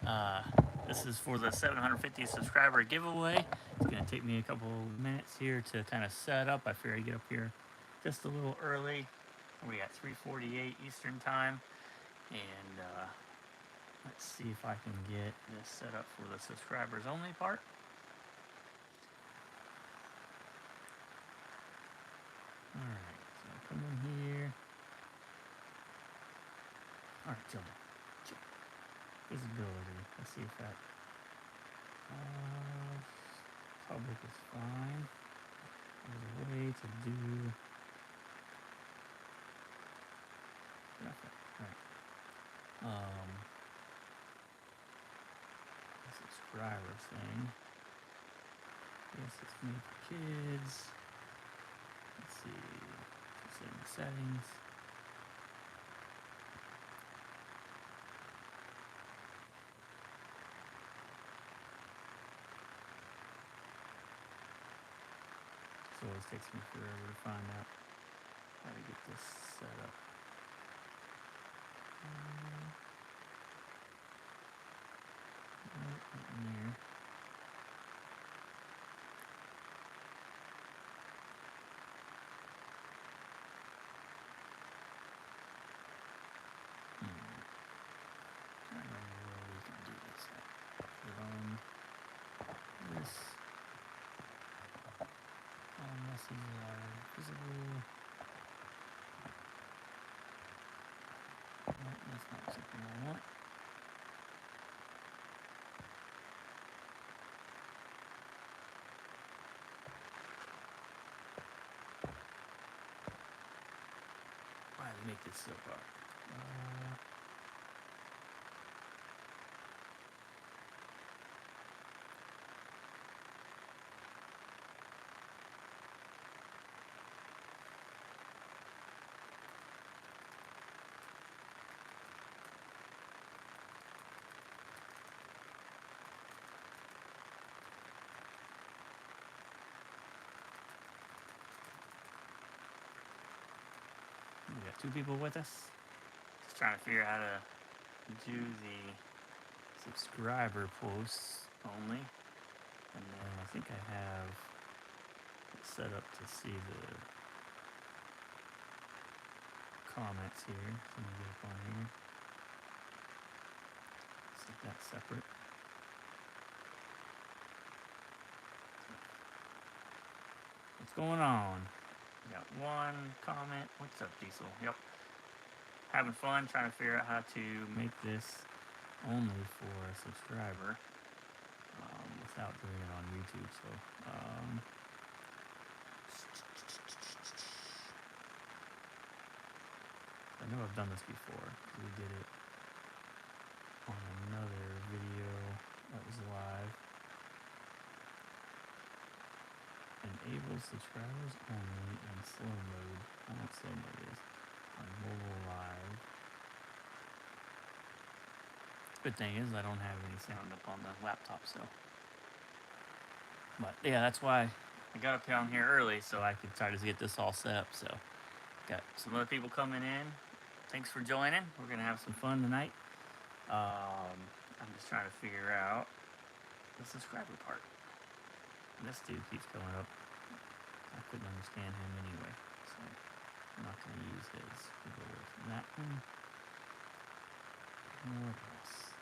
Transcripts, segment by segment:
Uh, this is for the 750 subscriber giveaway. It's going to take me a couple minutes here to kind of set up. I figured I'd get up here just a little early. We got 3:48 Eastern time. And let's see if I can get this set up for the subscribers only part. Alright, so I come in here. Alright, children. Visibility. Let's see if that public is fine. There's a way to do nothing. Alright. The subscriber thing. Yes, it's made for kids. Let's see. It's in the settings. So it takes me forever to find out how to get this set up. Right in there. I don't know where we can do this at. Put on this. All messages are visible. No, that's not something I want. Why did I make this so hard? We got 2 people with us. Just trying to figure out how to do the subscriber posts only. And then I think I have it set up to see the comments here. So I'm going to get up on here. Set that separate. What's going on? We got 1 comment. What's up, Diesel? Yep. Having fun trying to figure out how to make this only for a subscriber without doing it on YouTube. So, I know I've done this before. We did it on another video that was live. Enable subscribers only in slow mode. I don't know what slow mode is. On mobile live. Good thing is I don't have any sound up on the laptop, so. But yeah, that's why I got up down here early so I could try to get this all set up. So got some other people coming in. Thanks for joining. We're gonna have some fun tonight. I'm just trying to figure out the subscriber part. This dude keeps going up. I couldn't understand him anyway, so I'm not going to use his. We'll go with that one. What else?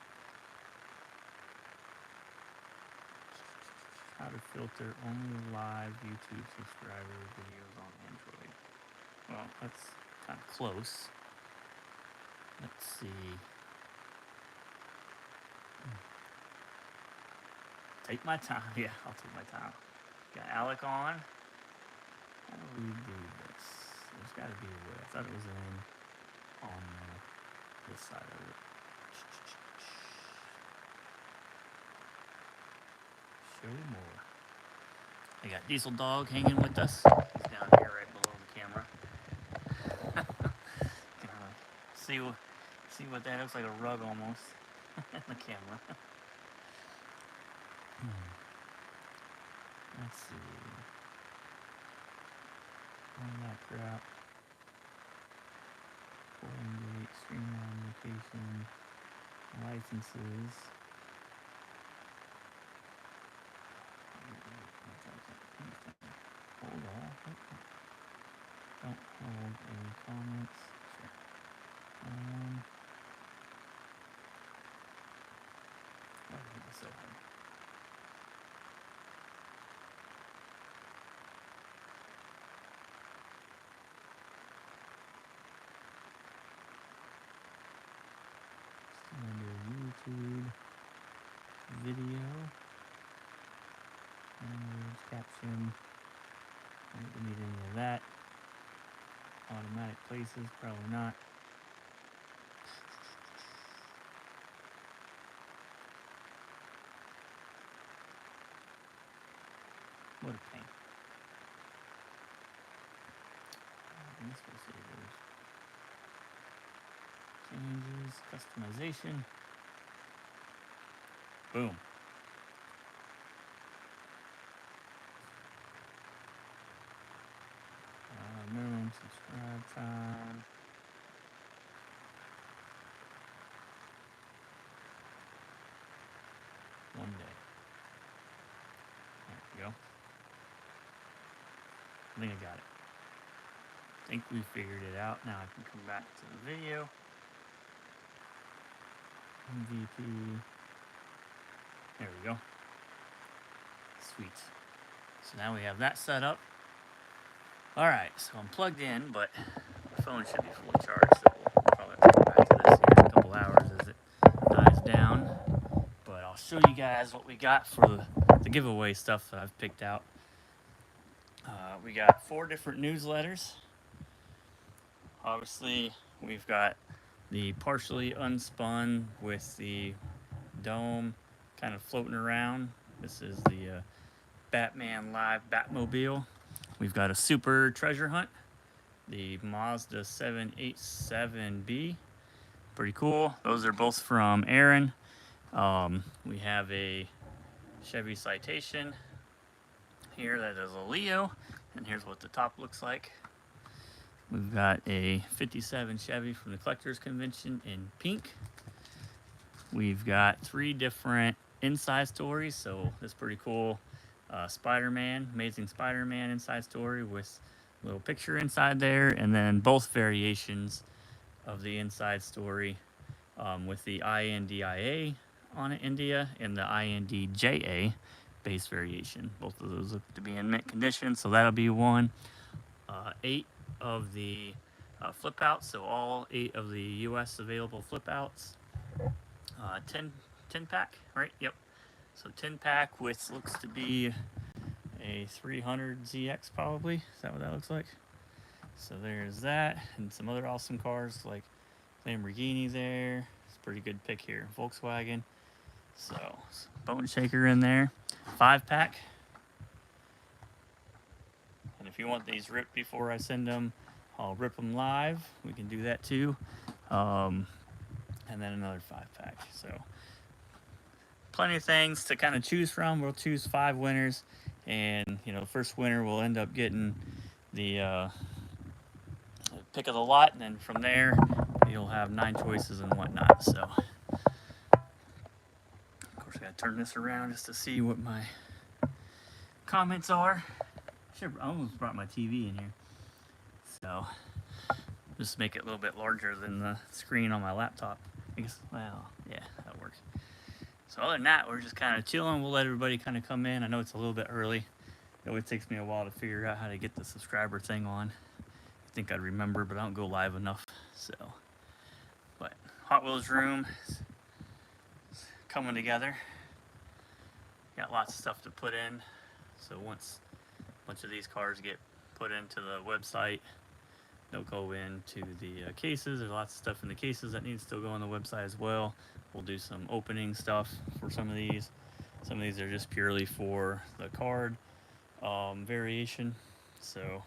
How to filter only live YouTube subscriber videos on Android. Well, that's kind of close. Let's see. Take my time. Yeah, I'll take my time. Got Alec on. How do we do this? There's got to be a way. I thought it was on this side of it. Show more. I got Diesel Dog hanging with us. He's down here right below the camera. See what that looks like, a rug almost in the camera. Let's see. On that crap. Polling date, streamline location, licenses. hold any comments. Sure. Why is it so hard? Standard YouTube video. Language, caption. I don't need any of that. Automatic places, probably not. What a pain. And this will say there's changes, customization. Boom. Minimum subscribe time. One day. There we go. I think I got it. I think we figured it out. Now I can come back to the video. MVP. There we go. Sweet. So now we have that set up. All right, so I'm plugged in, but my phone should be fully charged. So we'll probably have to go back to this here in a couple hours as it dies down. But I'll show you guys what we got for the giveaway stuff that I've picked out. We got 4 different newsletters. Obviously, we've got the partially unspun with the dome kind of floating around. This is the Batman Live Batmobile. We've got a super treasure hunt, the Mazda 787B. Pretty cool. Those are both from Aaron. We have a Chevy Citation here that is a Leo, and here's what the top looks like. We've got a 57 Chevy from the Collectors Convention in pink. We've got 3 different inside stories, so that's pretty cool. Spider-Man, Amazing Spider-Man inside story with a little picture inside there, and then both variations of the inside story with the INDIA on it, India, and the INDJA base variation. Both of those look to be in mint condition, so that'll be one. 8 of the flip outs, so all 8 of the US available flip outs. 10 pack, right? Yep. So 10 pack with looks to be a 300 ZX probably. Is that what that looks like? So there's that, and some other awesome cars like Lamborghini there. It's a pretty good pick here. Volkswagen. So bone shaker in there. 5 pack. And if you want these ripped before I send them, I'll rip them live. We can do that too. And then another 5 pack. So plenty of things to kind of choose from. We'll choose 5 winners, and the first winner will end up getting the pick of the lot, and then from there you'll have 9 choices and whatnot. So of course I gotta turn this around just to see what my comments are. I almost brought my TV in here, so just make it a little bit larger than the screen on my laptop. I guess, well, yeah, that works. So other than that, we're just kind of chilling. We'll let everybody kind of come in. I know it's a little bit early. It always takes me a while to figure out how to get the subscriber thing on. I think I'd remember, but I don't go live enough. So, but Hot Wheels room is coming together. Got lots of stuff to put in. So once a bunch of these cars get put into the website, they'll go into the cases. There's lots of stuff in the cases that needs to go on the website as well. We'll do some opening stuff for some of these. Some of these are just purely for the card variation. So,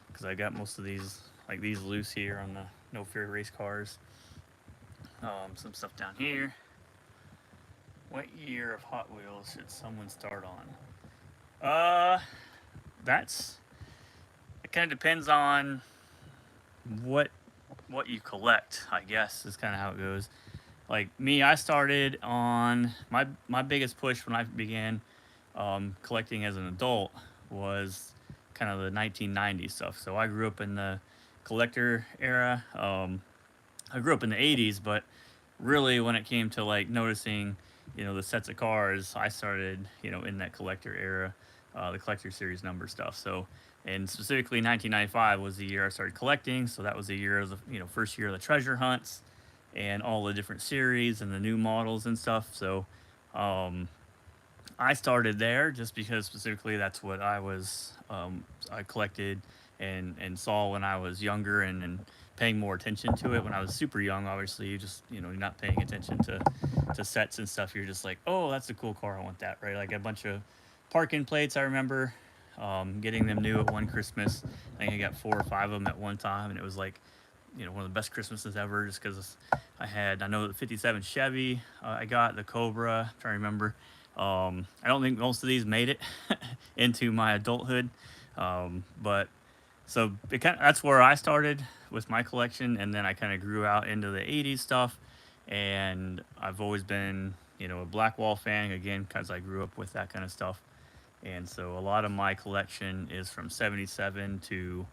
because I got most of these, like these loose here on the No Fear Race cars. Some stuff down here. What year of Hot Wheels should someone start on? It kind of depends on what you collect, I guess, is kind of how it goes. Like me, I started on my biggest push when I began collecting as an adult was kind of the 1990s stuff. So I grew up in the collector era. I grew up in the '80s, but really when it came to like noticing, the sets of cars, I started, in that collector era, the collector series number stuff. So, and specifically 1995 was the year I started collecting. So that was the year of the, first year of the treasure hunts and all the different series and the new models and stuff. So, um, I started there just because specifically that's what I collected and saw when I was younger and paying more attention to it when I was super young. Obviously, you just you're not paying attention to sets and stuff. You're just like, oh, that's a cool car. I want that, right? Like a bunch of parking plates. I remember getting them new at one Christmas. I think I got 4 or 5 of them at one time, and it was like one of the best Christmases ever just because I know the '57 Chevy I got, the Cobra. I'm trying to remember. I don't think most of these made it into my adulthood, but so that's where I started with my collection, and then I kind of grew out into the '80s stuff, and I've always been a Blackwall fan again because I grew up with that kind of stuff, and so a lot of my collection is from '77 to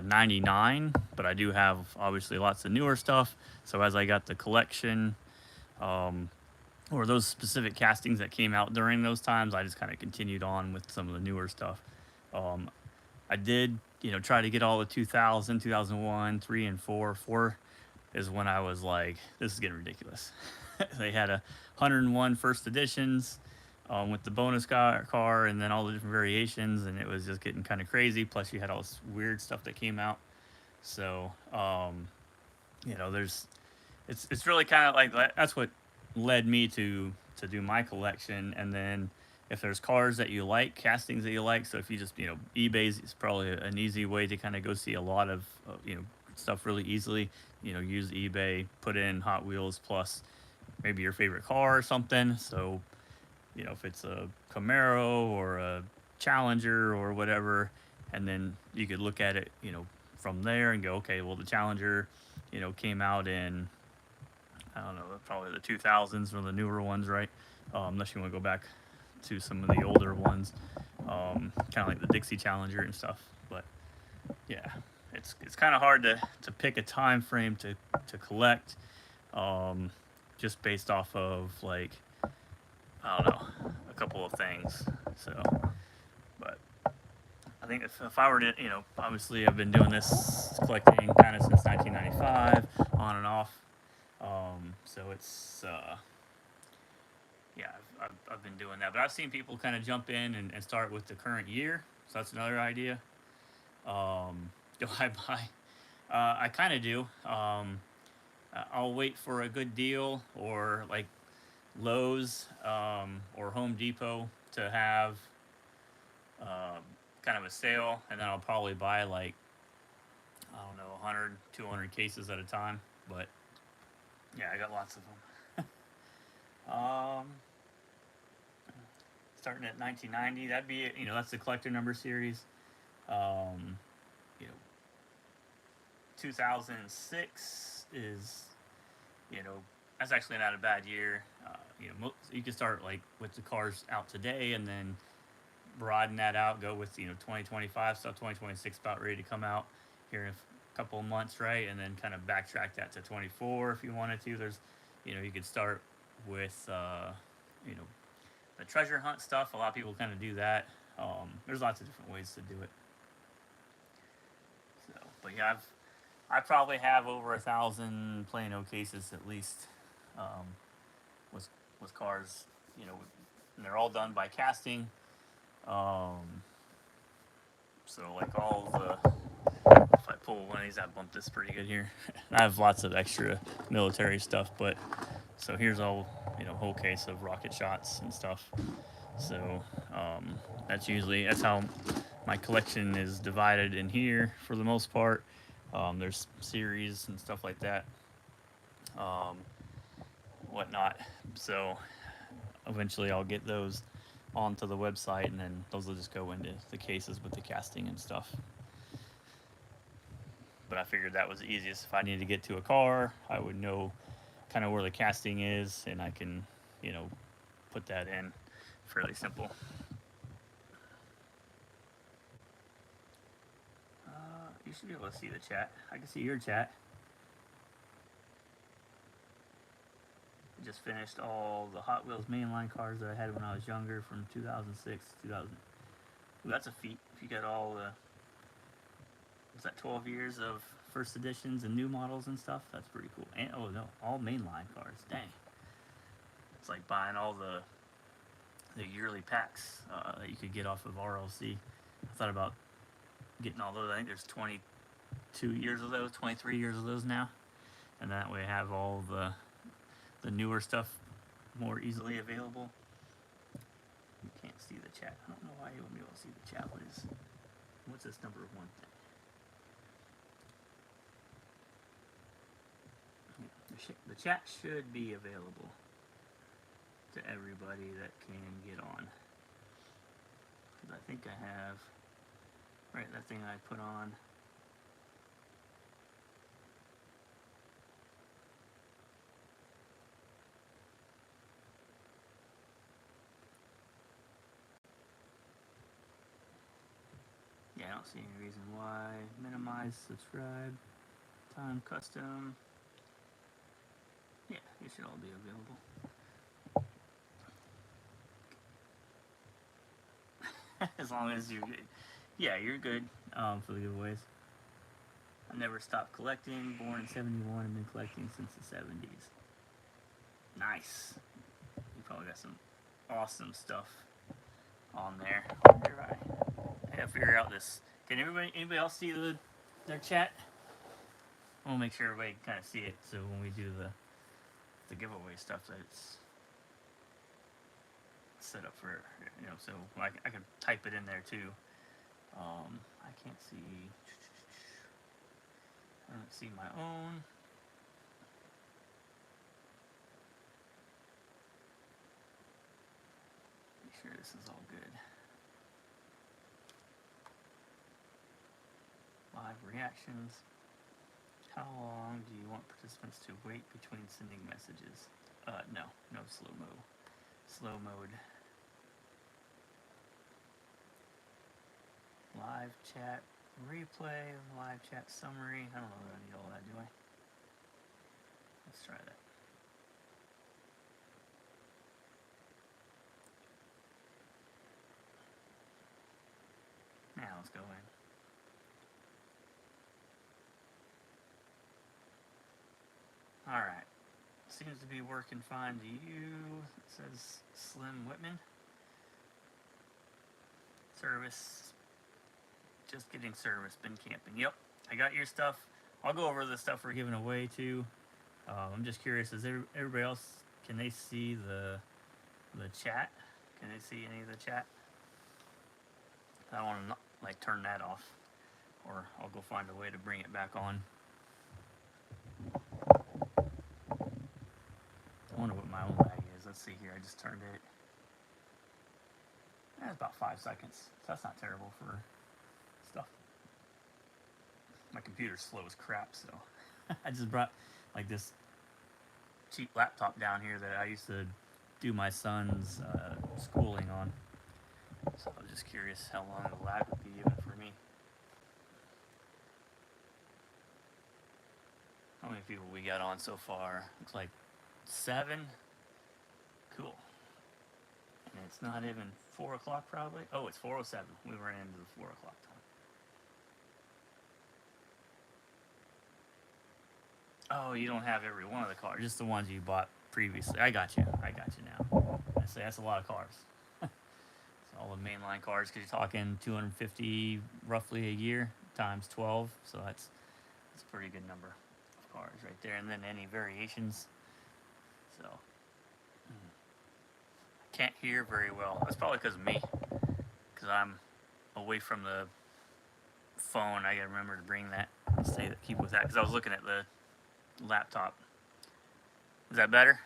'99, but I do have obviously lots of newer stuff. So as I got the collection, um, or those specific castings that came out during those times, I just kind of continued on with some of the newer stuff. Um, I did, try to get all the 2000, 2001, 3 and 4. 4 is when I was like, this is getting ridiculous. They had 101 first editions with the bonus car and then all the different variations, and it was just getting kind of crazy. Plus, you had all this weird stuff that came out. So, there's it's really kind of like that's what led me to do my collection. And then if there's cars that you like, castings that you like, so if you just eBay's is probably an easy way to kind of go see a lot of stuff really easily. Use eBay, put in Hot Wheels plus maybe your favorite car or something. So if it's a Camaro or a Challenger or whatever, and then you could look at it from there and go, okay, well the Challenger came out in, I don't know, probably the 2000s or the newer ones, right? Unless you want to go back to some of the older ones, kind of like the Dixie Challenger and stuff. But yeah, it's kind of hard to pick a time frame to collect, um, just based off of like, I don't know, a couple of things. So, but I think if I were to, obviously I've been doing this collecting kind of since 1995, on and off. So it's, yeah, I've been doing that. But I've seen people kind of jump in and start with the current year. So that's another idea. Do I buy? I kind of do. I'll wait for a good deal or like Lowe's or Home Depot to have um, kind of a sale, and then I'll probably buy like, I don't know, 100, 200 cases at a time. But yeah, I got lots of them. um, Starting at 1990, that'd be that's the collector number series. Um, you know, 2006 is you know that's actually not a bad year. You can start like with the cars out today, and then broaden that out. Go with 2025 stuff. 2026 about ready to come out here in a couple of months, right? And then kind of backtrack that to 24 if you wanted to. There's you could start with you know the treasure hunt stuff. A lot of people kind of do that. There's lots of different ways to do it. So, but yeah, I probably have over 1,000 Plano cases at least, um, with with cars. You know, and they're all done by casting. Um, so like all the, if I pull one of these, I bump this pretty good here. I have lots of extra military stuff, but so here's all whole case of rocket shots and stuff. So that's how my collection is divided in here for the most part. There's series and stuff like that, um, whatnot. So eventually I'll get those onto the website, and then those will just go into the cases with the casting and stuff. But I figured that was the easiest. If I needed to get to a car, I would know kind of where the casting is, and I can, put that in fairly simple. You should be able to see the chat. I can see your chat. I just finished all the Hot Wheels mainline cars that I had when I was younger from 2006 to 2000. Ooh, that's a feat. If you got all the, was that 12 years of first editions and new models and stuff? That's pretty cool. And oh no, all mainline cars. Dang. It's like buying all the yearly packs that you could get off of RLC. I thought about getting all those. I think there's 22 years of those, 23 years of those now, and that way I have all the newer stuff more easily available. You can't see the chat. I don't know why you won't be able to see the chat. What's this number one thing? The chat should be available to everybody that can get on. Because I think I have, right, that thing I put on. Yeah, I don't see any reason why. Minimize, subscribe, time custom. Yeah, it should all be available. As long as you're good. Yeah, you're good for the giveaways. I never stopped collecting. Born in 71 and been collecting since the 70s. Nice. You probably got some awesome stuff on there. I gotta figure out this. Can anybody else see their chat? I want to make sure everybody can kind of see it, so when we do the giveaway stuff, that it's set up for, you know, so I can type it in there too. I can't see. I don't see my own. Make sure this is all good. Live reactions. How long do you want participants to wait between sending messages? No slow mode. Slow mode. Live chat replay, live chat summary. I don't know that I need all that, do I? Let's try that. Now let's go in. Alright. Seems to be working fine to you. It says Slim Whitman. Service. Just getting service. Been camping. Yep. I got your stuff. I'll go over the stuff we're giving away too. I'm just curious, is everybody else, can they see the chat? Can they see any of the chat? I don't want to like turn that off, or I'll go find a way to bring it back on. I wonder what my own lag is. Let's see here. I just turned it. That's about 5 seconds. So that's not terrible for stuff. My computer's slow as crap, so I just brought like this cheap laptop down here that I used to do my son's schooling on. So I was just curious how long the lag would be even for me. How many people we got on so far? Looks like 7. Cool. And it's not even 4 o'clock probably. Oh, it's 4:07. We ran into the 4 o'clock time. Oh, you don't have every one of the cars, just the ones you bought previously. I got you now. I say that's a lot of cars. So all the mainline cars, because you're talking 250 roughly a year times 12. So that's a pretty good number of cars right there. And then any variations. So I can't hear very well. That's probably because of me, because I'm away from the phone. I gotta remember to bring that and keep with that, because I was looking at the laptop. Is that better?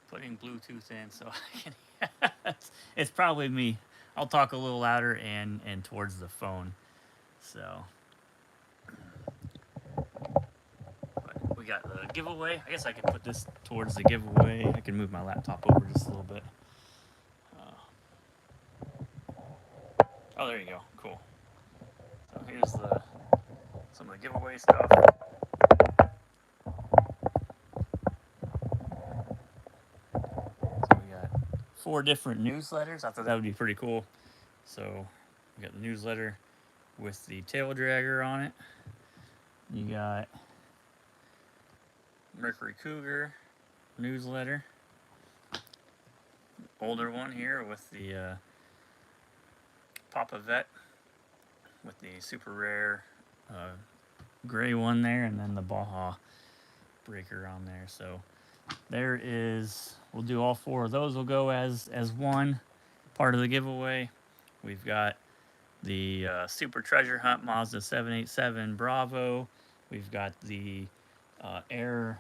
Putting Bluetooth in so I can. It's probably me. I'll talk a little louder and towards the phone. So. We got the giveaway. I guess I can put this towards the giveaway. I can move my laptop over just a little bit. Oh, there you go. Cool. So here's some of the giveaway stuff. So we got 4 different newsletters. I thought that would be pretty cool. So we got the newsletter with the tail dragger on it. You got Mercury Cougar newsletter. Older one here with the Papa Vet with the super rare gray one there, and then the Baja breaker on there. So there is, we'll do all 4 of those. Will go as one part of the giveaway. We've got the Super Treasure Hunt Mazda 787 Bravo. We've got the Air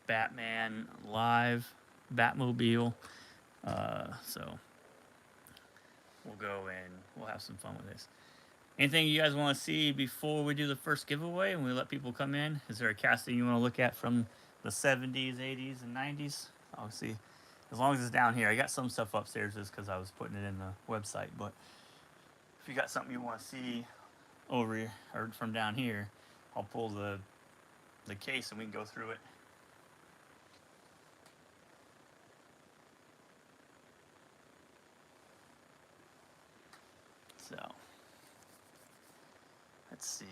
Batman Live Batmobile. So we'll go and we'll have some fun with this. Anything you guys want to see before we do the first giveaway and we let people come in? Is there a casting you want to look at from the 70s, 80s, and 90s? Obviously, as long as it's down here. I got some stuff upstairs just because I was putting it in the website. But if you got something you want to see over here, or from down here, I'll pull the case and we can go through it. So, let's see.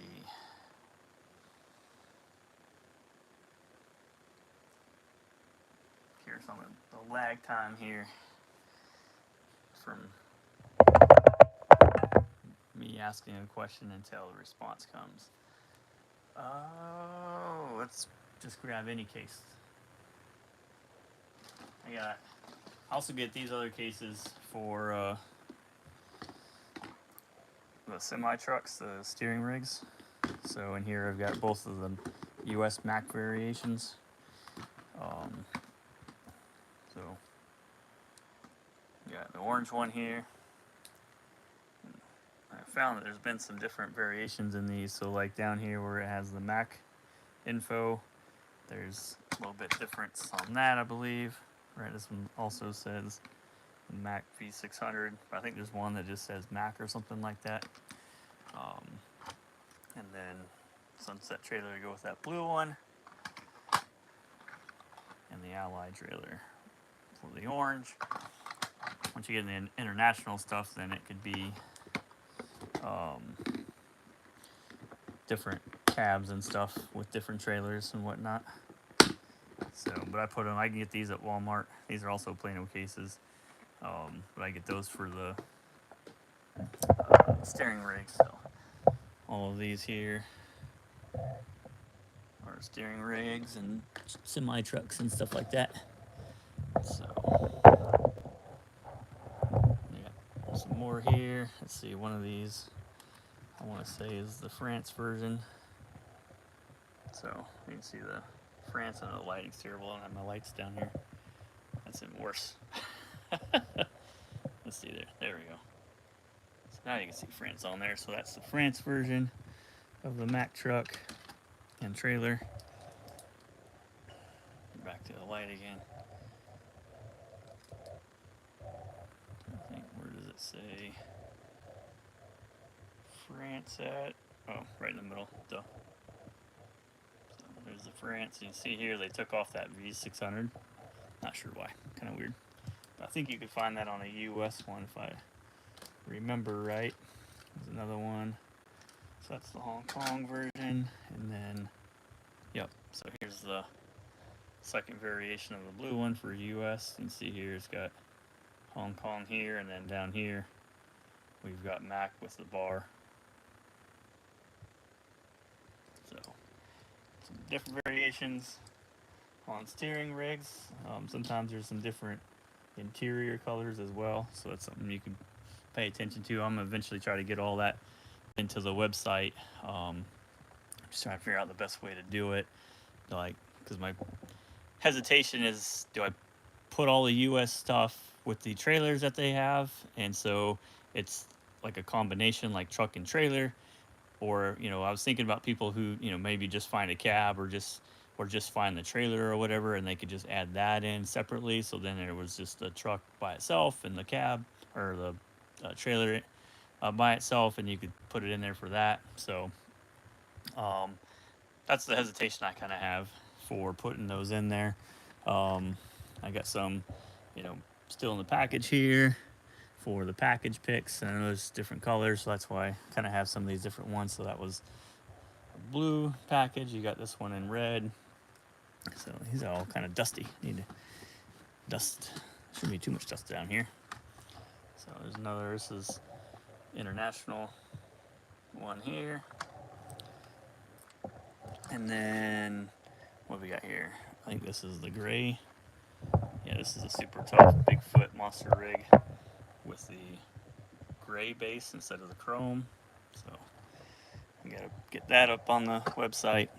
Here's some of the lag time here from me asking a question until the response comes. Oh, let's just grab any case. I also get these other cases for the semi trucks, the steering rigs. So in here I've got both of the US Mac variations. So got the orange one here. I found that there's been some different variations in these. So like down here where it has the Mac info, there's a little bit difference on that, I believe. Right, this one also says Mac V600, but I think there's one that just says Mac or something like that. And then Sunset trailer to go with that blue one, and the Ally trailer for the orange. Once you get into international stuff, then it could be different cabs and stuff with different trailers and whatnot. So, but I put them. I can get these at Walmart. These are also Plano cases, but I get those for the steering rig. So, all of these here are steering rigs and semi trucks and stuff like that. So, yeah, some more here. Let's see. One of these I want to say is the France version. So you can see the France and the lighting's terrible. I don't have my lights down here. That's even worse. Let's see there. There we go. So now you can see France on there. So that's the France version of the Mack truck and trailer. Back to the light again. I think, where does it say France at? Oh, right in the middle. Duh. So there's the France. You can see here they took off that V600. Not sure why. Kind of weird. But I think you could find that on a US one if I remember right. There's another one. So that's the Hong Kong version. And then, yep. So here's the second variation of the blue one for US. You can see here it's got Hong Kong here, and then down here we've got Mac with the bar. So some different variations on steering rigs. Sometimes there's some different interior colors as well, so that's something you can pay attention to. I'm gonna eventually try to get all that into the website. Just trying to figure out the best way to do it, like, because my hesitation is, do I put all the US stuff with the trailers that they have, and so it's like a combination like truck and trailer, or I was thinking about people who maybe just find a cab or just find the trailer or whatever, and they could just add that in separately, so then there was just the truck by itself and the cab or the trailer by itself, and you could put it in there for that. So um, that's the hesitation I kind of have for putting those in there. Um, I got some, you know, still in the package here for the package picks, and there's different colors, so that's why I kind of have some of these different ones. So that was a blue package. You got this one in red. So these are all kind of dusty. Need to dust. Shouldn't be too much dust down here. So there's another. This is international one here. And then what we got here? I think this is the gray. Yeah, this is a super tough Bigfoot monster rig with the gray base instead of the chrome. So I gotta get that up on the website.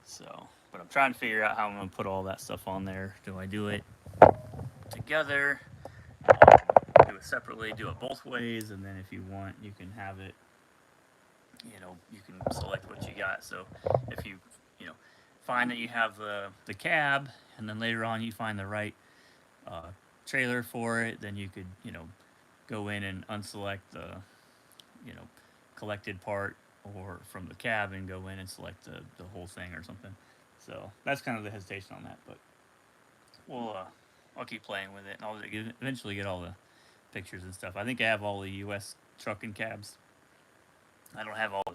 So, but I'm trying to figure out how I'm gonna put all that stuff on there. Do I do it together? Do it separately? Do it both ways? And then if you want, you can have it. You know, you can select what you got. So if you find that you have the cab, and then later on you find the right uh, trailer for it, then you could go in and unselect the collected part or from the cab and go in and select the whole thing or something. So that's kind of the hesitation on that, but we'll I'll keep playing with it, and I'll eventually get all the pictures and stuff. I think I have all the U.S. truck and cabs. I don't have all the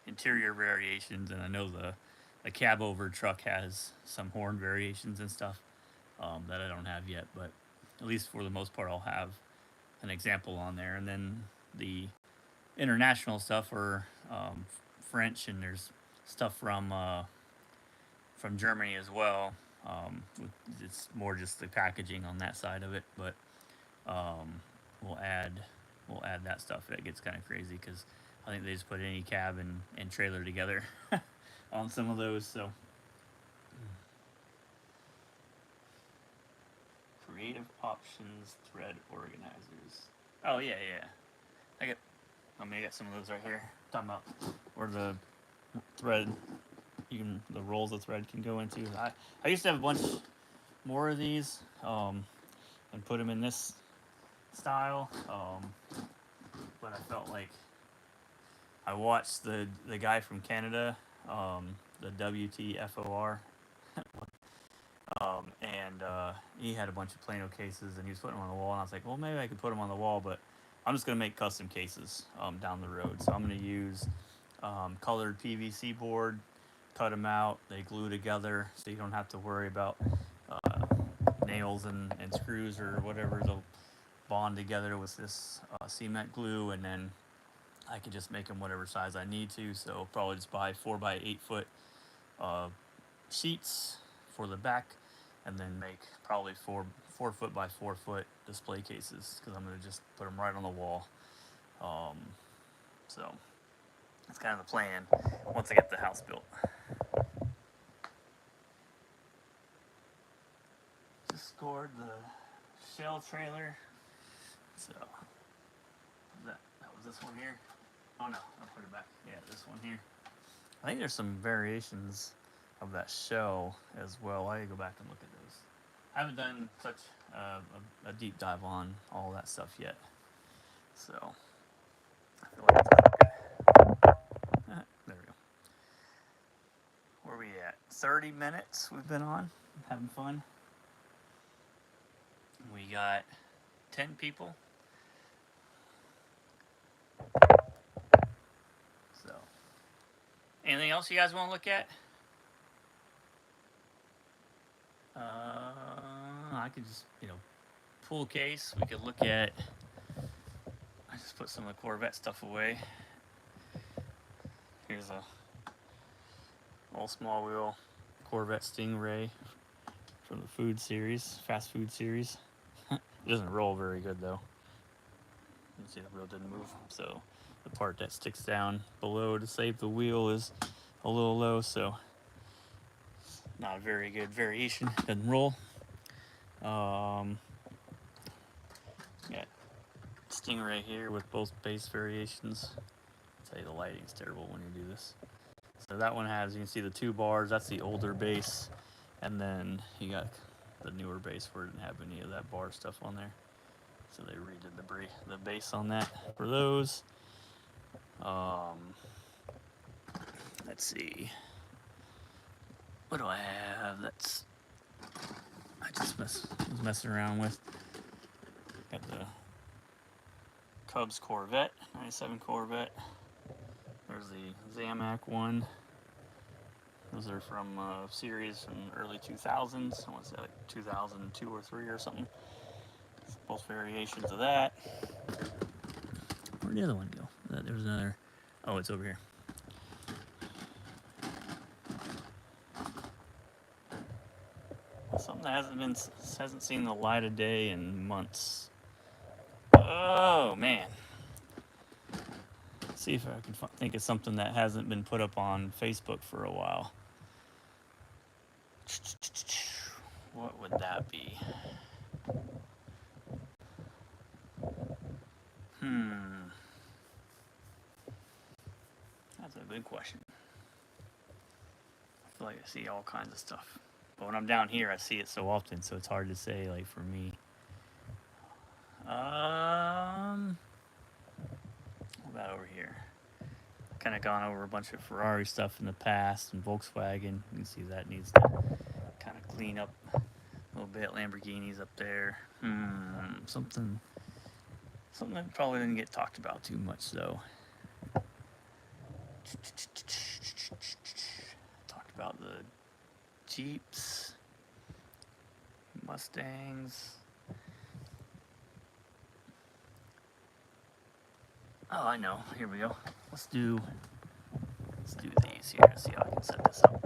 interior variations, and I know the cab over truck has some horn variations and stuff that I don't have yet. But at least for the most part, I'll have an example on there, and then the international stuff are French, and there's stuff from Germany as well. It's more just the packaging on that side of it, but um, we'll add we'll add that stuff. That gets kind of crazy because I think they just put any cab and trailer together on some of those. So creative options thread organizers. Oh yeah, yeah. I got. I got some of those right here. Talking about where the thread, the rolls of thread can go into. I used to have a bunch more of these, and put them in this style. But I felt like I watched the guy from Canada, the WTFOR, and he had a bunch of Plano cases, and he was putting them on the wall. And I was like, well, maybe I could put them on the wall, but I'm just gonna make custom cases down the road. So I'm gonna use colored PVC board, cut them out, they glue together, so you don't have to worry about uh, nails and screws or whatever. They'll bond together with this cement glue, and then I can just make them whatever size I need to. So probably just buy 4 by 8 foot uh, sheets for the back, and then make probably 4 foot by 4 foot display cases because I'm gonna just put them right on the wall. Um, so that's kind of the plan once I get the house built. Just scored the shell trailer. So that was this one here. Oh no, I'll put it back. Yeah, this one here. I think there's some variations of that shell as well. I gotta go back and look at those. I haven't done such a deep dive on all that stuff yet, so I feel like it's okay. There we go. Where are we at? 30 minutes we've been on, having fun. We got 10 people. So, anything else you guys want to look at? I could just, pull case. We could look at. I just put some of the Corvette stuff away. Here's a all small wheel Corvette Stingray from the food series, fast food series. It doesn't roll very good though. You can see the wheel didn't move. So the part that sticks down below to save the wheel is a little low, so not a very good variation. Doesn't roll. Got Stingray here with both base variations. I'll tell you the lighting's terrible when you do this. So that one has, you can see the 2 bars. That's the older base, and then you got the newer base where it didn't have any of that bar stuff on there. So they redid the base on that for those. Let's see. What do I have? That's I just was messing around with. Got the Cubs Corvette, 97 Corvette. There's the Zamac one. Those are from a series from early 2000s. I want to say like 2002 or 3 or something. Both variations of that. Where'd the other one go? There was another. Oh, it's over here. Something that hasn't seen the light of day in months. Oh man. Let's see if I can think of something that hasn't been put up on Facebook for a while. What would that be? That's a good question. I feel like I see all kinds of stuff. But when I'm down here, I see it so often, so it's hard to say, like, for me. What about over here? Kind of gone over a bunch of Ferrari stuff in the past and Volkswagen. You can see that needs to kind of clean up a little bit. Lamborghinis up there. Something that probably didn't get talked about too much, though. Talked about the Jeeps, Mustangs. Oh, I know. Here we go. Let's do these here. See how I can set this up.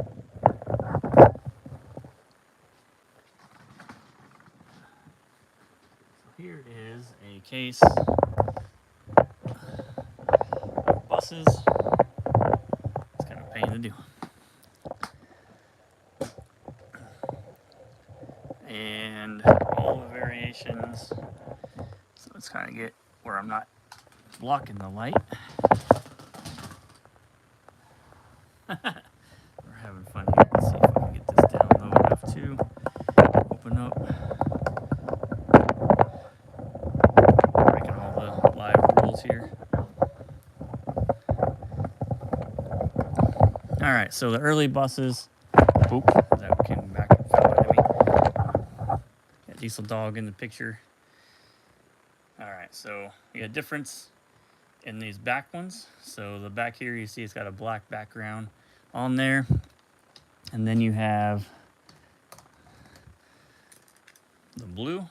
So here is a case of buses. It's kind of a pain to do. And all the variations. So let's kind of get where I'm not blocking the light. We're having fun here. Let's see if I can get this down low enough to open up. Breaking all the live rules here. Alright, so the early buses. Oop, that came back and fell into me. Got Diesel Dog in the picture. Alright, so you got a difference in these back ones. So the back here, you see it's got a black background on there. And then you have the blue.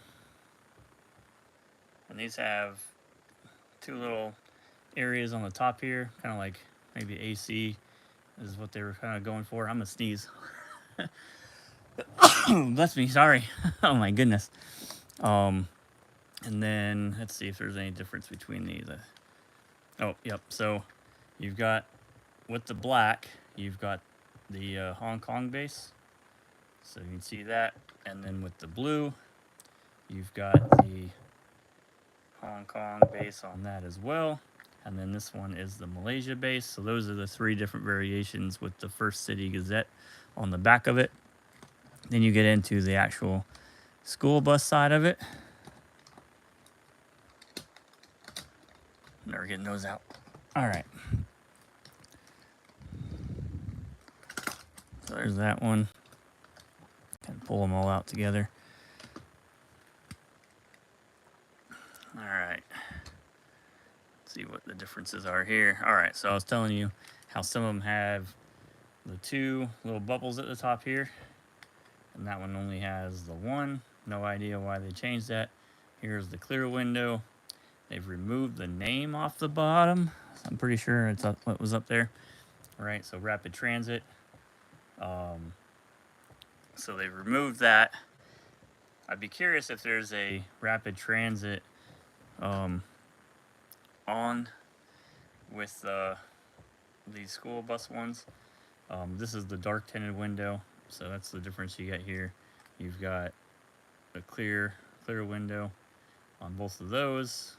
And these have two little areas on the top here, kind of like maybe AC is what they were kind of going for. I'm gonna sneeze. Bless me, sorry. Oh my goodness. And then let's see if there's any difference between these. Oh, yep. So you've got with the black, you've got the Hong Kong base. So you can see that. And then with the blue, you've got the Hong Kong base on that as well. And then this one is the Malaysia base. So those are the 3 different variations with the First City Gazette on the back of it. Then you get into the actual school bus side of it. Never getting those out. All right. So there's that one. Kind of pull them all out together. All right. Let's see what the differences are here. All right. So I was telling you how some of them have the 2 little bubbles at the top here. And that one only has the 1. No idea why they changed that. Here's the clear window. They've removed the name off the bottom. I'm pretty sure it's what was up there. All right, so rapid transit. So they've removed that. I'd be curious if there's a rapid transit on with these school bus ones. This is the dark tinted window, so that's the difference you get here. You've got a clear window on both of those.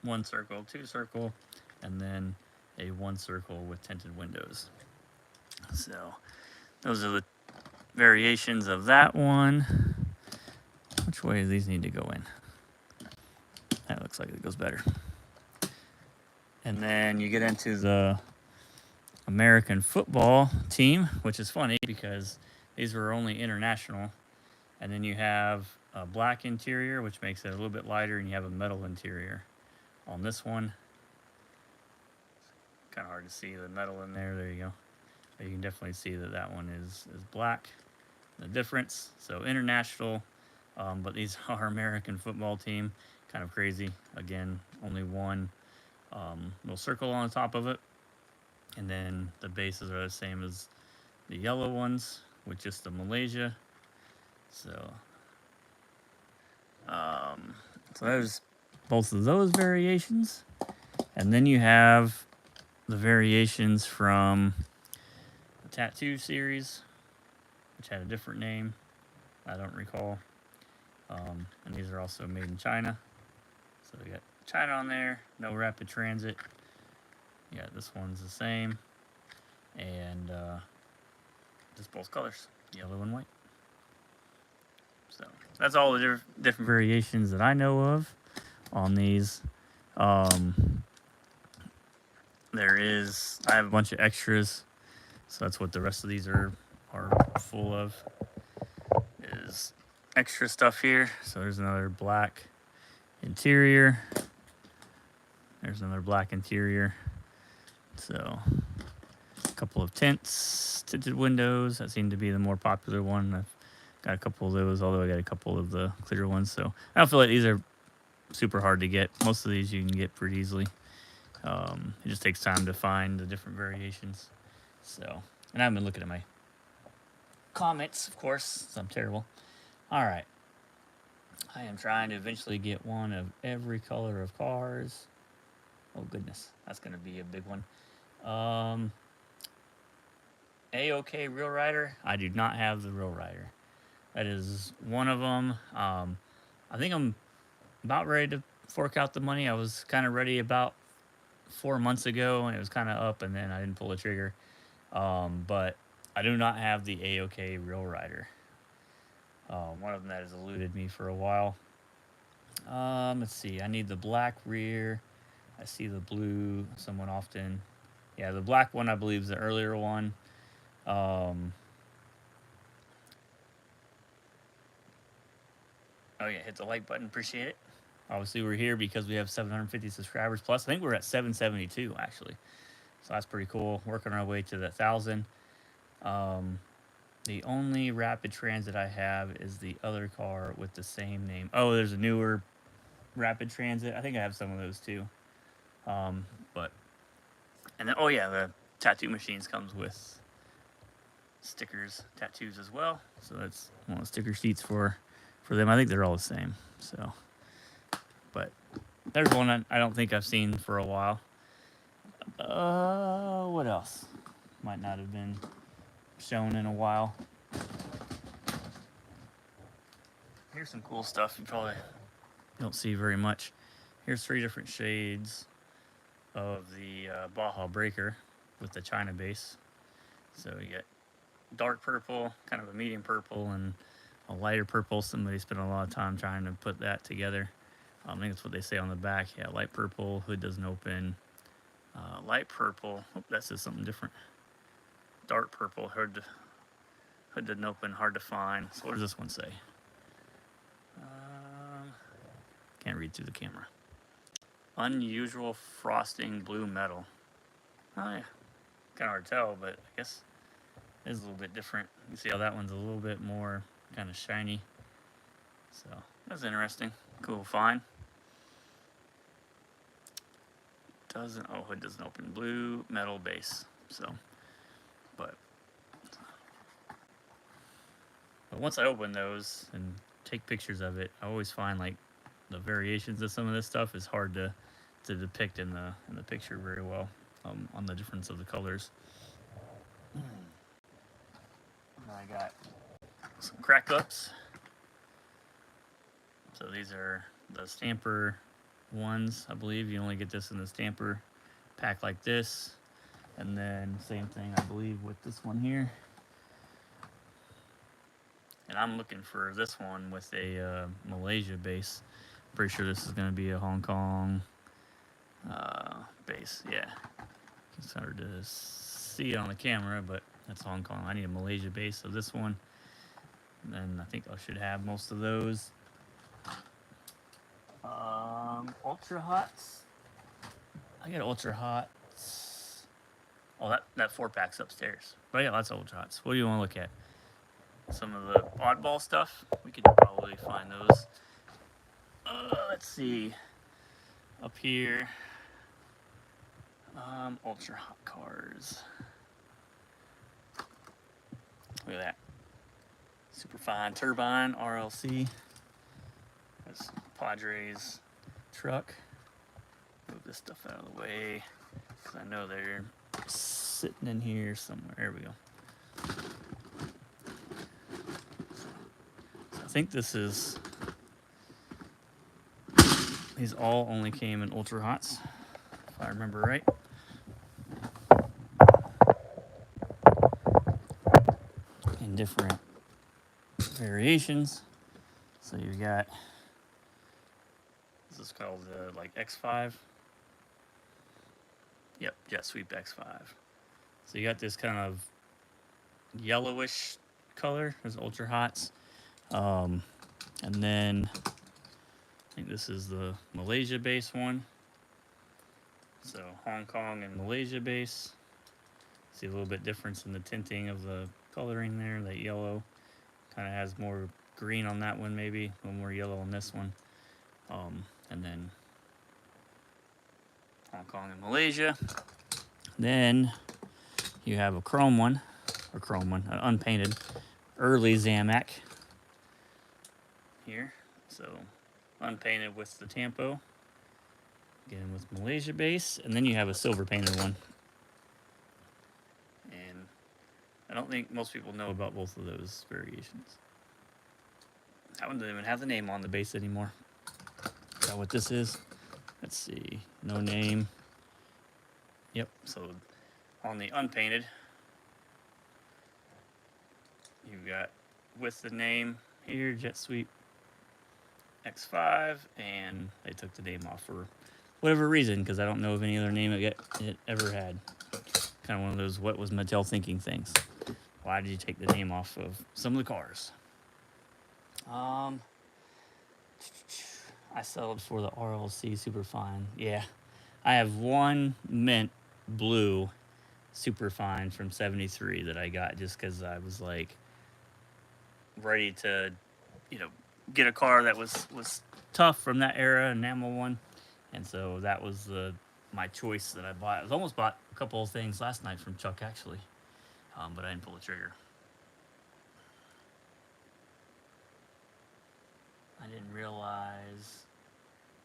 1 circle, 2 circle, and then a 1 circle with tinted windows. So those are the variations of that one. Which way do these need to go in? That looks like it goes better. And then you get into the American football team, which is funny because these were only international. And then you have a black interior, which makes it a little bit lighter, and you have a metal interior. On this one, kind of hard to see the metal in there. There you go. But you can definitely see that that one is black. The difference. So international, but these are American football team. Kind of crazy. Again, only one little circle on the top of it, and then the bases are the same as the yellow ones with just the Malaysia. So, so there's both of those variations, and then you have the variations from the tattoo series, which had a different name. I don't recall. And these are also made in China. So we got China on there, no rapid transit. Yeah, this one's the same. And just both colors, yellow and white. So that's all the different variations that I know of on these. I have a bunch of extras. So that's what the rest of these are full of. Is extra stuff here. So there's another black interior. There's another black interior. So a couple of tinted windows. That seemed to be the more popular one. I've got a couple of those, although I got a couple of the clear ones. So I don't feel like these are super hard to get. Most of these you can get pretty easily. It just takes time to find the different variations. So, and I've been looking at my comments, of course, so I'm terrible. All right. I am trying to eventually get one of every color of cars. Oh, goodness. That's going to be a big one. A-OK Real Rider. I do not have the Real Rider. That is one of them. I think I'm about ready to fork out the money. I was kind of ready about 4 months ago, and it was kind of up, and then I didn't pull the trigger. But I do not have the A-OK Real Rider. One of them that has eluded me for a while. Let's see. I need the black rear. I see the blue somewhat often. Yeah, the black one I believe is the earlier one. Oh yeah, hit the like button. Appreciate it. Obviously, we're here because we have 750 subscribers plus. I think we're at 772 actually, so that's pretty cool. Working our way to the 1,000. The only rapid transit I have is the other car with the same name. Oh, there's a newer rapid transit. I think I have some of those too. But and then the tattoo machines comes with stickers, tattoos as well. So that's one of the sticker sheets for them. I think they're all the same. So, but there's one I don't think I've seen for a while. What else? Might not have been shown in a while. Here's some cool stuff you probably don't see very much. Here's 3 different shades of the Baja Breaker with the China base. So you get dark purple, kind of a medium purple, and a lighter purple. Somebody spent a lot of time trying to put that together. I think that's what they say on the back. Yeah, light purple, hood doesn't open. Light purple, that says something different. Dark purple, hood doesn't open, hard to find. So what does this one say? Can't read through the camera. Unusual frosting blue metal. Oh yeah, kind of hard to tell, but I guess it is a little bit different. You see how that one's a little bit more kind of shiny. So that's interesting. Cool find. Hood doesn't open. Blue metal base. So, but once I open those and take pictures of it, I always find like the variations of some of this stuff is hard to depict in the picture very well, on the difference of the colors. I got some crack ups. So these are the stamper ones. I believe you only get this in the stamper pack like this. And then same thing I believe with this one here. And I'm looking for this one with a Malaysia base. Pretty sure this is going to be a Hong Kong base. Yeah, it's hard to see it on the camera, but that's Hong Kong. I need a Malaysia base, so this one. And then I think I should have most of those. Ultra Hots. I got Ultra Hots. Oh, that 4-pack's upstairs. But yeah, that's Ultra Hots. What do you want to look at? Some of the oddball stuff. We could probably find those. Let's see. Up here. Ultra Hot cars. Look at that. Super fine turbine RLC. That's Padres truck. Move this stuff out of the way, because I know they're sitting in here somewhere. There we go. So I think these all only came in Ultra Hots, if I remember right. In different variations. So you got, this is called like X5. Yep, Jet Sweep X5. So you got this kind of yellowish color, there's Ultra Hots. And then I think this is the Malaysia base one. So Hong Kong and Malaysia base. See a little bit difference in the tinting of the coloring there. That yellow kind of has more green on that one, maybe a little more yellow on this one. And then Hong Kong and Malaysia. Then you have a chrome one, an unpainted, early Zamac here. So unpainted with the Tampo, again with Malaysia base, and then you have a silver painted one. And I don't think most people know about both of those variations. That one doesn't even have the name on the base anymore. Is that what this is? Let's see, no name. Yep, so on the unpainted, you've got with the name here, Jet Sweep X5, and they took the name off for whatever reason, because I don't know of any other name it ever had. Kind of one of those what was Mattel thinking things. Why did you take the name off of some of the cars? I settled for the RLC Superfine. Yeah, I have one mint blue Superfine from '73 that I got just because I was like ready to, get a car that was tough from that era, enamel one, and so that was my choice that I bought. I almost bought a couple of things last night from Chuck actually, but I didn't pull the trigger. I didn't realize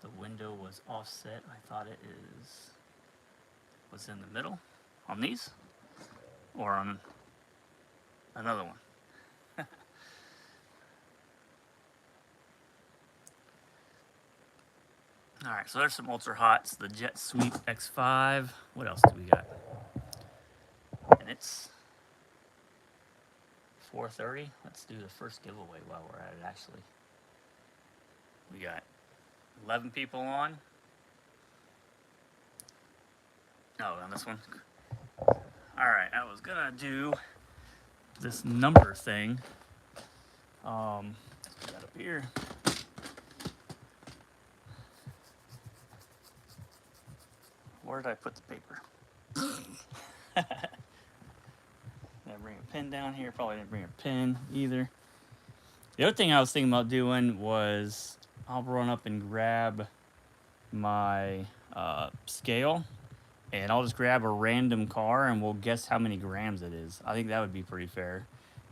the window was offset. I thought it was in the middle on these, or on another one. All right, so there's some Ultra Hots, the Jet Sweep X5. What else do we got? And it's 4:30. Let's do the first giveaway while we're at it, actually. We got 11 people on. Oh, on this one. All right, I was gonna do this number thing. Got up here. Where did I put the paper? Did I bring a pen down here? Probably didn't bring a pen either. The other thing I was thinking about doing was I'll run up and grab my scale, and I'll just grab a random car and we'll guess how many grams it is. I think that would be pretty fair,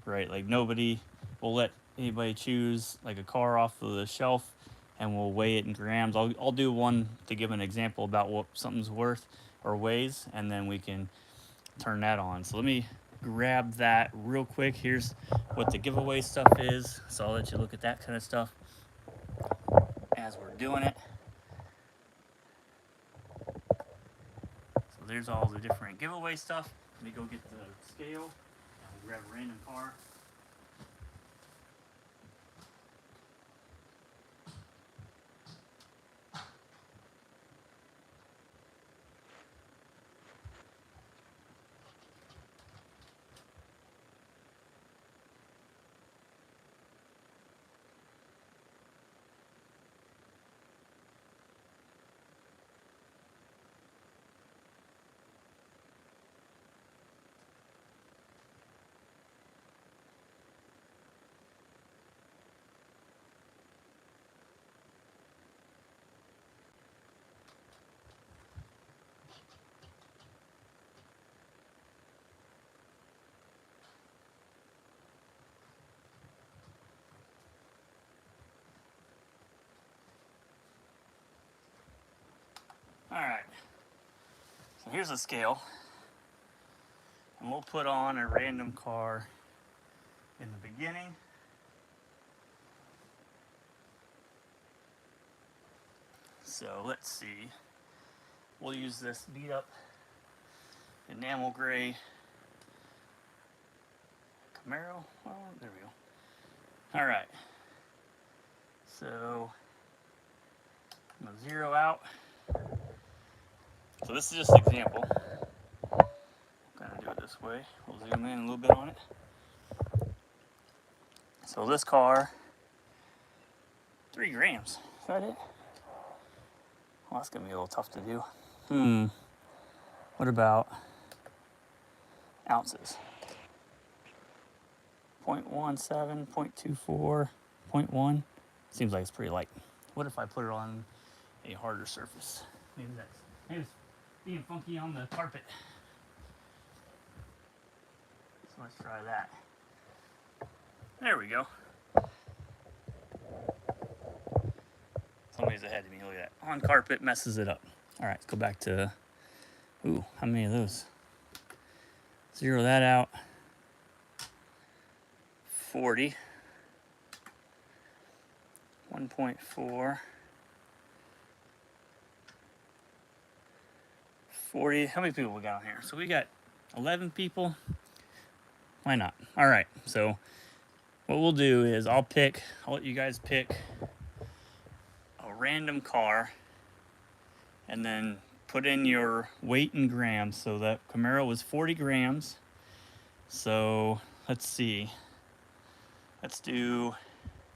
right? Like nobody will let anybody choose like a car off of the shelf, and we'll weigh it in grams. I'll do one to give an example about what something's worth or weighs, and then we can turn that on. So let me grab that real quick. Here's what the giveaway stuff is. So I'll let you look at that kind of stuff as we're doing it. So there's all the different giveaway stuff. Let me go get the scale and we'll grab a random car. here's a scale, and we'll put on a random car in the beginning. So let's see. We'll use this beat up enamel gray Camaro. Oh, there we go. All right. So I'm gonna zero out. So this is just an example. I'm gonna do it this way. We'll zoom in a little bit on it. So this car, 3 grams. Is that it? Well, that's gonna be a little tough to do. What about ounces? 0.17, 0.24, 0.1. Seems like it's pretty light. What if I put it on a harder surface? Maybe it's being funky on the carpet. So let's try that. There we go. Somebody's ahead of me. Look at that. On carpet messes it up. All right, let's go back to. Ooh, how many of those? Zero that out. 40. 1.4. 40. How many people we got on here? So we got 11 people. Why not? All right. So what we'll do is I'll let you guys pick a random car and then put in your weight in grams. So that Camaro was 40 grams. So let's see. Let's do,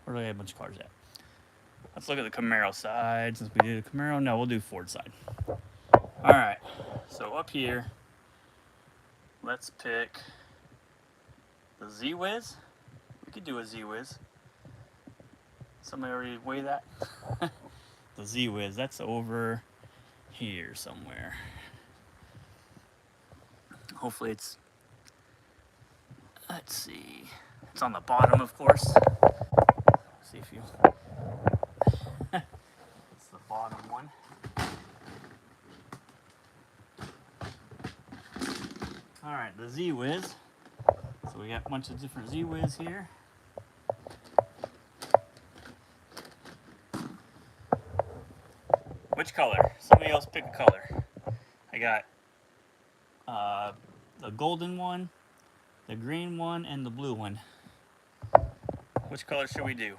where do I have a bunch of cars at? Let's look at the Camaro side. Since we did a Camaro, no, we'll do Ford side. All right, so up here, let's pick the Z-Wiz. We could do a Z-Wiz. Somebody already weigh that? The Z-Wiz, that's over here somewhere. Hopefully it's, let's see, it's on the bottom, of course. See if you, it's the bottom one. All right, the Z-Wiz. So we got a bunch of different Z-Wiz here. Which color? Somebody else pick a color. I got the golden one, the green one, and the blue one. Which color should we do?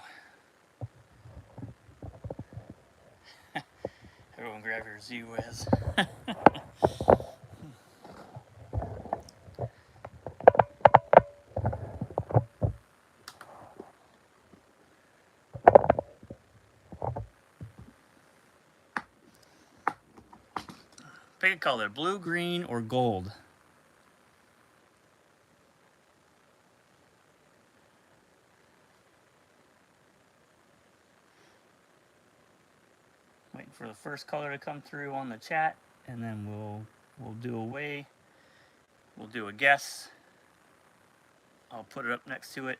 Everyone grab your Z-Wiz. Pick a color, blue, green, or gold. Waiting for the first color to come through on the chat, and then we'll do a weigh. We'll do a guess. I'll put it up next to it.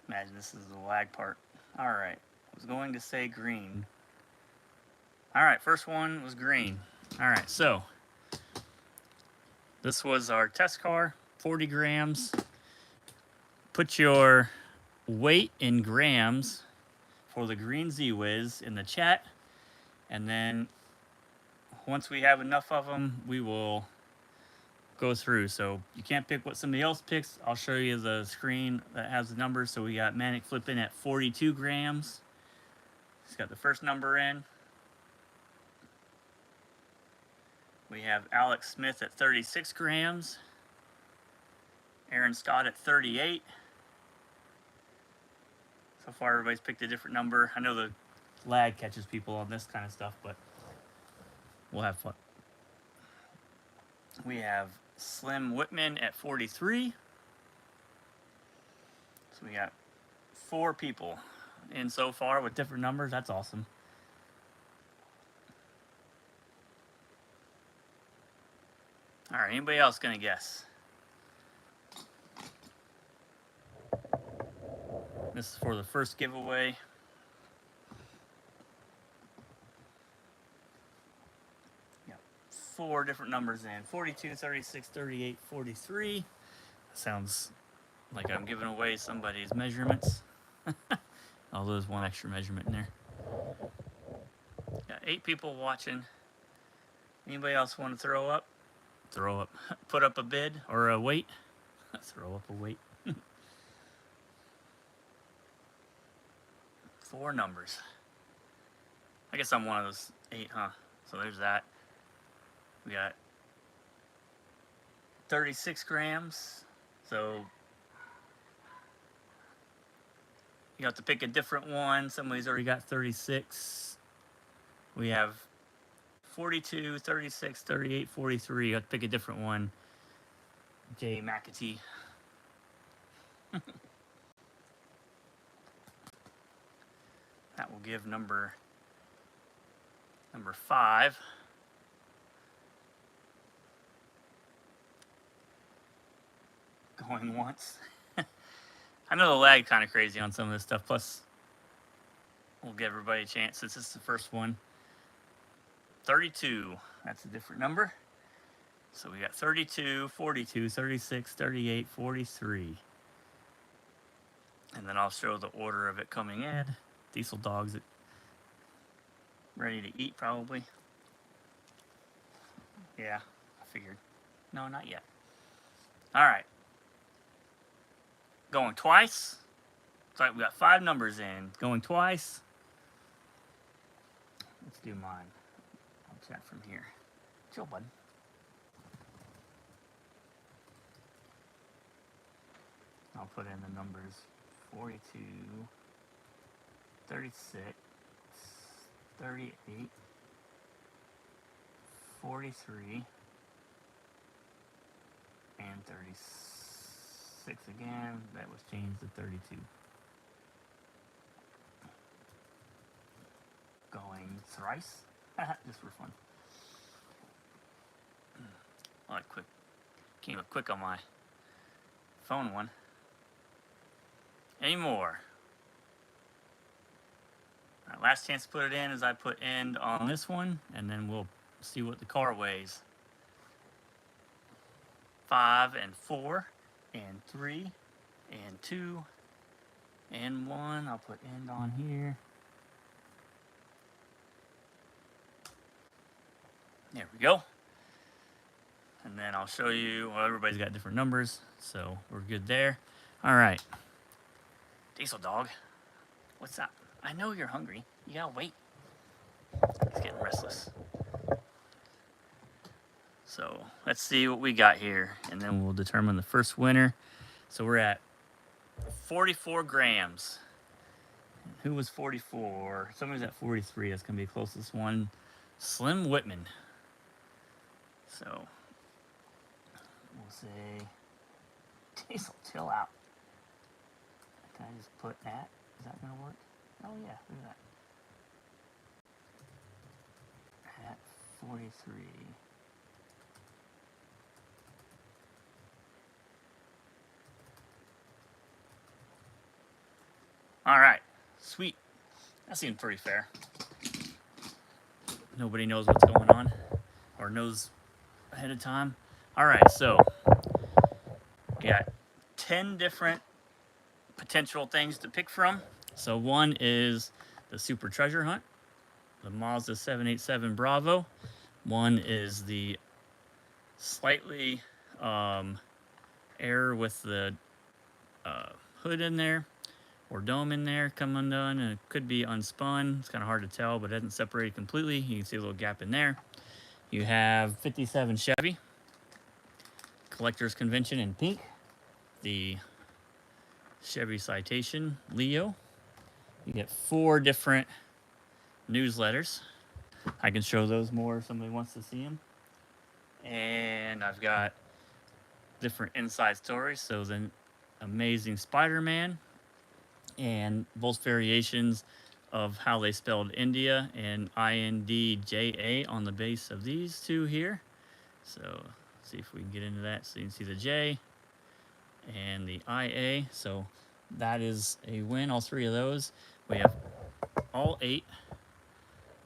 Imagine this is the lag part. All right. I was going to say green. All right, first one was green. All right, so this was our test car, 40 grams. Put your weight in grams for the green Z-Wiz in the chat, and then once we have enough of them, we will go through. So you can't pick what somebody else picks. I'll show you the screen that has the numbers. So we got Manic Flippin' at 42 grams. He's got the first number in. We have Alex Smith at 36 grams. Aaron Scott at 38. So far, everybody's picked a different number. I know the lag catches people on this kind of stuff, but we'll have fun. We have Slim Whitman at 43. So we got 4 people in so far with different numbers. That's awesome. All right, anybody else gonna guess? This is for the first giveaway. 4 different numbers in. 42, 36, 38, 43. Sounds like I'm giving away somebody's measurements. Although there's one extra measurement in there. Got 8 people watching. Anybody else want to throw up? Throw up. Put up a bid or a weight? Throw up a weight. 4 numbers. I guess I'm one of those 8, huh? So there's that. We got 36 grams. So you have to pick a different one. Somebody's already got 36. We have 42, 36, 38, 43. You have to pick a different one. Jay McAtee. That will give number 5. Going once. I know the lag kind of crazy on some of this stuff. Plus, we'll give everybody a chance since this is the first one. 32. That's a different number. So we got 32, 42, 36, 38, 43. And then I'll show the order of it coming in. Diesel Dog's ready to eat, probably. Yeah, I figured. No, not yet. All right. Going twice. So we got 5 numbers in. Going twice. Let's do mine. I'll chat from here. Chill, bud. I'll put in the numbers 42, 36, 38, 43, and 36 again. That was changed to 32. Going thrice, just for fun. Oh, quick. Came up quick on my phone one. Any more? All right, last chance to put it in is I put end on this one, and then we'll see what the car weighs. 5 and 4 and 3 and 2 and 1. I'll put end on here. There we go. And then I'll show you, well, everybody's got different numbers, so we're good there. All right. Diesel Dog, what's up? I know you're hungry. You gotta wait. He's getting restless. So let's see what we got here, and then we'll determine the first winner. So we're at 44 grams. Who was 44? Somebody's at 43. That's gonna be the closest one. Slim Whitman. So we'll say, Diesel, chill out. Can I just put that? Is that gonna work? Oh yeah, look at that. At 43. All right, sweet. That seems pretty fair. Nobody knows what's going on, or knows ahead of time. All right, so we got 10 different potential things to pick from. So one is the Super Treasure Hunt, the Mazda 787 Bravo. One is the slightly error with the hood in there, or dome in there, come undone, and it could be unspun. It's kind of hard to tell, but it hasn't separated completely. You can see a little gap in there. You have 57 Chevy, Collector's Convention in pink, the Chevy Citation Leo. You get 4 different newsletters. I can show those more if somebody wants to see them. And I've got different inside stories. So the Amazing Spider-Man, and both variations of how they spelled India, and INDJA on the base of these 2 here. So see if we can get into that. So you can see the J and the IA. So that is a win, all 3 of those. We have all 8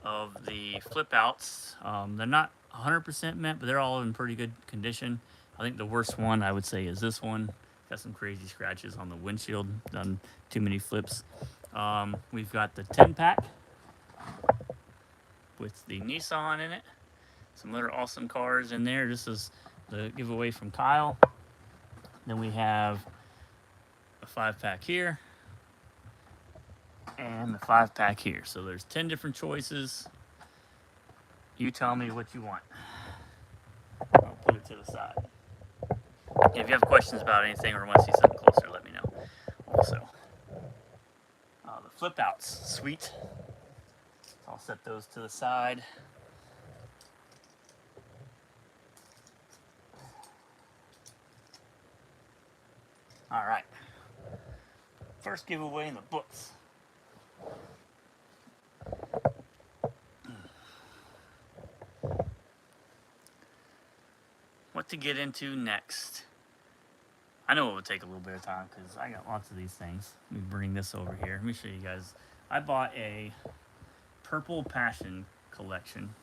of the flip outs. They're not 100% mint, but they're all in pretty good condition. I think the worst one I would say is this one. Got some crazy scratches on the windshield. Done too many flips. We've got the 10-pack with the Nissan in it. Some other awesome cars in there. This is the giveaway from Kyle. Then we have a 5-pack here and the 5-pack here. So there's 10 different choices. You tell me what you want. I'll put it to the side. If you have questions about anything or want to see something closer, let me know. Also, the flip outs, sweet. I'll set those to the side. All right. First giveaway in the books. What to get into next? I know it would take a little bit of time because I got lots of these things. Let me bring this over here. Let me show you guys. I bought a Purple Passion collection,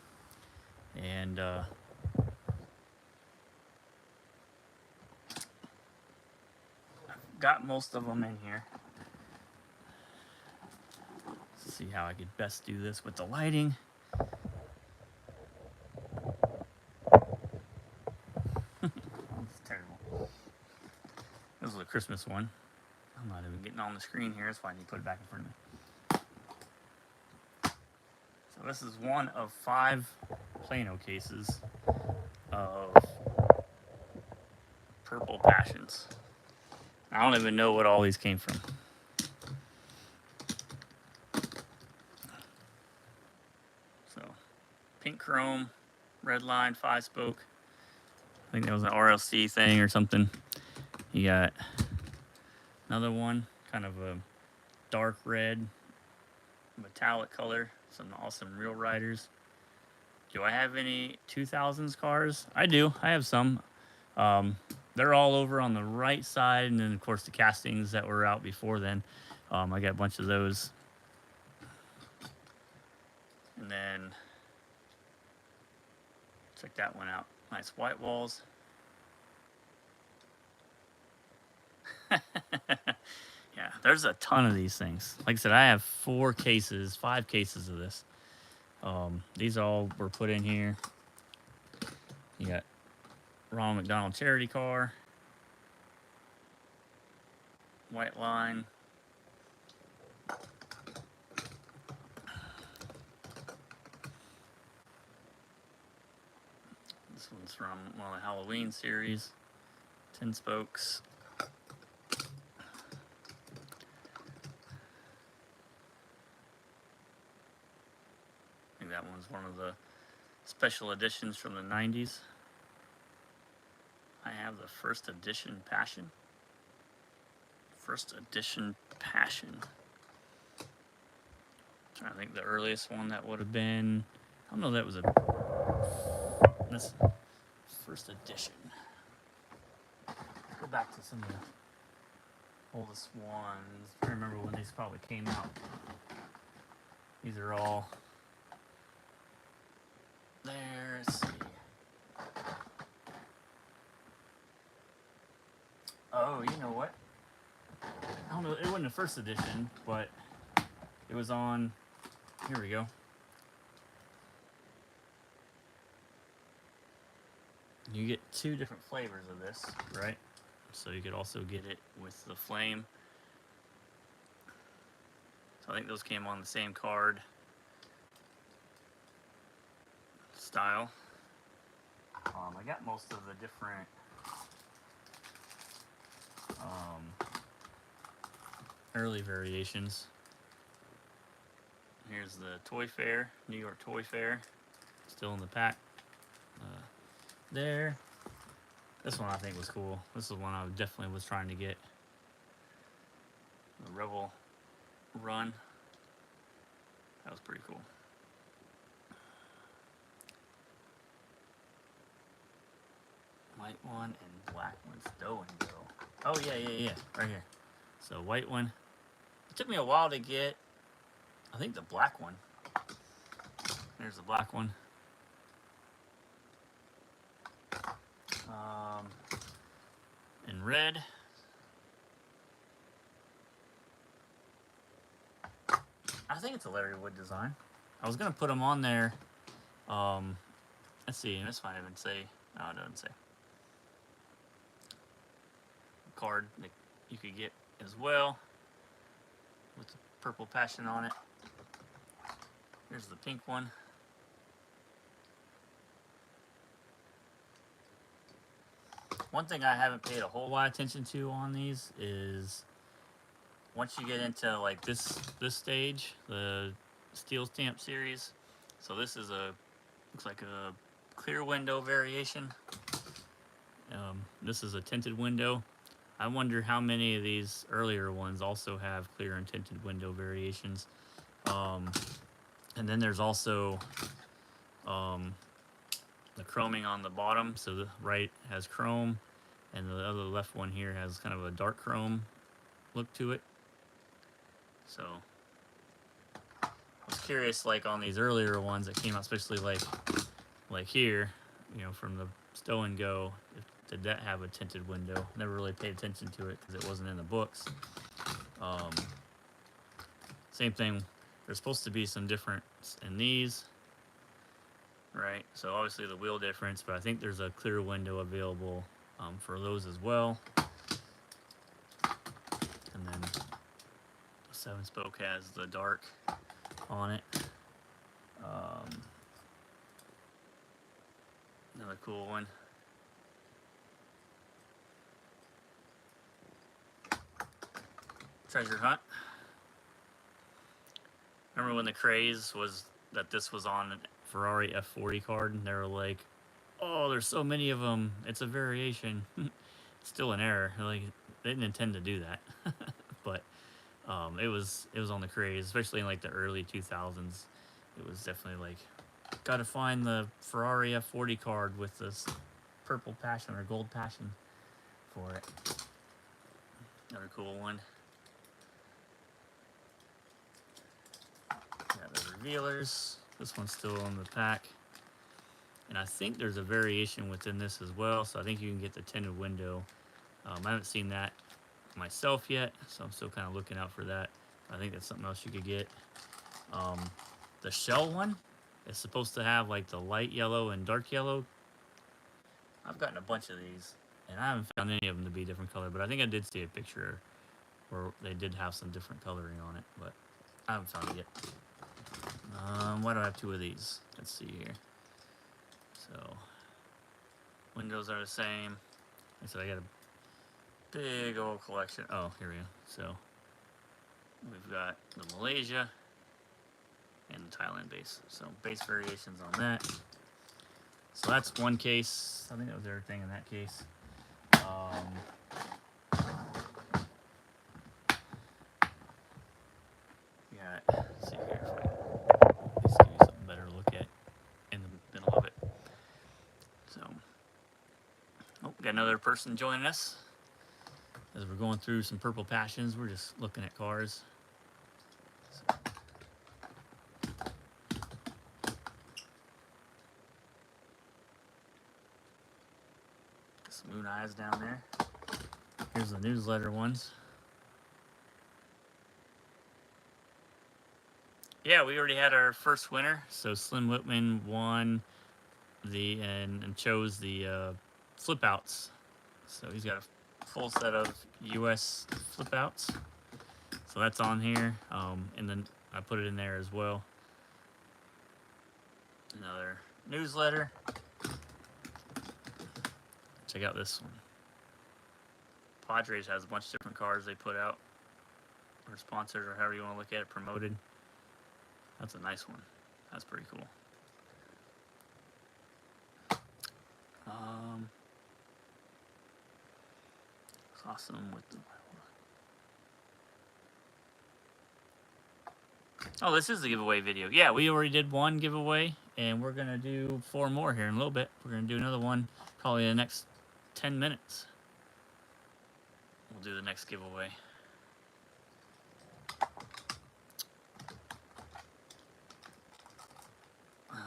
and I've got most of them in here. Let's see how I could best do this with the lighting. That's terrible. This is a Christmas one. I'm not even getting on the screen here. That's why I need to put it back in front of me. So this is one of 5 Plano cases of Purple Passions. I don't even know what all these came from. So, pink chrome, red line, 5-spoke. I think that was an RLC thing or something. You got another one, kind of a dark red, metallic color. Some awesome Real Riders. Do I have any 2000s cars? I do. I have some. They're all over on the right side, and then of course the castings that were out before then. I got a bunch of those. And then check that one out. Nice white walls. Yeah, there's a ton of these things. Like I said, I have 5 cases of this. These all were put in here. You got Ronald McDonald charity car, white line. This one's from one of the Halloween series. 10 spokes. I think that one's one of the special editions from the 90s. I have the first edition Passion. First edition Passion. I'm trying to think the earliest one that would have been. I don't know, that was this first edition. Go back to some of the oldest ones. I remember when these probably came out. These are all there. Let's see. Oh, you know what? I don't know. It wasn't the first edition, but it was on. Here we go. You get 2 different flavors of this, right? So you could also get it with the flame. So I think those came on the same card style. I got most of the different early variations. Here's the Toy Fair, New York Toy Fair, still in the pack. There. This one I think was cool. This is one I definitely was trying to get. The Rebel Run. That was pretty cool. White one and black one. Stow and go. Oh, yeah. Right here. So, white one. It took me a while to get, I think, the black one. There's the black one. In red. I think it's a Larry Wood design. I was gonna put them on there. Let's see. This might even say. No, it doesn't say. Card that you could get as well with the purple passion on it. Here's the pink one. One thing I haven't paid a whole lot of attention to on these is once you get into like this stage, the steel stamp series. So this is looks like a clear window variation. This is a tinted window. I wonder how many of these earlier ones also have clear and tinted window variations. And then there's also the chroming on the bottom. So the right has chrome, and the other left one here has kind of a dark chrome look to it. So I was curious, like on these earlier ones that came out, especially like here, you know, from the Stow and Go, did that have a tinted window? Never really paid attention to it because it wasn't in the books. Same thing. There's supposed to be some difference in these, right? So obviously the wheel difference, but I think there's a clear window available for those as well. And then the 7-spoke has the dark on it. Another cool one. Treasure Hunt. Remember when the craze was that this was on a Ferrari F40 card, and they were like, "Oh, there's so many of them. It's a variation." It's still an error. Like they didn't intend to do that, but it was on the craze, especially in like the early 2000s. It was definitely like, gotta find the Ferrari F40 card with this purple passion or gold passion for it. Another cool one. Got the revealers. This one's still in the pack. And I think there's a variation within this as well. So I think you can get the tinted window. I haven't seen that myself yet, so I'm still kind of looking out for that. I think that's something else you could get. The shell one is supposed to have like the light yellow and dark yellow. I've gotten a bunch of these, and I haven't found any of them to be different color, but I think I did see a picture where they did have some different coloring on it, but I haven't found it yet. Why do I have two of these? Let's see here. So, windows are the same. Like I said, I got a big old collection. Oh, here we go. So, we've got the Malaysia and the Thailand base. So, base variations on that. So, that's one case. I think that was everything in that case. Let's see here. Let's give you something better to look at in the middle of it. So, got another person joining us. As we're going through some purple passions, we're just looking at cars. So. Some moon eyes down there. Here's the newsletter ones. Yeah, we already had our first winner. So Slim Whitman won and chose the flip outs. So he's got a full set of US flip outs. So that's on here. And then I put it in there as well. Another newsletter. Check out this one. Padres has a bunch of different cars they put out, or sponsored, or however you want to look at it, promoted. That's a nice one. That's pretty cool. It's awesome with the. Oh, this is the giveaway video. Yeah, we already did one giveaway, and we're gonna do 4 more here in a little bit. We're gonna do another one probably in the next 10 minutes. We'll do the next giveaway.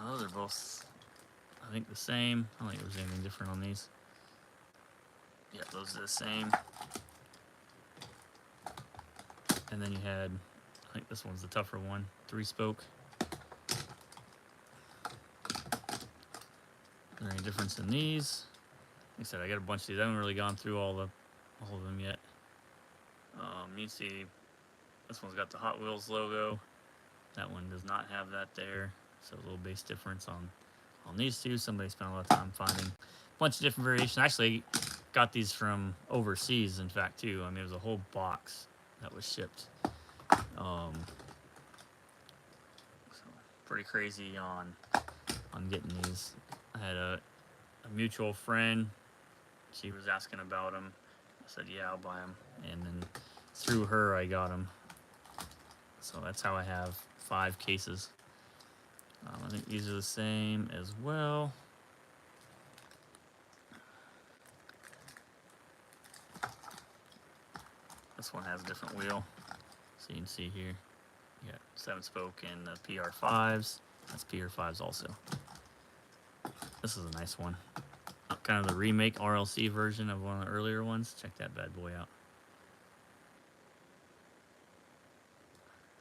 Those are both, I think, the same. I don't think there's anything different on these. Yeah, those are the same. And then you had, I think this one's the tougher one, 3-spoke. Is there any difference in these? Like I said, I got a bunch of these. I haven't really gone through all of them yet. You can see this one's got the Hot Wheels logo. That one does not have that there. So a little base difference on these two. Somebody spent a lot of time finding a bunch of different variations. Actually, got these from overseas, in fact, too. I mean, it was a whole box that was shipped. So pretty crazy on getting these. I had a mutual friend. She was asking about them. I said, yeah, I'll buy them. And then through her, I got them. So that's how I have 5 cases. I think these are the same as well. This one has a different wheel. So you can see here, you got 7-spoke and the PR5s. That's PR5s also. This is a nice one. Kind of the remake RLC version of one of the earlier ones. Check that bad boy out.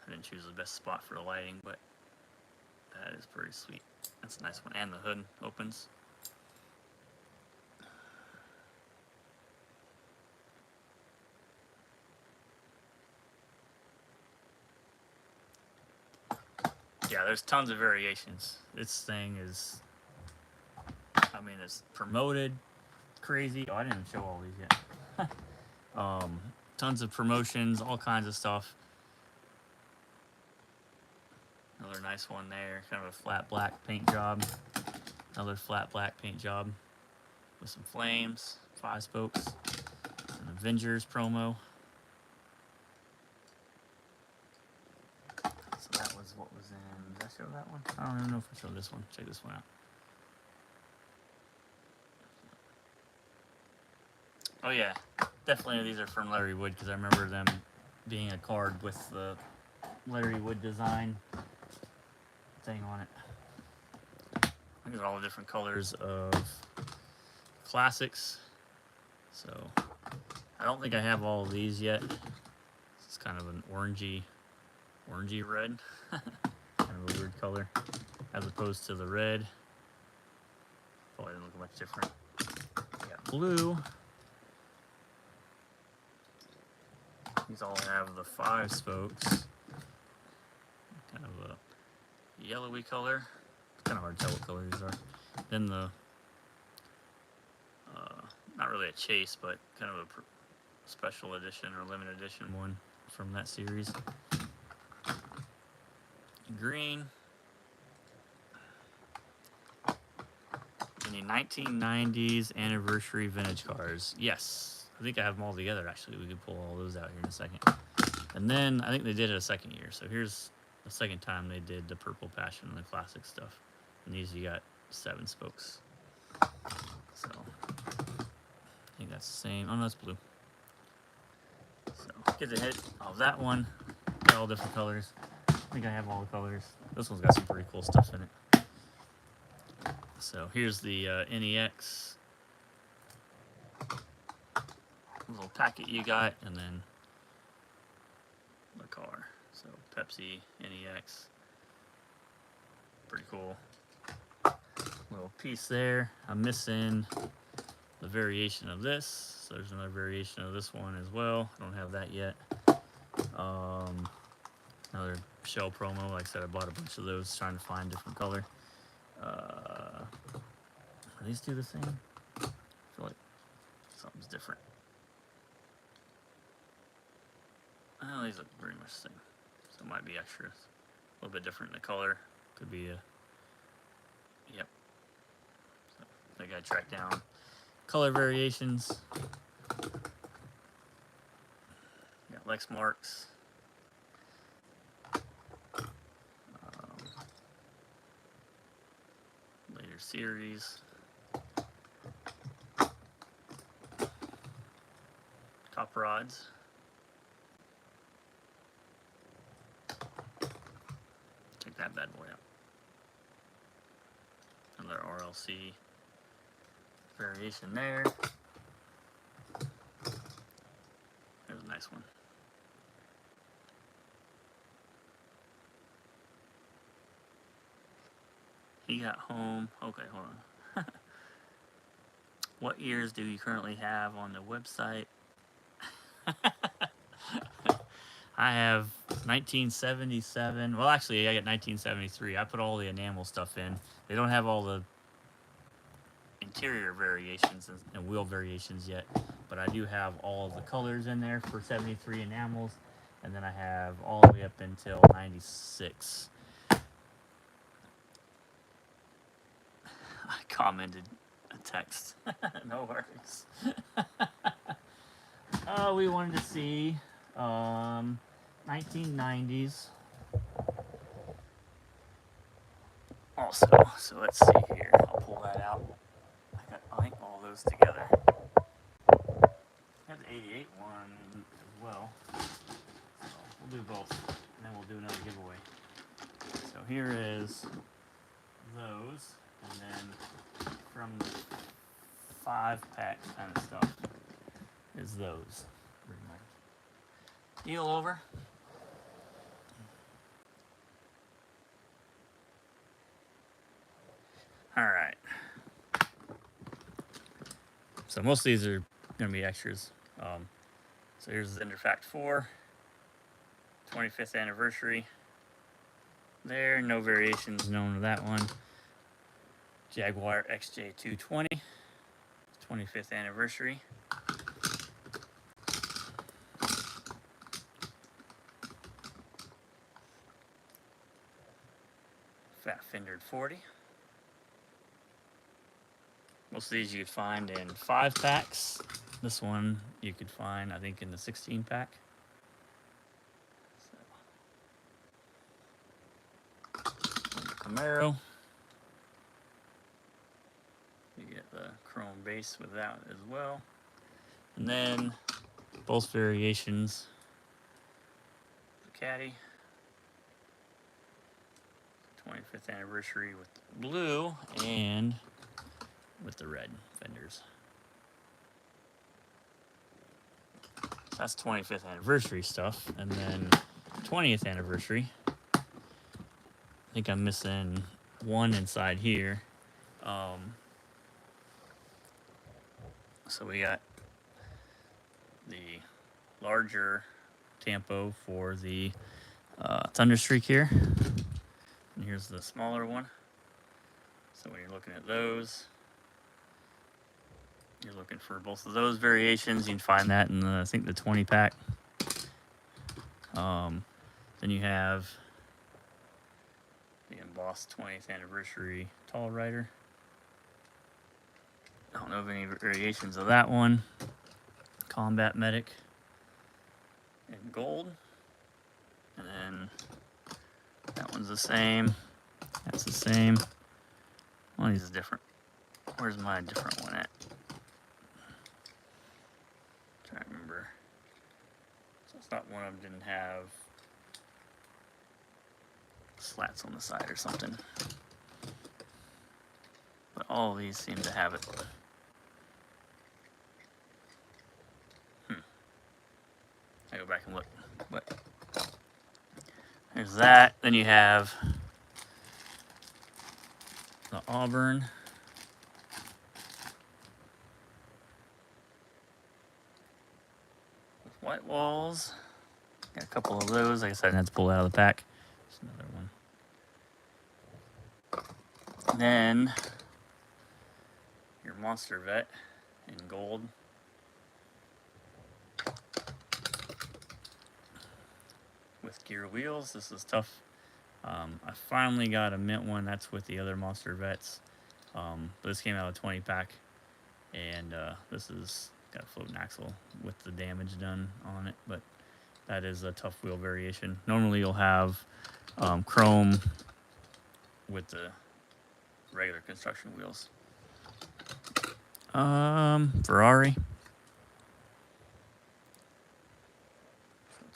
I didn't choose the best spot for the lighting, but that is pretty sweet. That's a nice one. And the hood opens. Yeah, there's tons of variations. This thing is, I mean, it's promoted crazy. Oh, I didn't even show all these yet. Tons of promotions, all kinds of stuff. Another nice one there, kind of a flat black paint job. Another flat black paint job with some flames, 5 spokes, an Avengers promo. So that was what was in, did I show that one? I don't even know if I showed this one. Check this one out. Oh yeah, definitely these are from Larry Wood because I remember them being a card with the Larry Wood design thing on it. These are all the different colors of classics. So I don't think I have all of these yet. It's kind of an orangey red. Kind of a weird color as opposed to the red. Probably doesn't look much different. We got blue. These all have the 5 spokes. Kind of a yellowy color. It's kind of hard to tell what color these are. Then the, not really a chase, but kind of a special edition or limited edition one from that series. Green. Any 1990s anniversary vintage cars? Yes. I think I have them all together, actually. We could pull all those out here in a second. And then I think they did it a second year. So here's the second time they did the Purple Passion and the classic stuff. And these you got 7 spokes. So I think that's the same. Oh no, that's blue. So get the hit of that one. Got all different colors. I think I have all the colors. This one's got some pretty cool stuff in it. So here's the NEX little packet you got, and then the car. So Pepsi, NEX. Pretty cool. Little piece there. I'm missing the variation of this. So there's another variation of this one as well. I don't have that yet. Another shell promo. Like I said, I bought a bunch of those trying to find different color. Are these two the same? I feel like something's different. Oh, these look pretty much the same. So it might be extras. A little bit different in the color. Could be a, yep. So I think I tracked down color variations. Got Lex marks. Later series. Cop rods. Check that bad boy out. Another RLC variation there. this one. He got home. Okay, hold on. What years do you currently have on the website? I have 1977. Well, actually, I got 1973. I put all the enamel stuff in. They don't have all the interior variations and wheel variations yet, but I do have all the colors in there for 73 enamels, and then I have all the way up until 96. I commented a text. No worries. We wanted to see 1990s. Also, so let's see here. I'll pull that out. I think all those together. I have the 88 one as well. So we'll do both, and then we'll do another giveaway. So here is those, and then from the 5-pack kind of stuff is those. Bring my heel over. All right. So most of these are going to be extras. So here's the Interfact 4, 25th anniversary. There, no variations known to that one. Jaguar XJ220, 25th anniversary. Fat Fingered 40. Most of these you could find in 5-packs. This one you could find, I think, in the 16-pack. Camaro. You get the chrome base with that as well. And then both variations. The Caddy. 25th anniversary with blue and with the red fenders. That's 25th anniversary stuff. And then 20th anniversary. I think I'm missing one inside here. So we got the larger Tampo for the Thunderstreak here. And here's the smaller one. So when you're looking at those, you're looking for both of those variations. You can find that in, I think, the 20-pack. Then you have the embossed 20th anniversary Tall Rider. I don't know of any variations of that one. Combat Medic in gold. And then that one's the same. That's the same. One of these is different. Where's my different one at? I'm trying to remember. So I thought one of them didn't have slats on the side or something. But all of these seem to have it. I go back and look. But there's that. Then you have the Auburn. With white walls. Got a couple of those. Like I said, I had to pull it out of the pack. There's another one. Then your Monster Vet in gold. With gear wheels. This is tough. I finally got a mint one. That's with the other Monster Vets. But this came out of a 20-pack. And this is got a floating axle with the damage done on it. But that is a tough wheel variation. Normally you'll have chrome with the regular construction wheels. Ferrari.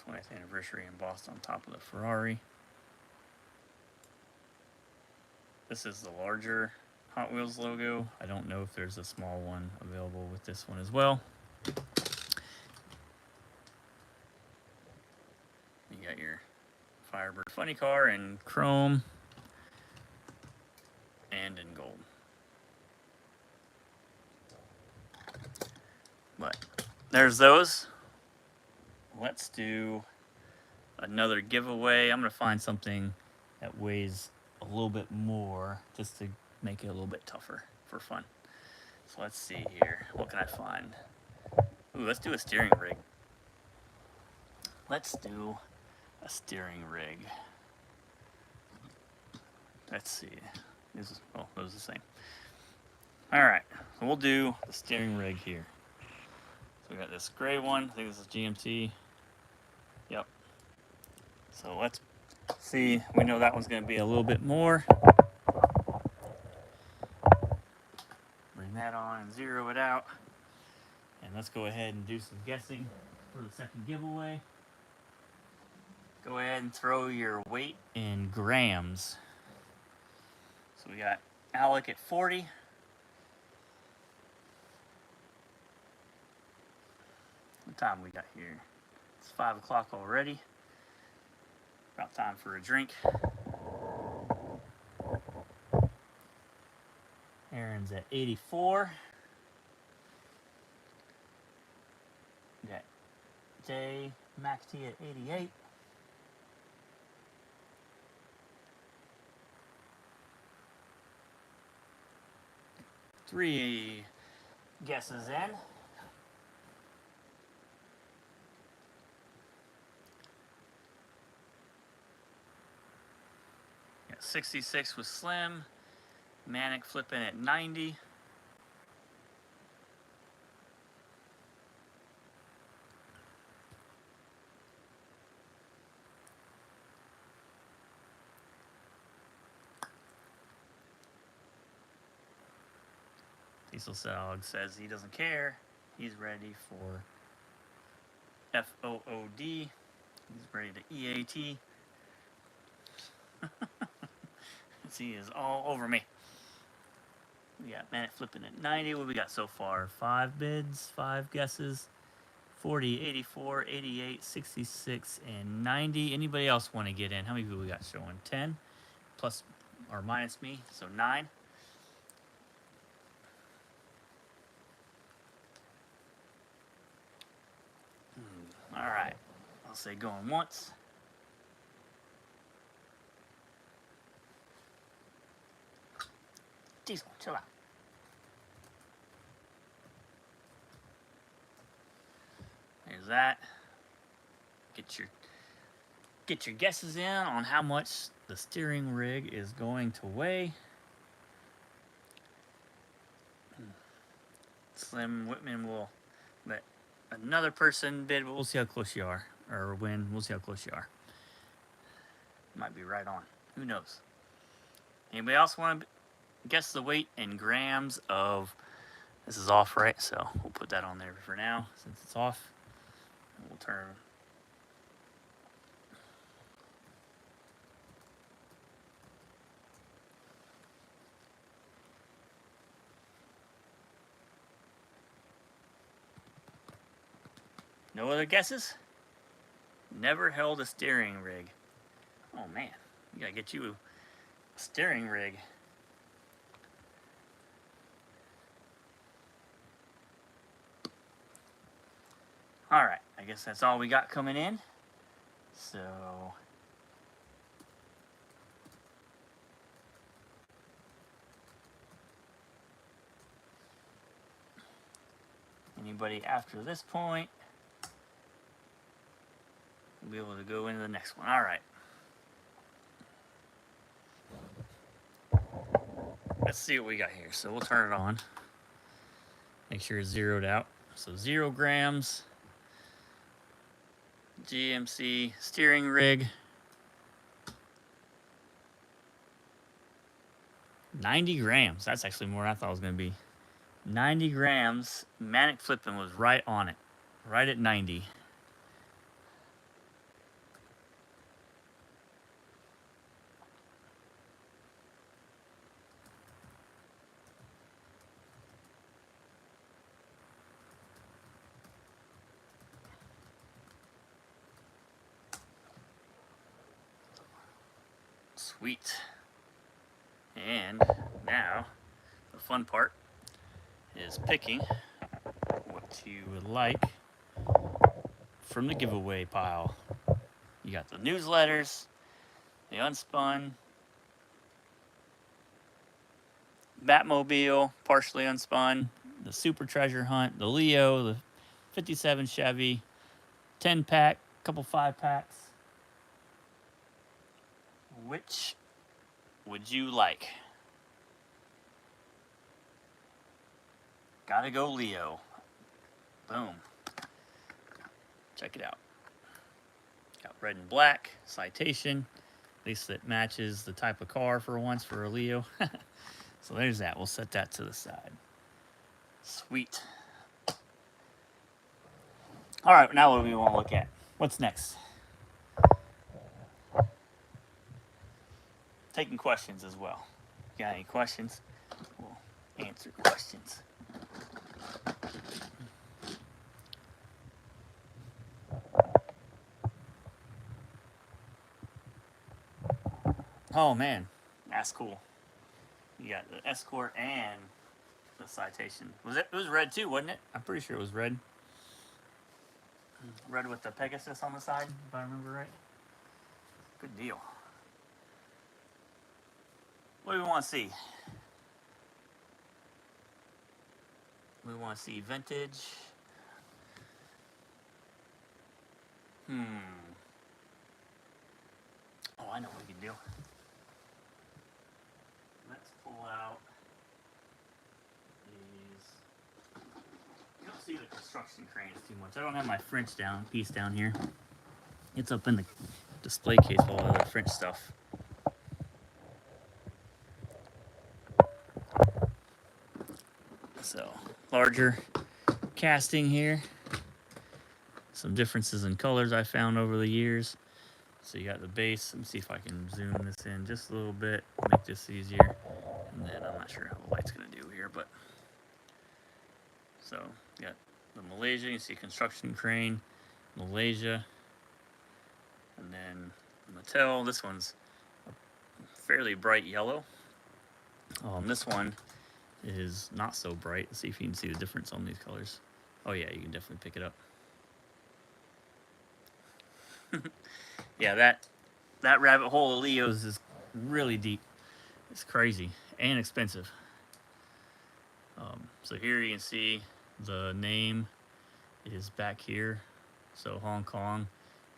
20th anniversary embossed on top of the Ferrari. This is the larger Hot Wheels logo. I don't know if there's a small one available with this one as well. got your Firebird funny car in chrome and in gold. But there's those. Let's do another giveaway. I'm going to find something that weighs a little bit more just to make it a little bit tougher for fun. So let's see here. What can I find? Ooh, let's do a steering rig. Let's do a steering rig. Let's see. Oh, it was the same. All right, so we'll do the steering rig here. So we got this gray one. I think this is GMT. Yep. So let's see. We know that one's going to be a little bit more. Bring that on and zero it out. And let's go ahead and do some guessing for the second giveaway. Go ahead and throw your weight in grams. So we got Alec at 40. What time we got here? It's 5 o'clock already. About time for a drink. Aaron's at 84. We got Jay Max T at 88. Three guesses in. Got 66 with Slim. Manic flipping at 90. Diesel Salg says he doesn't care. He's ready for FOOD. He's ready to EAT. He is all over me. We got Manic flipping at 90. What we got so far? 5 bids, 5 guesses. 40, 84, 88, 66, and 90. Anybody else want to get in? How many people we got showing? 10 plus or minus me, so 9. All right, I'll say going once. Diesel, chill out. There's that. Get your guesses in on how much the steering rig is going to weigh. Slim Whitman will let another person bid, but we'll see how close you are, or win. We'll see how close you are. Might be right on. Who knows? Anybody else want to guess the weight in grams of? This is off, right? So we'll put that on there for now since it's off. And we'll turn. No other guesses? Never held a steering rig. Oh man, we gotta get you a steering rig. All right, I guess that's all we got coming in. So anybody after this point will be able to go into the next one. All right. Let's see what we got here. So we'll turn it on. Make sure it's zeroed out. So 0 grams. GMC steering rig. 90 grams. That's actually more than I thought it was going to be. 90 grams. Manic flipping was right on it. Right at 90. Sweet. And now the fun part is picking what you would like from the giveaway pile. You got the newsletters, the unspun, Batmobile, partially unspun, the Super Treasure Hunt, the Leo, the 57 Chevy, 10-pack, couple 5-packs. Which would you like? Gotta go Leo. Boom. Check it out. Got red and black, citation. At least it matches the type of car for once for a Leo. So there's that. We'll set that to the side. Sweet. All right, now what do we want to look at? What's next? Taking questions as well. Got any questions? We'll answer questions. Oh man, that's cool. You got the Escort and the Citation. It was red too, wasn't it? I'm pretty sure it was red. Red with the Pegasus on the side, if I remember right. Good deal. What do we want to see? We want to see vintage. Oh, I know what we can do. Let's pull out these. You don't see the construction cranes too much. I don't have my French piece down here. It's up in the display case with all the other French stuff. So, larger casting here. Some differences in colors I found over the years. So you got the base. Let me see if I can zoom this in just a little bit, make this easier. And then I'm not sure how the light's going to do here, but so you got the Malaysia. You see construction crane, Malaysia, and then Mattel. This one's a fairly bright yellow. This one is not so bright. Let's see if you can see the difference on these colors. Oh yeah, you can definitely pick it up. Yeah, that rabbit hole of Leo's is really deep. It's crazy and expensive. So here you can see the name is back here. So Hong Kong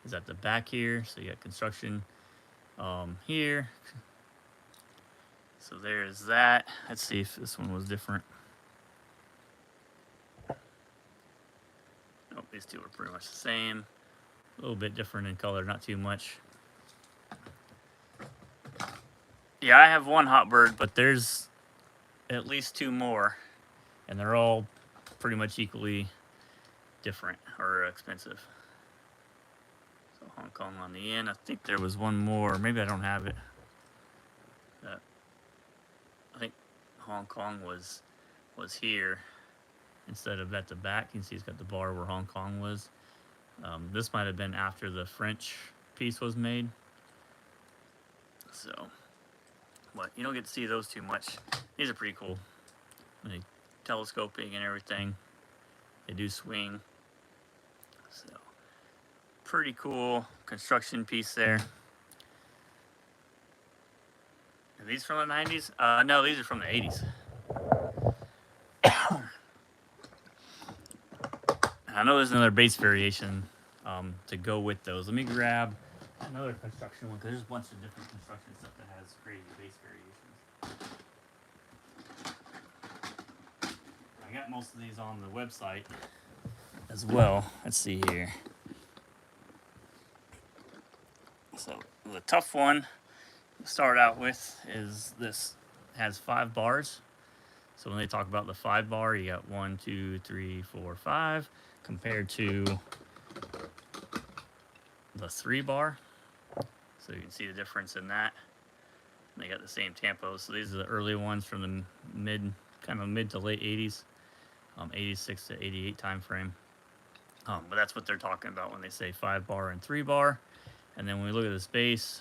is at the back here. So you got construction here. So there's that. Let's see if this one was different. Nope, these two are pretty much the same. A little bit different in color, not too much. Yeah, I have one Hot Bird, but there's at least two more, and they're all pretty much equally different or expensive. So Hong Kong on the end. I think there was one more. Maybe I don't have it. I think Hong Kong was here instead of at the back. You can see it's got the bar where Hong Kong was. This might have been after the French piece was made. So, but you don't get to see those too much. These are pretty cool. Like telescoping and everything. They do swing. So, pretty cool construction piece there. Are these from the 90s? No, these are from the 80s. I know there's another base variation to go with those. Let me grab another construction one because there's a bunch of different construction stuff that has crazy base variations. I got most of these on the website as well. Let's see here. So the tough one to start out with is this. Has 5 bars. So when they talk about the 5 bar, you got 1, 2, 3, 4, 5 compared to the 3 bar. So you can see the difference in that. And they got the same tampos. So these are the early ones from the mid to late 80s, 86 to 88 time frame. But that's what they're talking about when they say 5 bar and 3 bar. And then when we look at this base,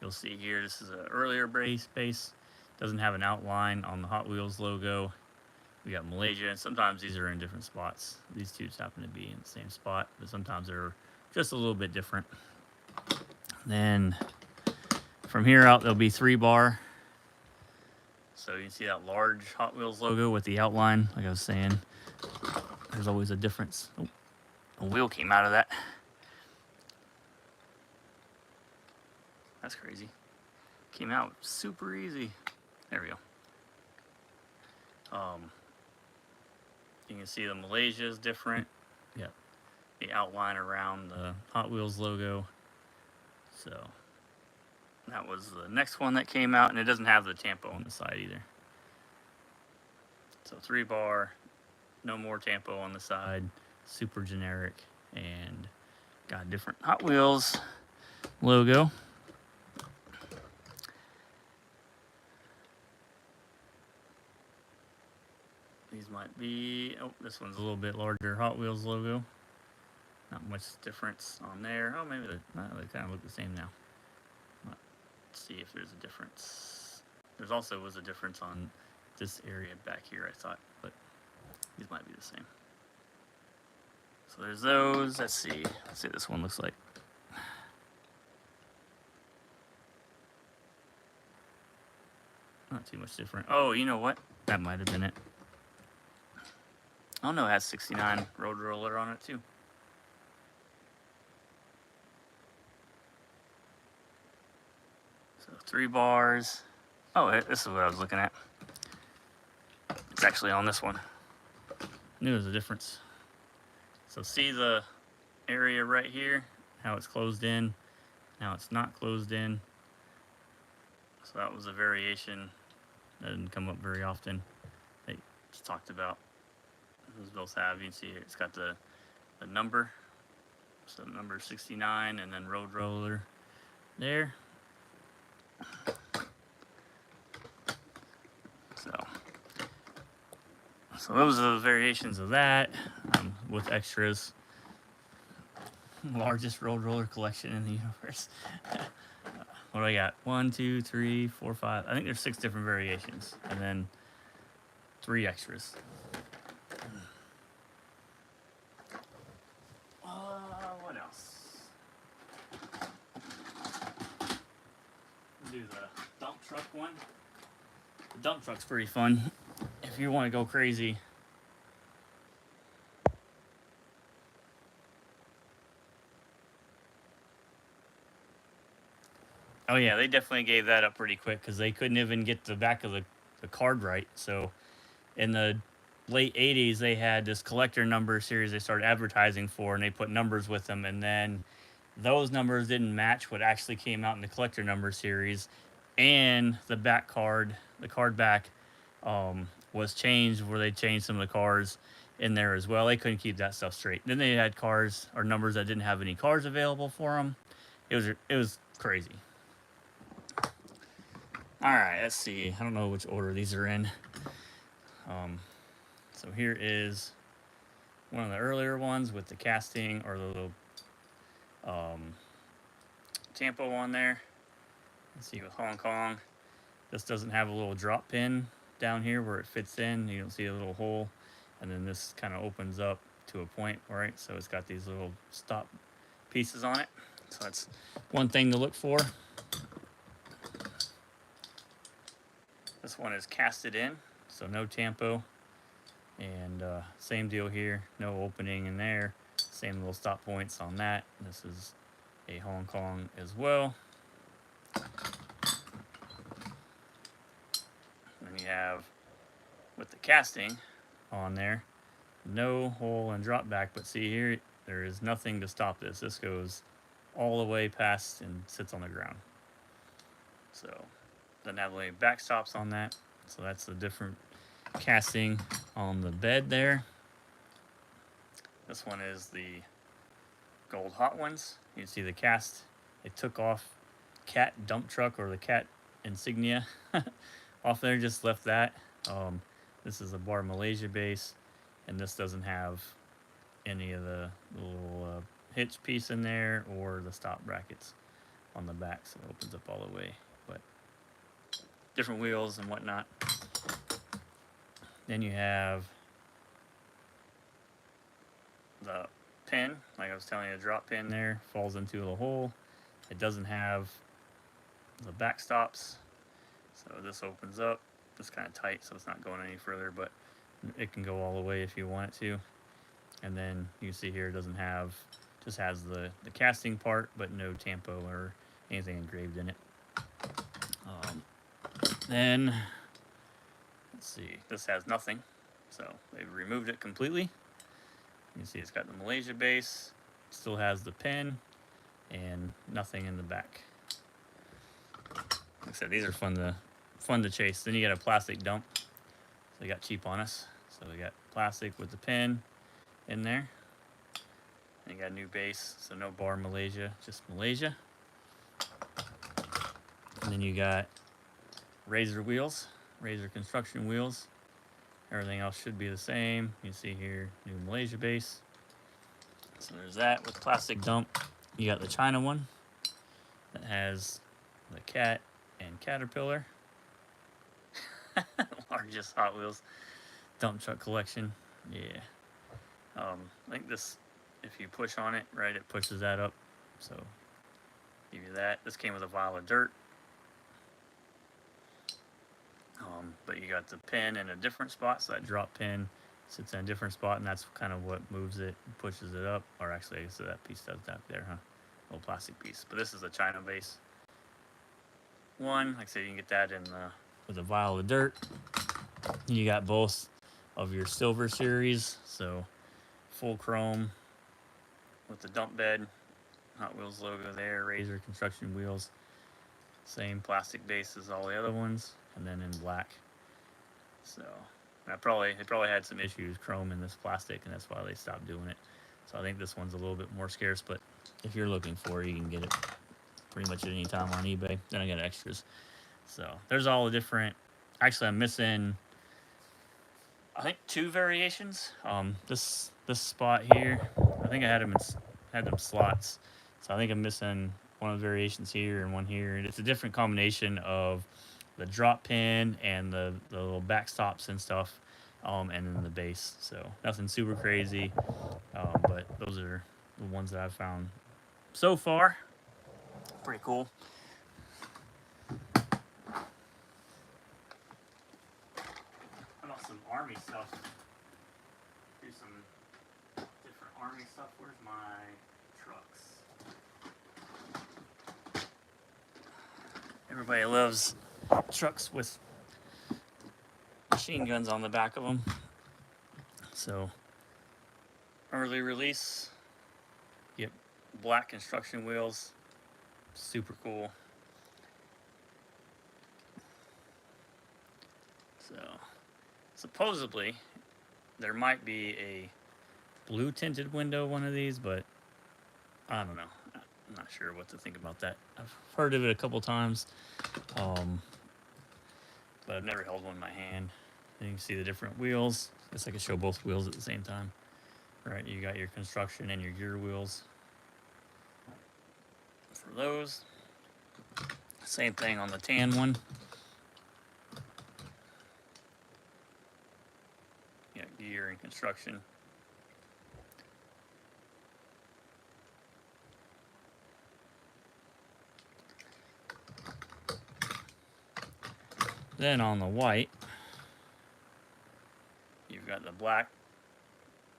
You'll see here, this is an earlier base. Doesn't have an outline on the Hot Wheels logo. We got Malaysia, and sometimes these are in different spots. These two happen to be in the same spot, but sometimes they're just a little bit different. Then from here out, there'll be 3-bar. So you can see that large Hot Wheels logo with the outline. Like I was saying, there's always a difference. Oh, a wheel came out of that. That's crazy. Came out super easy. There we go. You can see the Malaysia is different. Yep. The outline around the Hot Wheels logo. So that was the next one that came out, and it doesn't have the tampo on the side either. So 3-bar, no more tampo on the side, super generic, and got a different Hot Wheels logo. These might be, oh, this one's a little bit larger Hot Wheels logo. Not much difference on there. Oh, maybe they kind of look the same now. Let's see if there's a difference. There's also was a difference on this area back here, I thought, but these might be the same. So there's those. Let's see what this one looks like. Not too much different. Oh, you know what? That might have been it. Oh no, it has 69 road roller on it too. So 3 bars. Oh, this is what I was looking at. It's actually on this one. Knew there was a difference. So see the area right here, how it's closed in. Now it's not closed in. So that was a variation that didn't come up very often. They just talked about. Those both have, you can see here, it's got the number. So number 69 and then road roller there. So those are the variations of that with extras. Largest road roller collection in the universe. What do I got? 1, 2, 3, 4, 5. I think there's 6 different variations, and then 3 extras. What else? Do the dump truck one. The dump truck's pretty fun if you want to go crazy. Oh yeah, they definitely gave that up pretty quick because they couldn't even get the back of the card right. So in the late 80s, they had this collector number series they started advertising for, and they put numbers with them, and then those numbers didn't match what actually came out in the collector number series, and the back card, the card back, was changed where they changed some of the cars in there as well. They couldn't keep that stuff straight. Then they had cars or numbers that didn't have any cars available for them. It was crazy. All right, let's see. I don't know which order these are in. So here is one of the earlier ones with the casting or the little tampo on there. Let's see with Hong Kong. This doesn't have a little drop pin down here where it fits in. You don't see a little hole. And then this kind of opens up to a point, right? So it's got these little stop pieces on it. So that's one thing to look for. This one is casted in, so no tampo. And same deal here, no opening in there. Same little stop points on that. This is a Hong Kong as well. Then you have, with the casting on there, no hole and drop back, but see here, there is nothing to stop this. This goes all the way past and sits on the ground. So, doesn't have any backstops on that. So that's the different casting on the bed there. This one is the gold hot ones. You can see the cast. It took off cat dump truck or the cat insignia off there, just left that. This is a Bar Malaysia base, and this doesn't have any of the little hitch piece in there or the stop brackets on the back, so it opens up all the way. But different wheels and whatnot. Then you have the pin, like I was telling you, the drop pin there falls into the hole. It doesn't have the back stops, so this opens up. It's kind of tight, so it's not going any further, but it can go all the way if you want it to. And then you see here it doesn't have, just has the casting part, but no tampo or anything engraved in it. Then let's see, this has nothing, so they've removed it completely. You can see it's got the Malaysia base, still has the pin, and nothing in the back. Like I said, these are fun to chase. Then you got a plastic dump, so they got cheap on us. So we got plastic with the pin in there. And you got a new base, so no bar Malaysia, just Malaysia. And then you got Razor wheels, Razor construction wheels. Everything else should be the same. You see here, new Malaysia base. So there's that with plastic dump. You got the China one that has the cat and caterpillar. Largest Hot Wheels dump truck collection. Yeah. I think this, if you push on it, right, it pushes that up. So give you that. This came with a vial of dirt. But you got the pin in a different spot, so that drop pin sits in a different spot, and that's kind of what moves it, pushes it up. Or actually, so that piece does that there, huh? Little plastic piece. But this is a China base one. Like I said, you can get that in with a vial of dirt. You got both of your silver series, so full chrome with the dump bed, Hot Wheels logo there, Razor construction wheels, same plastic base as all the other ones, and then in black. So they probably had some issues chrome in this plastic, and that's why they stopped doing it. So I think this one's a little bit more scarce, but if you're looking for it, you can get it pretty much at any time on eBay. Then I got extras. So there's all the different. Actually, I'm missing, I think, 2 variations. This spot here, I think I had them slots. So I think I'm missing one of the variations here and one here. And it's a different combination of the drop pin and the little backstops and stuff, and then the base. So nothing super crazy, but those are the ones that I've found so far. Pretty cool. How about some Army stuff? Do some different Army stuff. Where's my trucks? Everybody loves trucks with machine guns on the back of them. So early release, yep, black construction wheels, super cool. So supposedly there might be a blue tinted window one of these, but I don't know. I'm not sure what to think about that. I've heard of it a couple times, but I've never held one in my hand. And you can see the different wheels. I guess I could show both wheels at the same time. Right, you got your construction and your gear wheels for those. Same thing on the tan one. You got gear and construction. Then on the white, you've got the black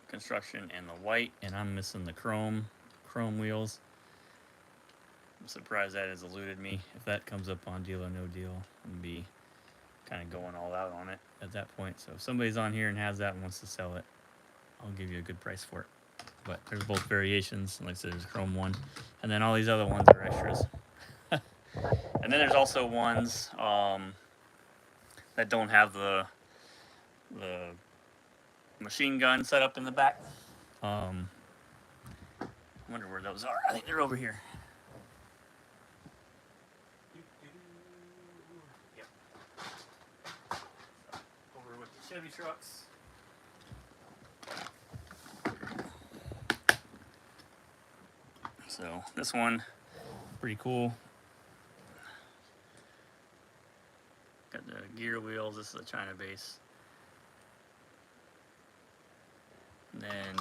construction and the white, and I'm missing the chrome wheels. I'm surprised that has eluded me. If that comes up on Deal or No Deal, I'm be kind of going all out on it at that point. So if somebody's on here and has that and wants to sell it, I'll give you a good price for it. But there's both variations. Like I said, there's a chrome one, and then all these other ones are extras. And then there's also ones that don't have the machine gun set up in the back. I wonder where those are. I think they're over here. Yep. Over with the Chevy trucks. So this one, pretty cool. Got the gear wheels. This is a China base. And then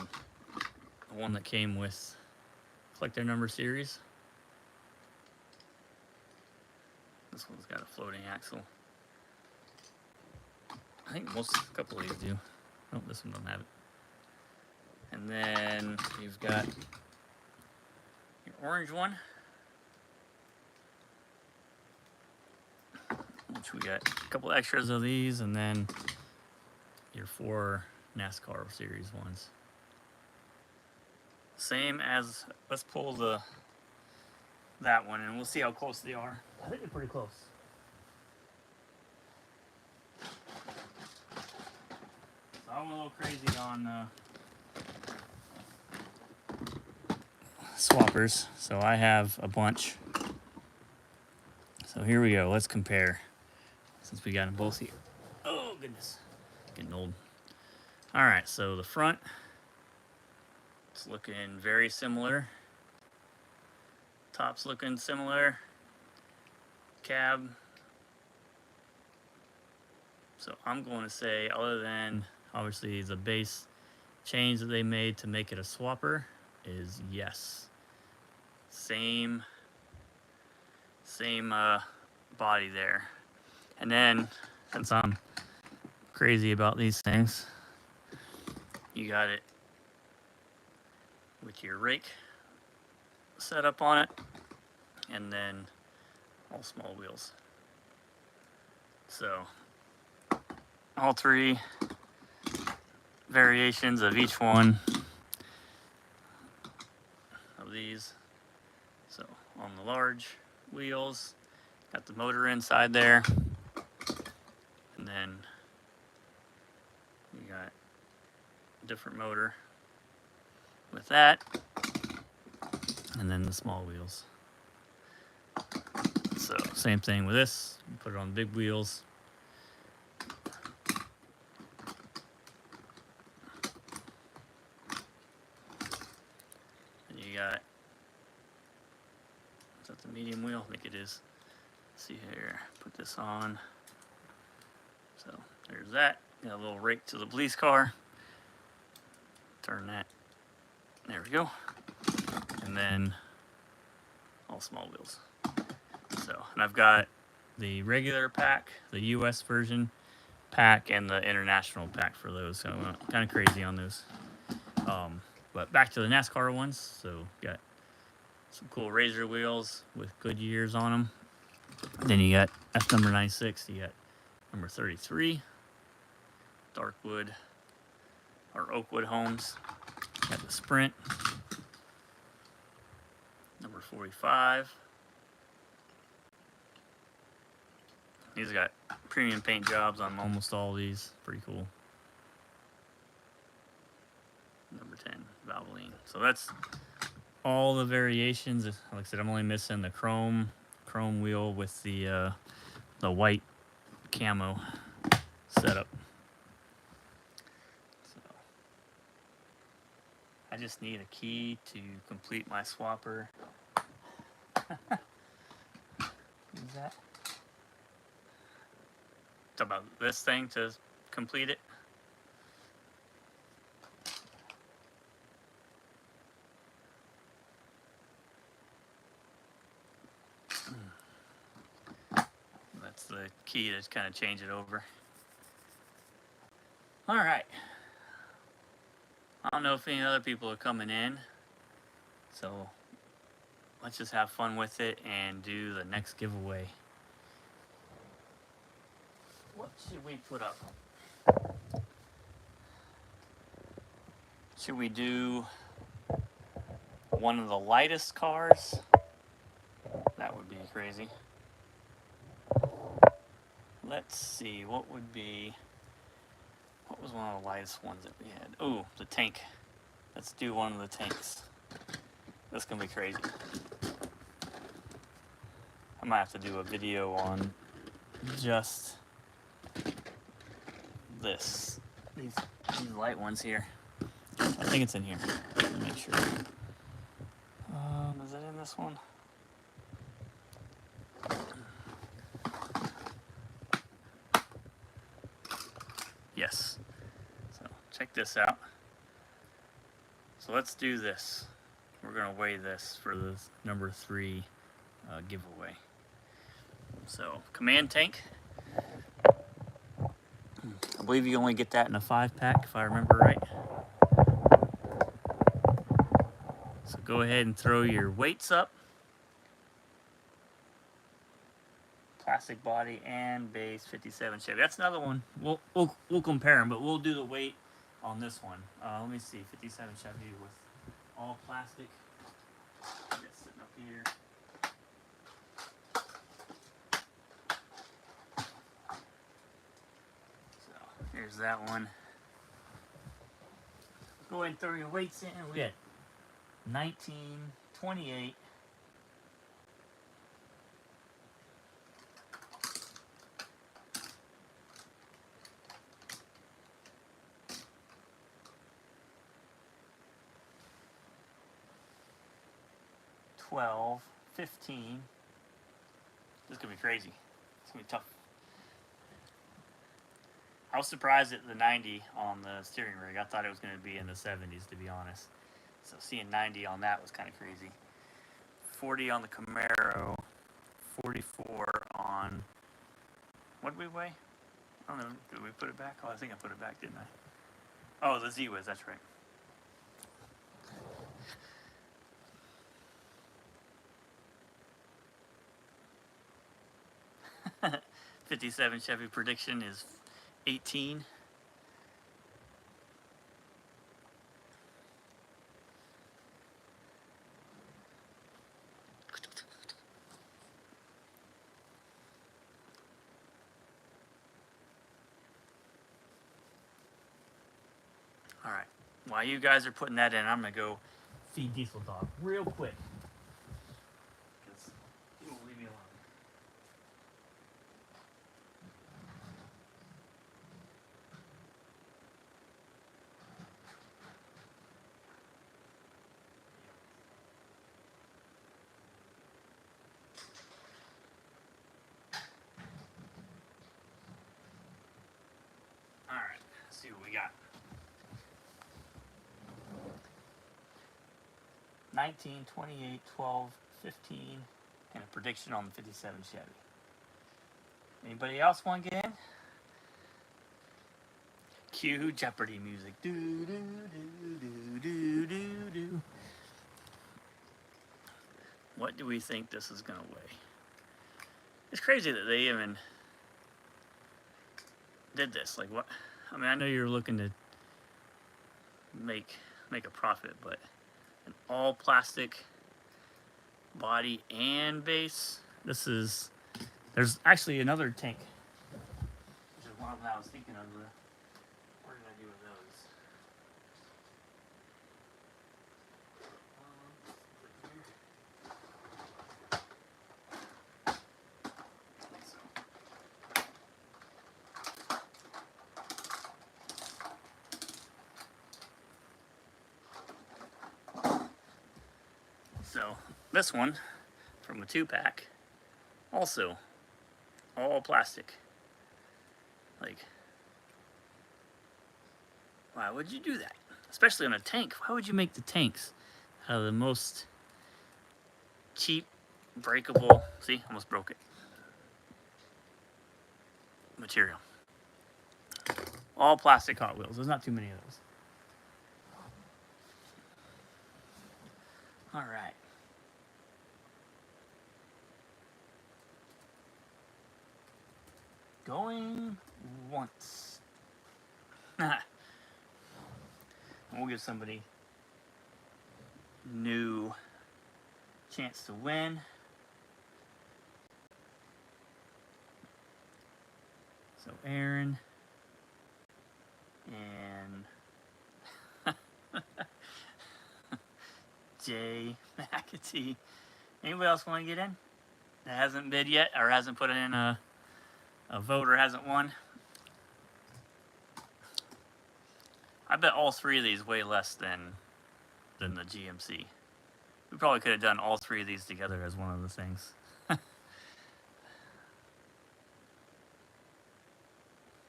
the one that came with collector number series. This one's got a floating axle. I think a couple of these do. Oh, this one don't have it. And then you've got your orange one, which we got a couple extras of these, and then your 4 NASCAR series ones. Same as, let's pull that one and we'll see how close they are. I think they're pretty close. So I went a little crazy on swappers, so I have a bunch. So here we go, let's compare, since we got them both here. Oh goodness, getting old. All right, so the front, it's looking very similar. Top's looking similar. Cab. So I'm going to say, other than obviously the base change that they made to make it a swapper, is yes. Same body there. And then, since I'm crazy about these things, you got it with your rake set up on it, and then all small wheels. So all 3 variations of each one of these. So on the large wheels, got the motor inside there, and then you got a different motor with that, and then the small wheels. So same thing with this, you put it on the big wheels. And you got, is that the medium wheel? I think it is. Let's see here, put this on. So there's that. Got a little rake to the police car. Turn that. There we go. And then all small wheels. So, and I've got the regular pack, the US version pack, and the international pack for those. So I'm kind of crazy on those. But back to the NASCAR ones. So got some cool Razor wheels with good years on them. Then you got F number 96. You got number 33, Darkwood or Oakwood homes. Got the Sprint, number 45. These got premium paint jobs on almost all of these. Pretty cool. Number 10, Valvoline. So that's all the variations. Like I said, I'm only missing the chrome wheel with the white camo setup. So I just need a key to complete my swapper. Use that. Talk about this thing to complete it. That's the key to kind of change it over. All right. I don't know if any other people are coming in, so let's just have fun with it and do the next giveaway. What should we put up? Should we do one of the lightest cars? That would be crazy. Let's see, what was one of the lightest ones that we had? Oh, the tank. Let's do one of the tanks. That's gonna be crazy. I might have to do a video on just these light ones here. I think it's in here. Let me make sure. Is it in this one? check this out. So let's do this. We're going to weigh this for the number 3 giveaway. So, command tank. I believe you only get that in a 5-pack, if I remember right. So go ahead and throw your weights up. Plastic body and base 57 Chevy. That's another one. We'll compare them, but we'll do the weight on this one. Let me see, 57 Chevy with all plastic. It's sitting up here. So here's that one. Go ahead and throw your weights in. We got 19, 28, 12, 15. This is going to be crazy. It's going to be tough. I was surprised at the 90 on the steering rig. I thought it was going to be in the 70s, to be honest. So seeing 90 on that was kind of crazy. 40 on the Camaro. 44 on... What did we weigh? I don't know. Did we put it back? Oh, I think I put it back, didn't I? Oh, the Z-Wiz. That's right. 57 Chevy prediction is 18. All right. While you guys are putting that in, I'm going to go feed Diesel Dog real quick. Because he won't leave me alone. All right. Let's see what we got. 19, 28, 12, 15, and a prediction on the 57 Chevy. Anybody else want to get in? Cue Jeopardy music. Do, do, do, do, do, do. What do we think this is going to weigh? It's crazy that they even did this. Like, what? I mean, I know you're looking to make a profit, but an all plastic body and base. This is, there's actually another tank, which is one of them I was thinking of. What did I do with those? So this one from a 2-pack, also all plastic. Like, why would you do that? Especially on a tank. Why would you make the tanks out of the most cheap, breakable, see, almost broke it, material? All plastic Hot Wheels. There's not too many of those. All right. Going once. We'll give somebody new chance to win. So Aaron and Jay McAtee. Anybody else want to get in that hasn't bid yet or hasn't put in a vote or hasn't won? I bet all 3 of these weigh less than the GMC. We probably could have done all 3 of these together as one of the things.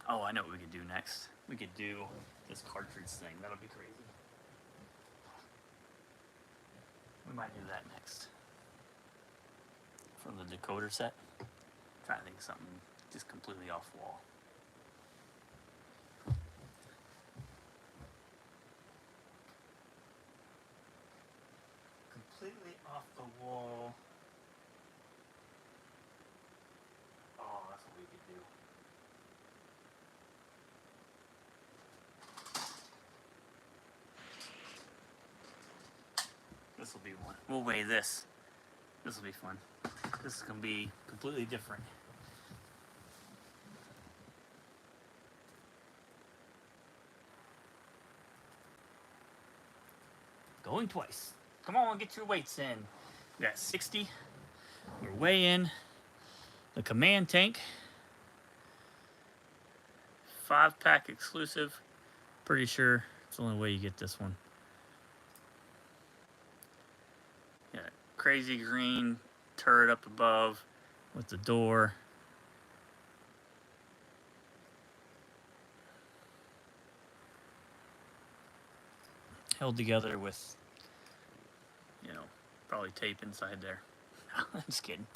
Oh, I know what we could do next. We could do this cartridge thing. That'll be crazy. We might do that next. From the decoder set. Try to think of something just completely off wall. Completely off the wall. Oh, that's what we could do. This will be one. We'll weigh this. This will be fun. This is going to be completely different. Going twice. Come on, get your weights in. We got 60. We're weighing the command tank. 5-pack exclusive. Pretty sure it's the only way you get this one. Got a crazy green turret up above with the door. Held together with, probably tape inside there. I'm just kidding.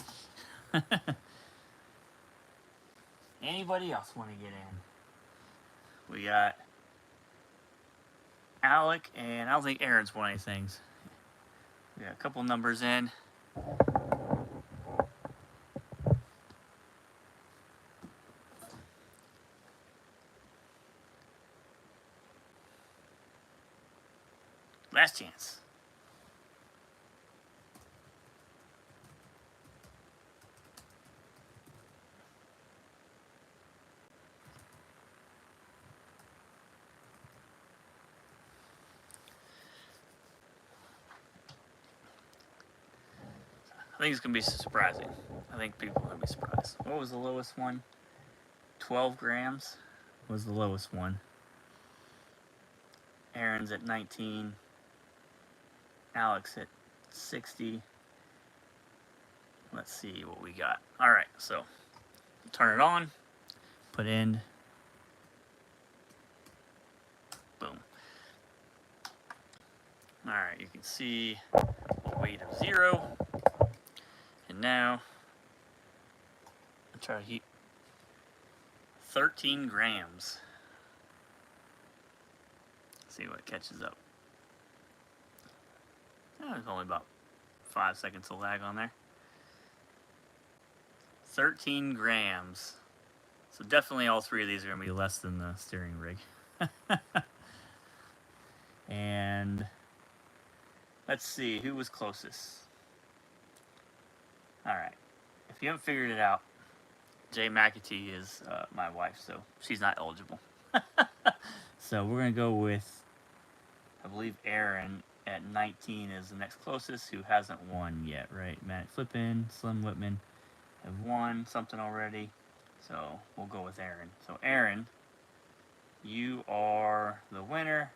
Anybody else want to get in? We got Alec, and I don't think Aaron's won any things. We got a couple numbers in. Last chance. I think it's going to be surprising. I think people are going to be surprised. What was the lowest one? 12 grams was the lowest one. Aaron's at 19. Alex at 60. Let's see what we got. All right, so turn it on. Put in. Boom. All right, you can see a weight of 0. And now, I'll try to heat 13 grams. See what catches up. Oh, there's only about 5 seconds of lag on there. 13 grams. So definitely all three of these are going to be less than the steering rig. And let's see, who was closest? All right. If you haven't figured it out, Jay McAtee is my wife, so she's not eligible. So we're going to go with, I believe, Aaron at 19 is the next closest, who hasn't won yet, right? Matt Flippin, Slim Whitman have won something already, so we'll go with Aaron. So Aaron, you are the winner.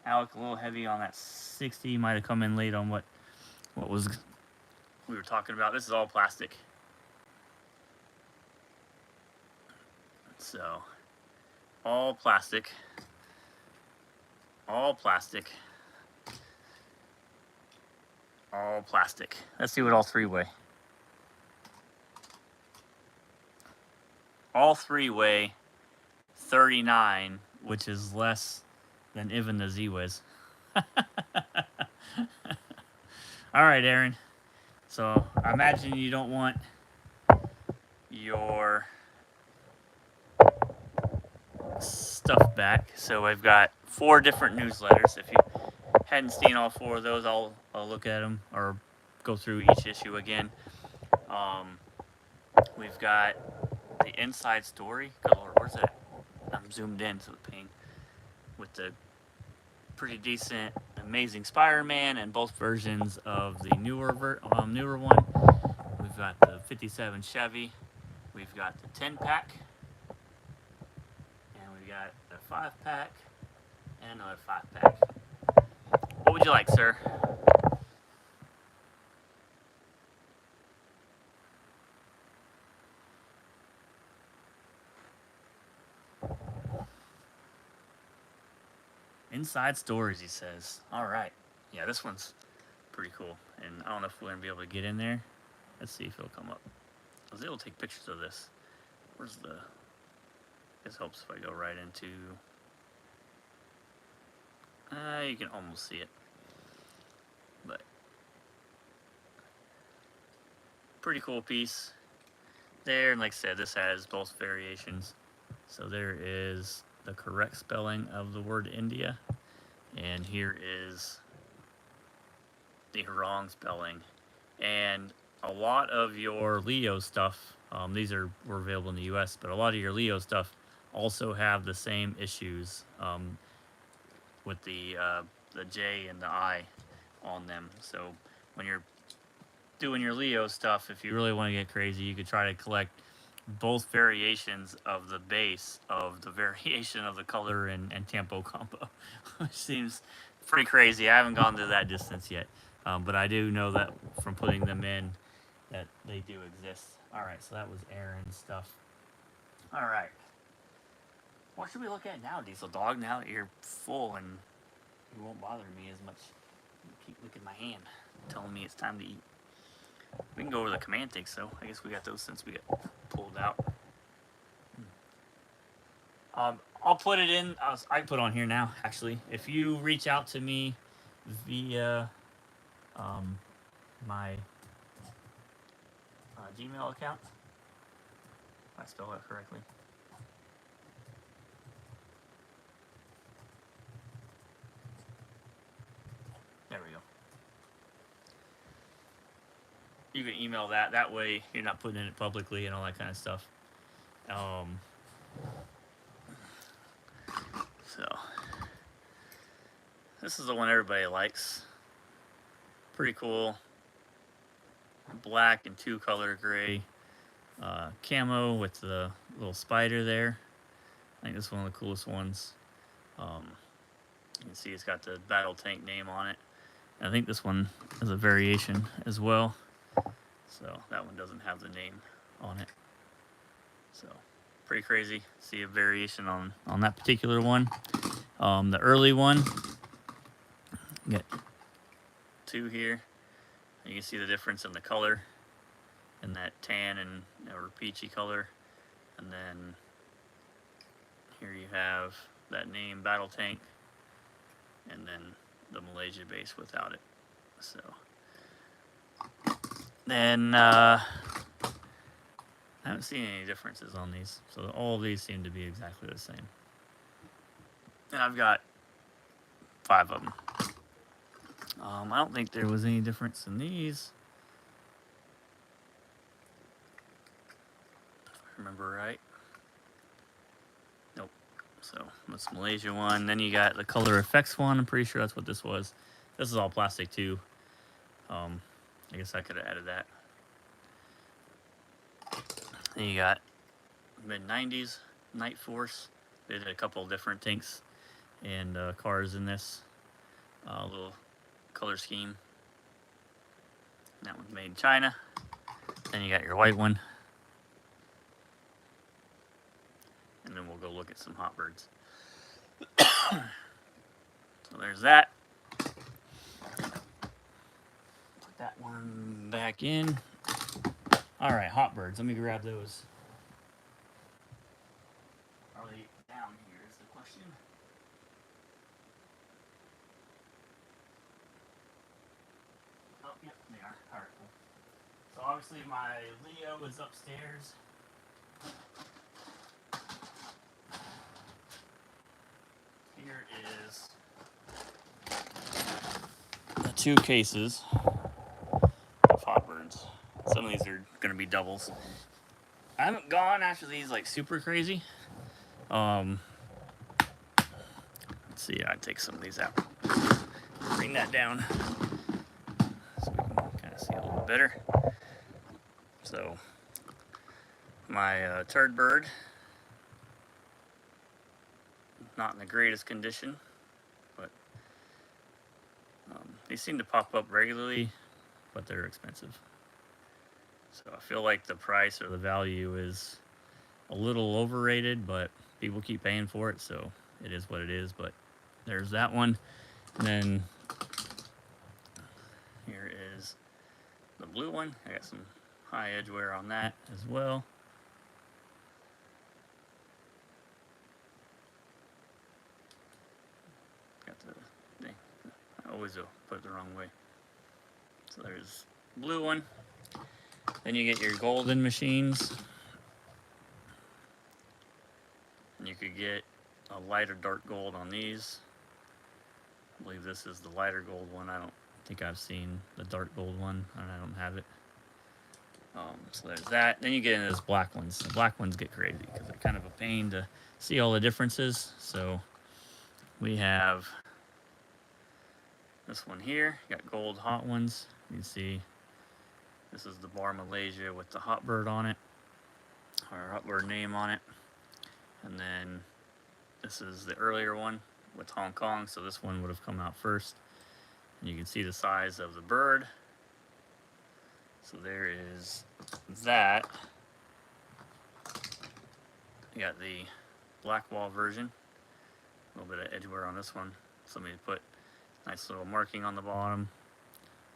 Alec, a little heavy on that 60. Might have come in late on what was we were talking about. This is all plastic. So, all plastic. All plastic. All plastic. Let's see what all three weigh. All three weigh 39, which is less than even the Z-Wiz. All right, Aaron. So I imagine you don't want your stuff back. So I've got 4 different newsletters. If you hadn't seen all 4 of those, I'll look at them or go through each issue again. We've got the inside story. Good Lord, where's that? I'm zoomed in to the ping. With the pretty decent, amazing Spider-Man and both versions of the newer one. We've got the 57 Chevy. We've got the 10-pack. And we've got a 5-pack and another 5-pack. What would you like, sir? Inside stories, he says. All right. Yeah, this one's pretty cool. And I don't know if we're going to be able to get in there. Let's see if it'll come up. I was able to take pictures of this. Where's the... This helps if I go right into... you can almost see it. But... Pretty cool piece. There, and like I said, this has both variations. So there is the correct spelling of the word India. And here is the wrong spelling. And a lot of your Leo stuff, these were available in the US, but a lot of your Leo stuff also have the same issues with the J and the I on them. So when you're doing your Leo stuff, if you really want to get crazy, you could try to collect both variations of the base of the variation of the color and tempo combo, which seems pretty crazy. I haven't gone to that distance yet, but I do know that from putting them in that they do exist. All right, so that was Aaron's stuff. All right, what should we look at now, Diesel Dog? Now that you're full and you won't bother me as much, you keep licking my hand, telling me it's time to eat. We can go over the command takes, though. I guess we got those since we got pulled out. I'll put it in. I put on here now, actually. If you reach out to me via my Gmail account, if I spell that correctly. There we go. You can email that. That way you're not putting it publicly and all that kind of stuff. So this is the one everybody likes. Pretty cool. Black and 2-color gray camo with the little spider there. I think this is one of the coolest ones. You can see it's got the battle tank name on it. I think this one is a variation as well. So that one doesn't have the name on it. So pretty crazy. See a variation on that particular one. The early one, got 2 here. You can see the difference in the color in that tan and or peachy color. And then here you have that name, Battle Tank, and then the Malaysia base without it. So then I haven't seen any differences on these. So all of these seem to be exactly the same. And I've got 5 of them. I don't think there was any difference in these. If I remember right. Nope. So that's Malaysia one. Then you got the color effects one. I'm pretty sure that's what this was. This is all plastic too. I guess I could have added that. Then you got mid-90s Night Force. They did a couple of different tanks and cars in this little color scheme. And that one's made in China. Then you got your white one. And then we'll go look at some hot birds. So there's that. Put that one back in. All right, hot birds. Let me grab those. Are they down here is the question. Oh, yep, they are. All right, cool. So obviously my Leo is upstairs. Here is the 2 cases of hot birds. Some of these are going to be doubles. I haven't gone after these like super crazy. Let's see, I'd take some of these out. Bring that down so we can kind of see a little bit better. So my turd bird, not in the greatest condition, but they seem to pop up regularly, but they're expensive. So I feel like the price or the value is a little overrated, but people keep paying for it, so it is what it is. But there's that one. And then here is the blue one. I got some high edge wear on that as well. Got the thing. I always put it the wrong way. So there's blue one. Then you get your golden machines. And you could get a light or dark gold on these. I believe this is the lighter gold one. I don't think I've seen the dark gold one, and I don't have it. So there's that. Then you get into those black ones. The black ones get crazy because they're kind of a pain to see all the differences. So we have this one here. You got gold hot ones. You can see this is the bar Malaysia with the hot bird on it, or hot bird name on it. And then this is the earlier one with Hong Kong, so this one would have come out first. And you can see the size of the bird. So there is that. You got the black wall version. A little bit of edge wear on this one. Somebody put nice little marking on the bottom.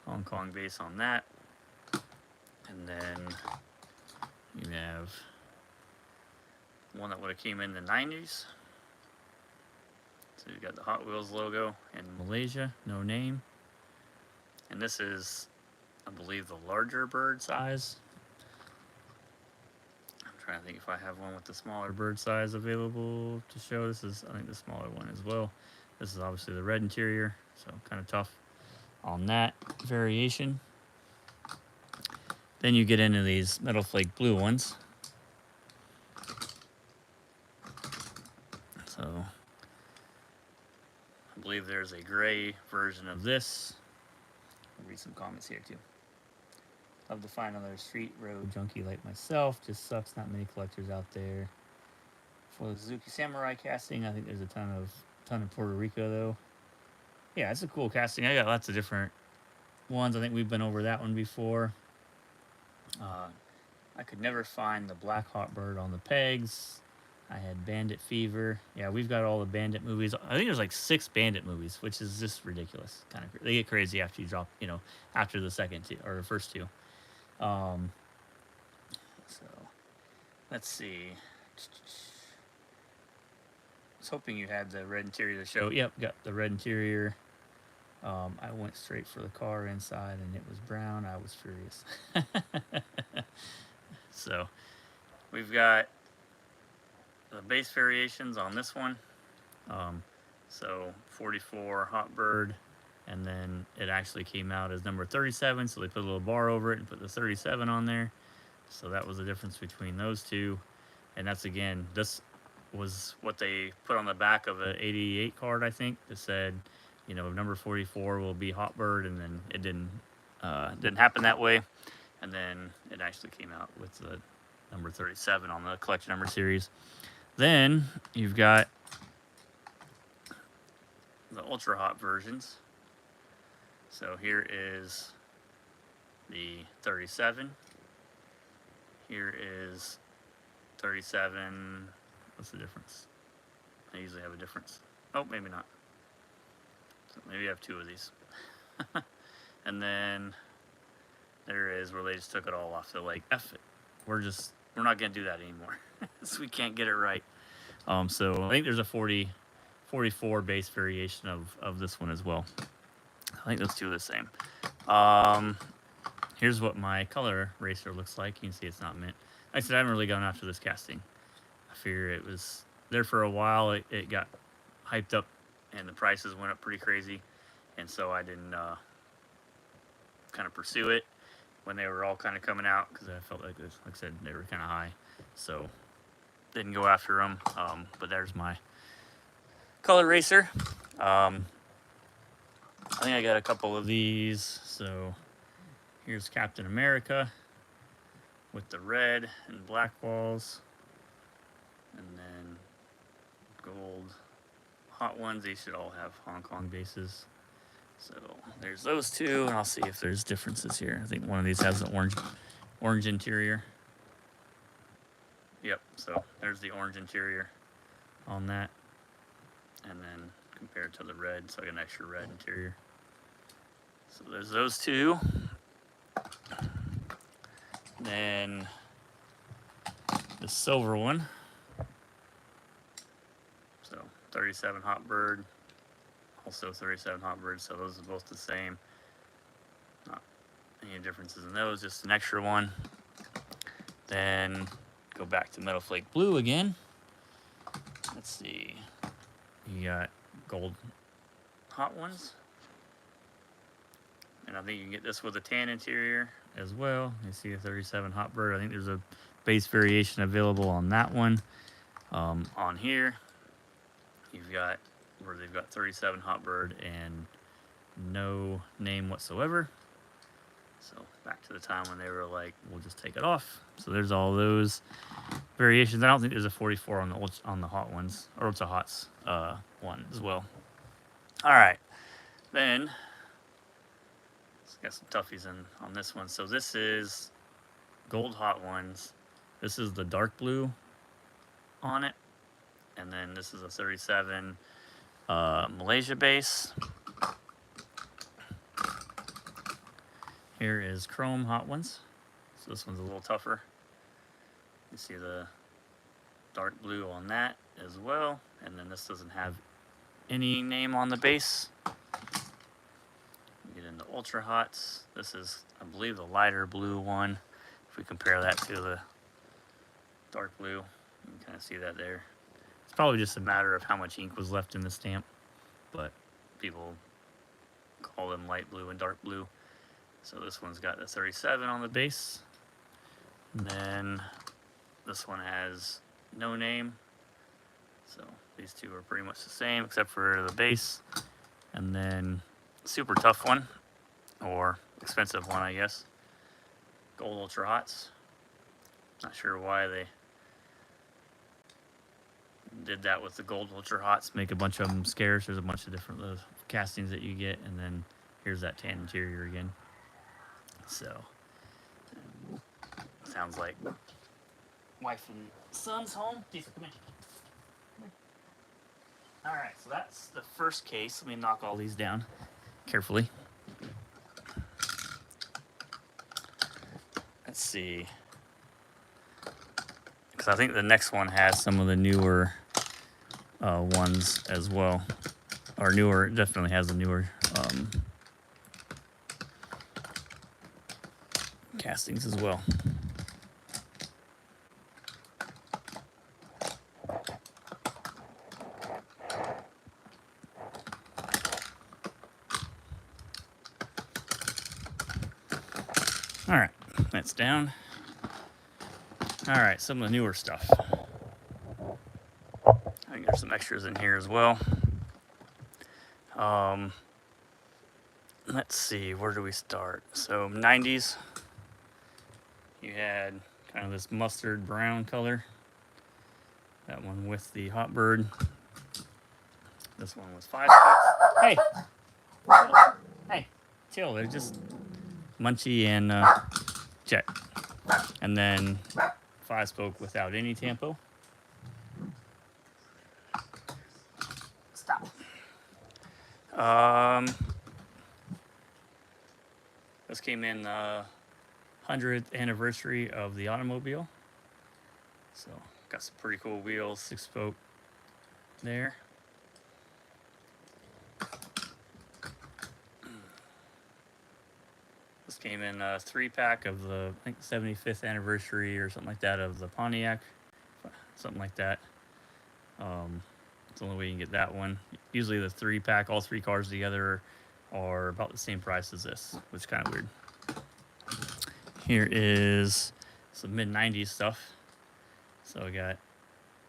Hong Kong base on that. And then you have one that would have came in the 90s. So you've got the Hot Wheels logo and Malaysia, no name. And this is, I believe, the larger bird size. I'm trying to think if I have one with the smaller bird size available to show. This is, I think, the smaller one as well. This is obviously the red interior, so kind of tough on that variation. Then you get into these metal flake blue ones. So I believe there's a gray version of this. I'll read some comments here too. Love to find another street road junkie like myself. Just sucks not many collectors out there. For the Suzuki Samurai casting, I think there's a ton of Puerto Rico though. Yeah, it's a cool casting. I got lots of different ones. I think we've been over that one before. I could never find the Black Hawk Bird on the pegs. I had Bandit Fever. Yeah, we've got all the Bandit movies. I think there's like 6 Bandit movies, which is just ridiculous. Kind of, they get crazy after you drop, after the second two or the first two. So let's see. I was hoping you had the red interior to show. Yep, got the red interior. I went straight for the car inside, and it was brown. I was furious. So we've got the base variations on this one. So 44 Hot Bird, and then it actually came out as number 37, so they put a little bar over it and put the 37 on there. So that was the difference between those two. And that's, again, this was what they put on the back of an 88 card, I think, that said, number 44 will be Hot Bird, and then it didn't happen that way. And then it actually came out with the number 37 on the collection number series. Then you've got the ultra hot versions. So here is the 37. Here is 37. What's the difference? I usually have a difference. Oh, maybe not. So maybe I have 2 of these. And then there is where they just took it all off. So like, F it. We're not going to do that anymore. So we can't get it right. So I think there's a 44 base variation of this one as well. I think those two are the same. Here's what my color racer looks like. You can see it's not mint. Like I said, I haven't really gone after this casting. I figure it was there for a while. It got hyped up, and the prices went up pretty crazy. And so I didn't kind of pursue it when they were all kind of coming out, because I felt like I said, they were kind of high. So didn't go after them. But there's my color racer. I think I got a couple of these. So here's Captain America with the red and black walls, and then gold hot ones. These should all have Hong Kong bases. So there's those two, and I'll see if there's differences here. I think one of these has an orange interior. Yep, so there's the orange interior on that. And then compared to the red. It's like an extra red interior. So there's those two. Then the silver one. So 37 Hot Bird, also 37 Hot Bird. So those are both the same. Not any differences in those, just an extra one. Then go back to Metal Flake Blue again. Let's see. You got gold hot ones. And I think you can get this with a tan interior as well. You see a 37 Hot Bird. I think there's a base variation available on that one. On here, you've got where they've got 37 Hot Bird and no name whatsoever. So back to the time when they were like, we'll just take it off. So there's all those variations. I don't think there's a 44 on the hot ones, or Ultra Hots one as well. All right, then got some toughies on this one. So this is gold hot ones. This is the dark blue on it, and then this is a 37 Malaysia base. Here is chrome hot ones. So this one's a little tougher. You see the dark blue on that as well, and then this doesn't have any name on the base. Get into Ultra Hots. This is, I believe, the lighter blue one. If we compare that to the dark blue, you can kind of see that there. It's probably just a matter of how much ink was left in the stamp, but people call them light blue and dark blue. So this one's got the 37 on the base. And then this one has no name. So these two are pretty much the same except for the base. And then super tough one, or expensive one, I guess. Gold Ultra Hots. Not sure why they did that with the gold Ultra Hots. Make a bunch of them scarce. There's a bunch of different castings that you get, and then here's that tan interior again. So sounds like wife and son's home. Diesel, come in. All right, so that's the first case. Let me knock all these down carefully. Let's see, because I think the next one has some of the newer ones as well, or newer. It definitely has the newer castings as well. All right, that's down. All right, some of the newer stuff. I think there's some extras in here as well. Let's see, where do we start? So 90s, you had kind of this mustard brown color. That one with the Hot Bird. This one was 5 spots. Hey, chill. They're just Munchie and Jet. And then 5-spoke without any tampo. Stop. This came in 100th anniversary of the automobile. So got some pretty cool wheels, 6-spoke there. This came in a 3-pack of the, I think, 75th anniversary or something like that of the Pontiac, something like that. It's the only way you can get that one. Usually the 3-pack, all 3 cars together, are about the same price as this, which is kind of weird. Here is some mid-90s stuff. So I got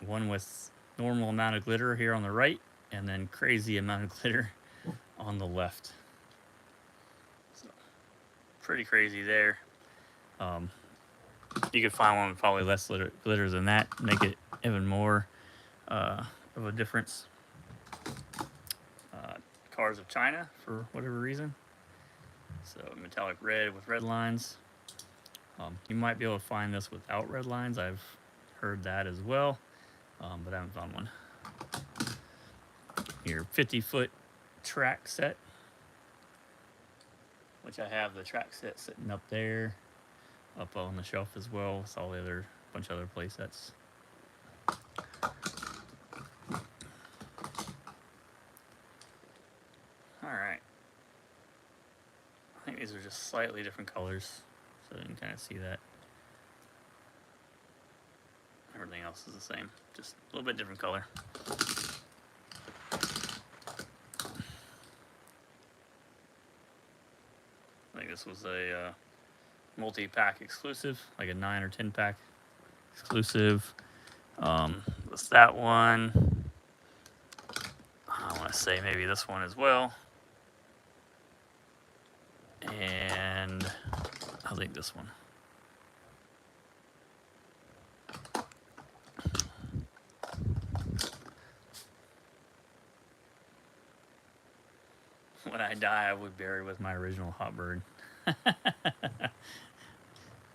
one with normal amount of glitter here on the right, and then crazy amount of glitter on the left. So pretty crazy there. You could find one with probably less glitter than that, make it even more of a difference. Cars of China for whatever reason. So metallic red with red lines. You might be able to find this without red lines. I've heard that as well, but I haven't found one. your 50-foot track set, which I have the track set sitting up there, up on the shelf as well. With all the other bunch of other play sets. All right. I think these are just slightly different colors, so you can kind of see that. Everything else is the same, just a little bit different color. I think this was a multi-pack exclusive, like a 9 or 10 pack exclusive. What's that one? I want to say maybe this one as well. And I think this one. When I die, I would bury with my original hot bird.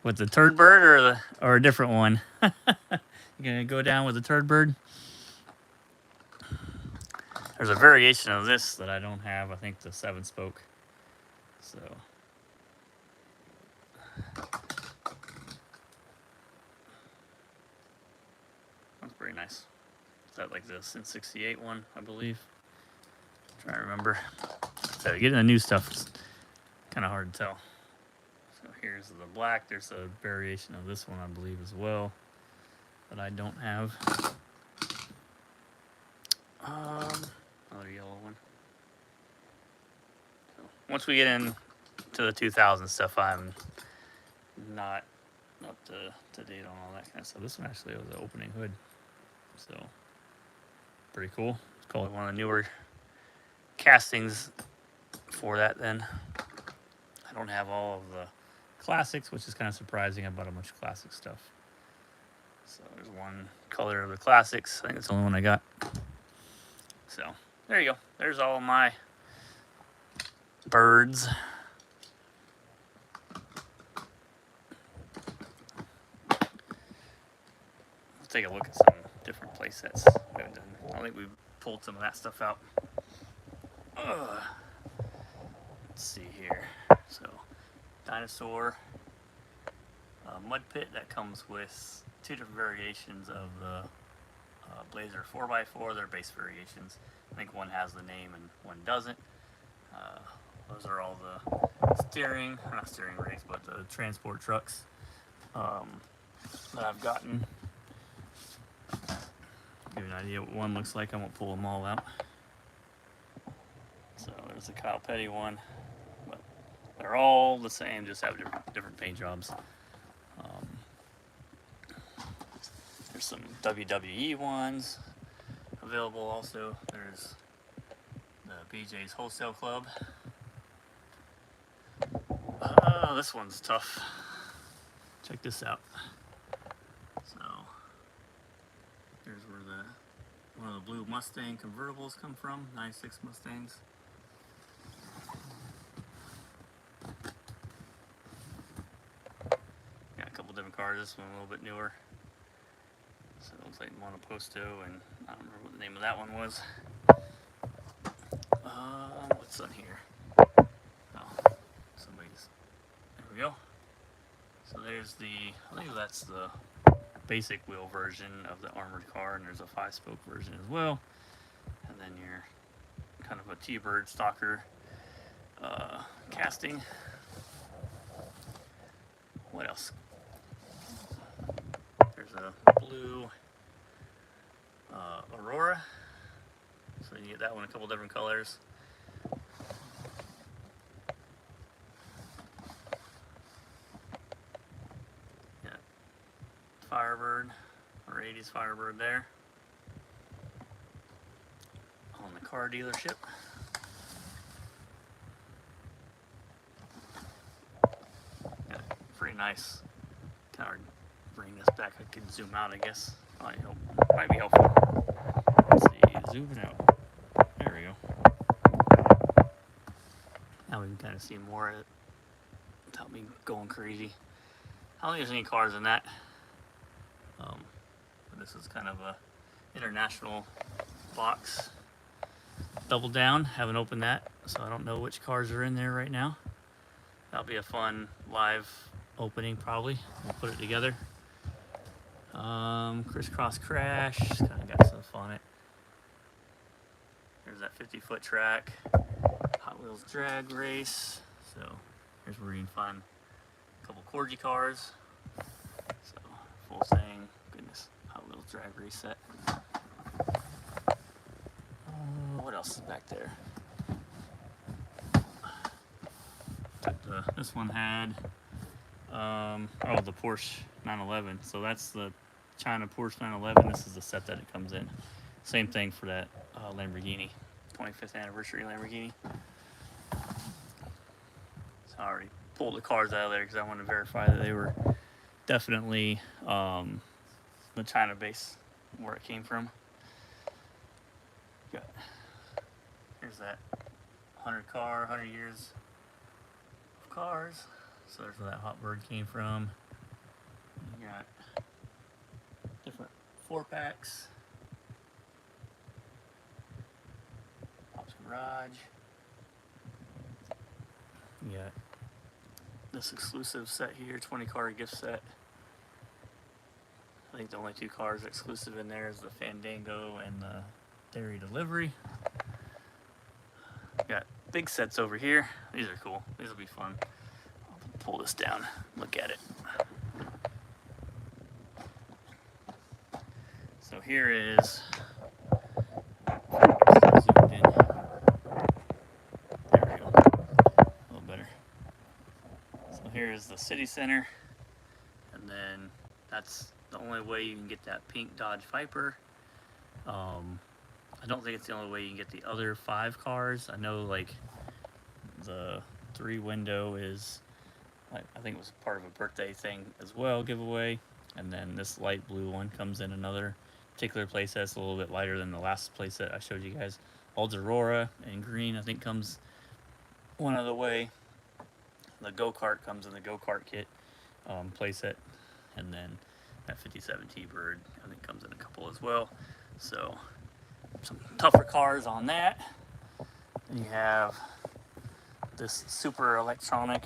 With the turd bird or a different one? You gonna go down with the turd bird? There's a variation of this that I don't have. I think the 7-spoke. So that's pretty nice. Is that like the Sin 68 one, I believe? I'm trying to remember. So getting the new stuff is kind of hard to tell. So here's the black. There's a variation of this one, I believe, as well, that I don't have. Another yellow one. So once we get into the 2000 stuff, I'm not up to date on all that kind of stuff. This one actually was the opening hood, so pretty cool. It's probably one of the newer castings for that. Then I don't have all of the classics, which is kind of surprising. I bought a bunch of classic stuff. So there's one color of the classics. I think it's the only one I got. So there you go. There's all of my birds. Let's take a look at some different play sets we haven't done. I think we've pulled some of that stuff out. Let's see here. So, dinosaur mud pit that comes with 2 different variations of the Blazer 4x4. They're base variations. I think one has the name and one doesn't. Those are all the not steering rigs, but the transport trucks that I've gotten. Give you an idea what one looks like. I won't pull them all out. So there's the Kyle Petty one, but they're all the same, just have different paint jobs. There's some WWE ones available also. There's the BJ's Wholesale Club. This one's tough. Check this out. So here's where one of the blue Mustang convertibles come from, 96 Mustangs. Got a couple different cars. This one a little bit newer. So it looks like Monoposto, and I don't remember what the name of that one was. What's on here? Oh, somebody's. There we go. So there's I think that's the basic wheel version of the armored car, and there's a 5-spoke version as well. And then your kind of a T-bird stalker casting. What else? There's a blue Aurora. So you can get that one in a couple different colors. Got Firebird, or 80s Firebird there. On the car dealership. Yeah, pretty nice. Kind of bring this back. I can zoom out, I guess. Might be helpful. Let's see, zooming out. There we go. Now we can kind of see more of it without me going crazy. I don't think there's any cars in that. But this is kind of a international box. Double Down. Haven't opened that, so I don't know which cars are in there right now. That'll be a fun live opening probably. We'll put it together. Crisscross Crash. Kind of got stuff on it. There's that 50-foot track. Hot Wheels Drag Race. So here's where you can find a couple Corgi cars. So full thing. Goodness, Hot Wheels Drag Race set. What else is back there? This one had the Porsche 911. So that's the China Porsche 911. This is the set that it comes in. Same thing for that Lamborghini, 25th anniversary Lamborghini. So I already pulled the cars out of there because I wanted to verify that they were definitely the China base where it came from. Here's that 100 years of cars. So there's where that Hot Bird came from. You got different 4-packs. Pop's Garage. You got this exclusive set here, 20 car gift set. I think the only 2 cars exclusive in there is the Fandango and the Dairy Delivery. Got big sets over here. These are cool. These will be fun. I'll pull this down. Look at it. So here is. Zoomed in. There we go. A little better. So here is the city center, and then that's the only way you can get that pink Dodge Viper. I don't think it's the only way you can get the other 5 cars. I know like the 3 window is, I think it was part of a birthday thing as well, giveaway. And then this light blue one comes in another particular playset. It's a little bit lighter than the last playset I showed you guys. Old Aurora in green, I think, comes one other way. The go-kart comes in the go-kart kit playset. And then that 57 T-Bird, I think, comes in a couple as well. So some tougher cars on that. Then you have this super electronic.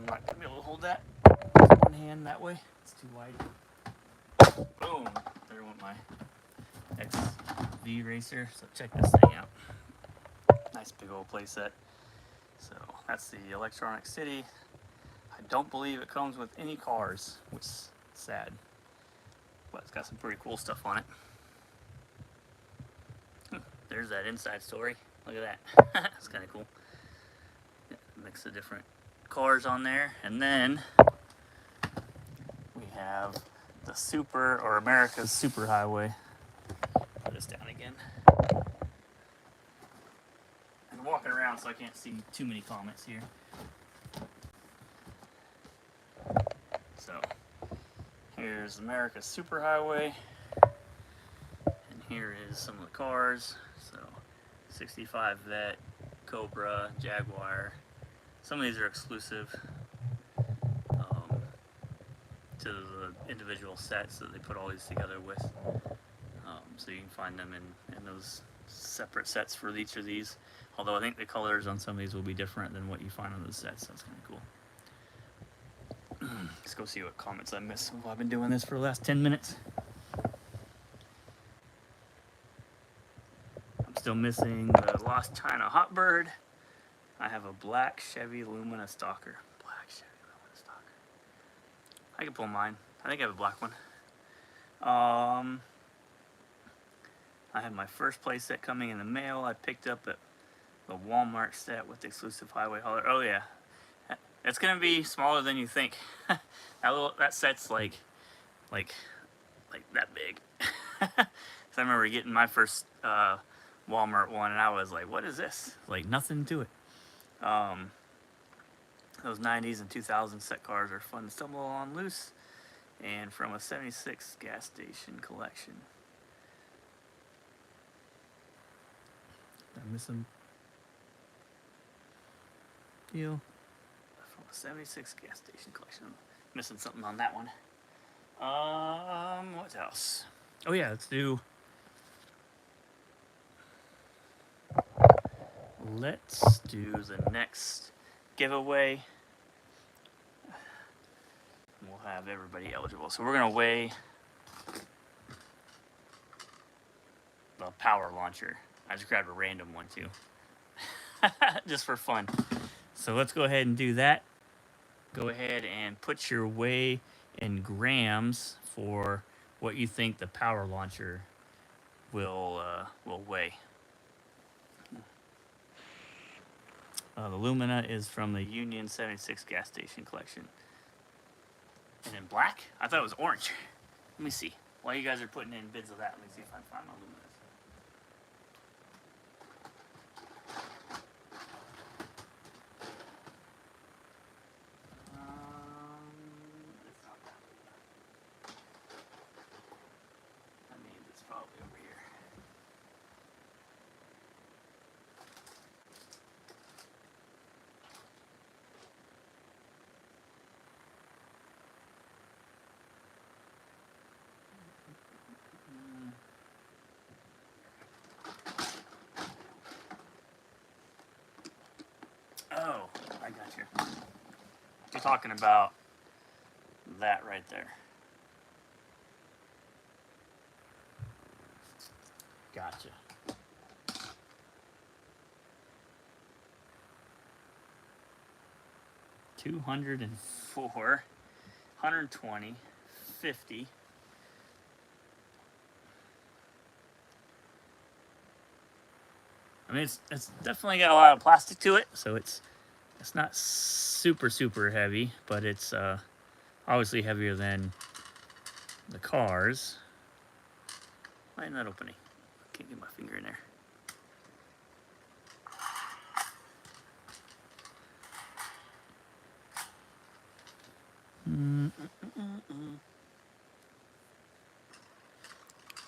Not gonna be able to hold that with one hand that way. It's too wide. Boom! There went my XV Racer. So check this thing out. Nice big old playset. So that's the Electronic City. I don't believe it comes with any cars, which is sad. But it's got some pretty cool stuff on it. There's that inside story. Look at that. It's kind of cool. Mix of different cars on there. And then we have the Super, or America's Super Highway. Put this down again. I'm walking around so I can't see too many comments here. So here's America's Super Highway. And here is some of the cars. So 65 Vet, Cobra, Jaguar. Some of these are exclusive to the individual sets that they put all these together with. So you can find them in those separate sets for each of these. Although I think the colors on some of these will be different than what you find on those sets. That's kind of cool. Let's go see what comments I missed while I've been doing this for the last 10 minutes. I'm still missing the Lost China Hot Bird. I have a black Chevy Lumina Stalker. Black Chevy Lumina Stalker. I can pull mine. I think I have a black one. I have my first play set coming in the mail. I picked up the Walmart set with the exclusive highway hauler. Oh yeah, it's gonna be smaller than you think. that set's like that big. So I remember getting my first Walmart one, and I was like, "What is this?" Like nothing to it. Those 90s and 2000s set cars are fun to stumble on loose, and from a 76 gas station collection. Did I miss some deal? From a 76 gas station collection. I'm missing something on that one. What else? Oh yeah, let's do let's do the next giveaway. We'll have everybody eligible. So we're going to weigh the power launcher. I just grabbed a random one too, just for fun. So let's go ahead and do that. Go ahead and put your weigh in grams for what you think the power launcher will weigh. The Lumina is from the Union 76 gas station collection. And in black? I thought it was orange. Let me see. While you guys are putting in bids of that, let me see if I can find my Luminas. It's not that one. That means it's probably over here. Oh, I got you. You're talking about that right there. Gotcha. $204, $120, $50. I mean, it's definitely got a lot of plastic to it, so it's not super heavy, but it's obviously heavier than the cars. Why isn't that opening? Can't get my finger in there.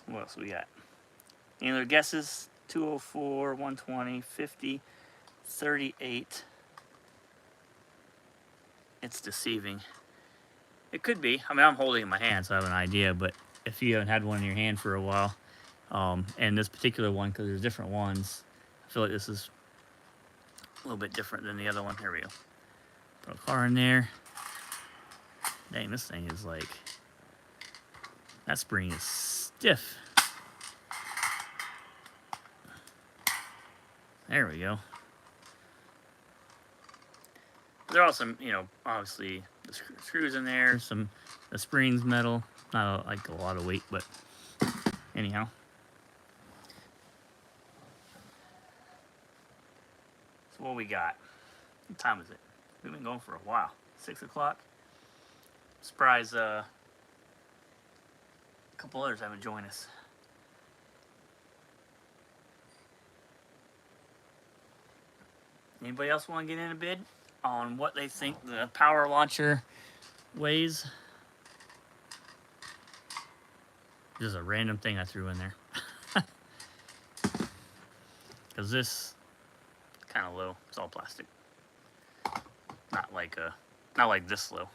What else we got? Any other guesses? 204, 120, 50, 38. It's deceiving. It could be. I mean, I'm holding it in my hand, so I have an idea, but if you haven't had one in your hand for a while, and this particular one, because there's different ones, I feel like this is a little bit different than the other one. Here we go. Put a car in there. Dang, this thing is like, that spring is stiff. There we go. There are some, obviously the screws in there, the springs metal, not like a lot of weight, but anyhow. So what we got? What time is it? We've been going for a while. 6 o'clock. Surprise, a couple others haven't joined us. Anybody else want to get in a bid on what they think the power launcher weighs? Just a random thing I threw in there. Because this kind of low. It's all plastic. Not like this low.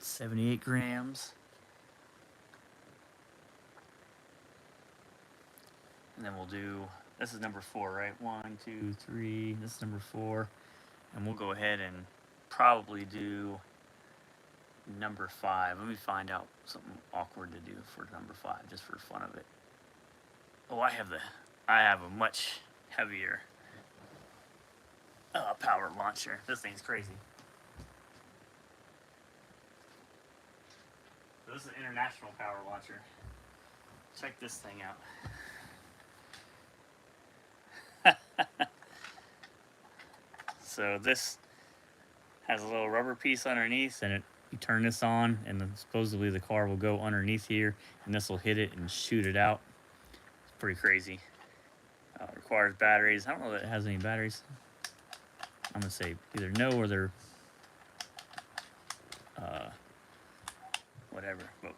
78 grams. And then we'll do, this is number 4, right? 1, 2, 3, this is number 4. And we'll go ahead and probably do number 5. Let me find out something awkward to do for number 5, just for fun of it. Oh, I have a much heavier power launcher. This thing's crazy. This is an international power launcher. Check this thing out. So this has a little rubber piece underneath, and you turn this on, and then supposedly the car will go underneath here, and this will hit it and shoot it out. It's pretty crazy. Requires batteries. I don't know that it has any batteries. I'm gonna say either no or they're whatever. But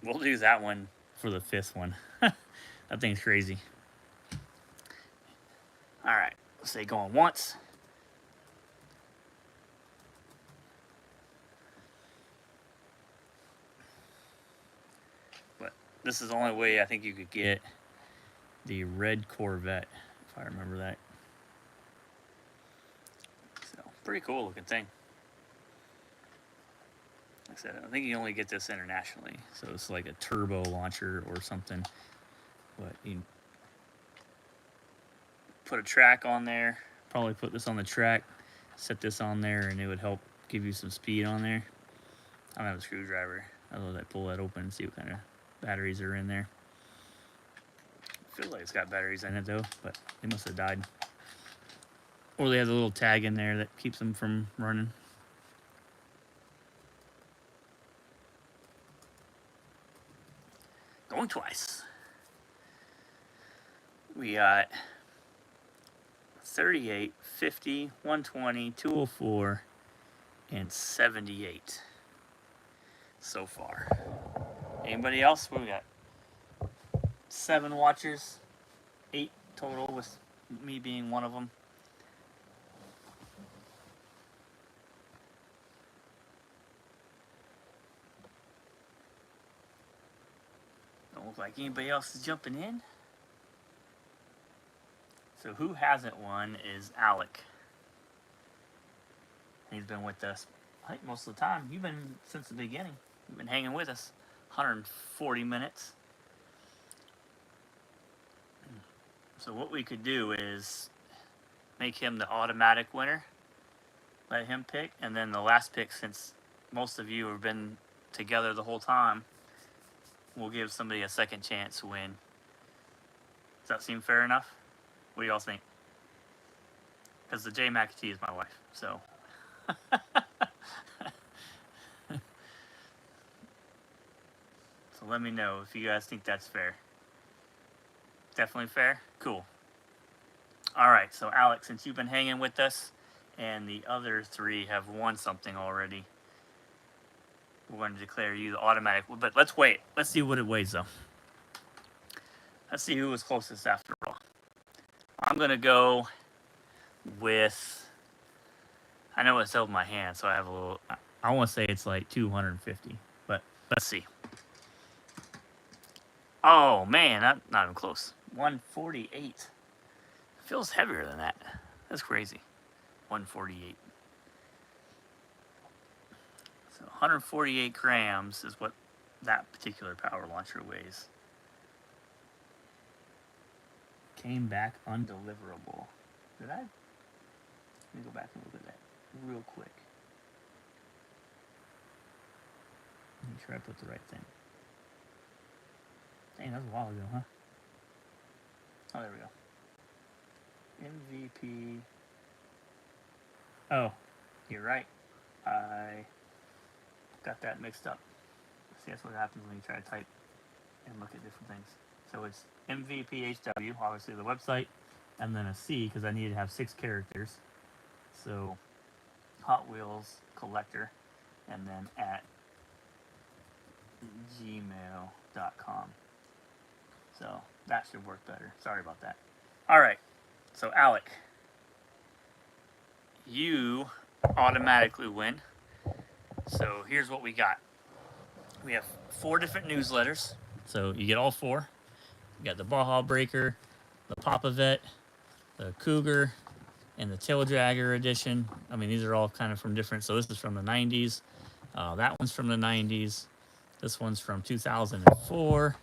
we'll do that one for the 5th one. That thing's crazy. All right, let's say going once. this is the only way I think you could get the red Corvette, if I remember that. So, pretty cool looking thing. Like I said, I think you only get this internationally, so it's like a turbo launcher or something. But you put a track on there, probably put this on the track, set this on there, and it would help give you some speed on there. I don't have a screwdriver. I'll pull that open and see what kind of batteries are in there. I feel like it's got batteries in it though, but they must have died. Or they have a little tag in there that keeps them from running. Going twice. We got 38, 50, 120, 204, and 78 so far. Anybody else? What we got? 7 watchers, 8 total, with me being one of them. Don't look like anybody else is jumping in. So who hasn't won is Alec. He's been with us, I think, most of the time. You've been since the beginning. You've been hanging with us. 140 minutes. So what we could do is make him the automatic winner. Let him pick, and then the last pick, since most of you have been together the whole time, we'll give somebody a second chance to win. Does that seem fair enough? What do y'all think? Because the J McAtee is my wife, so. So let me know if you guys think that's fair. Definitely fair? Cool. All right, so Alex, since you've been hanging with us and the other 3 have won something already, we're going to declare you the automatic. But let's wait. Let's see what it weighs, though. Let's see who was closest after all. I'm going to go with, I know it's over my hand, so I have a little, I want to say it's like 250, but let's see. Oh, man, not even close. 148. Feels heavier than that. That's crazy. 148. So 148 grams is what that particular power launcher weighs. Came back undeliverable. Did I? Let me go back and look at that real quick. Make sure I put the right thing. Dang, that was a while ago, huh? Oh, there we go. MVP. Oh, you're right. I got that mixed up. See, that's what happens when you try to type and look at different things. So it's MVPHW, obviously the website, and then a C because I needed to have 6 characters. So Hot Wheels Collector, and then at gmail.com. So that should work better. Sorry about that. All right. So Alec, you automatically win. So here's what we got. We have 4 different newsletters. So you get all 4. You got the Baja Breaker, the Papa Vet, the Cougar, and the Tail Dragger edition. I mean, these are all kind of from different. So this is from the 90s. That one's from the 90s. This one's from 2004.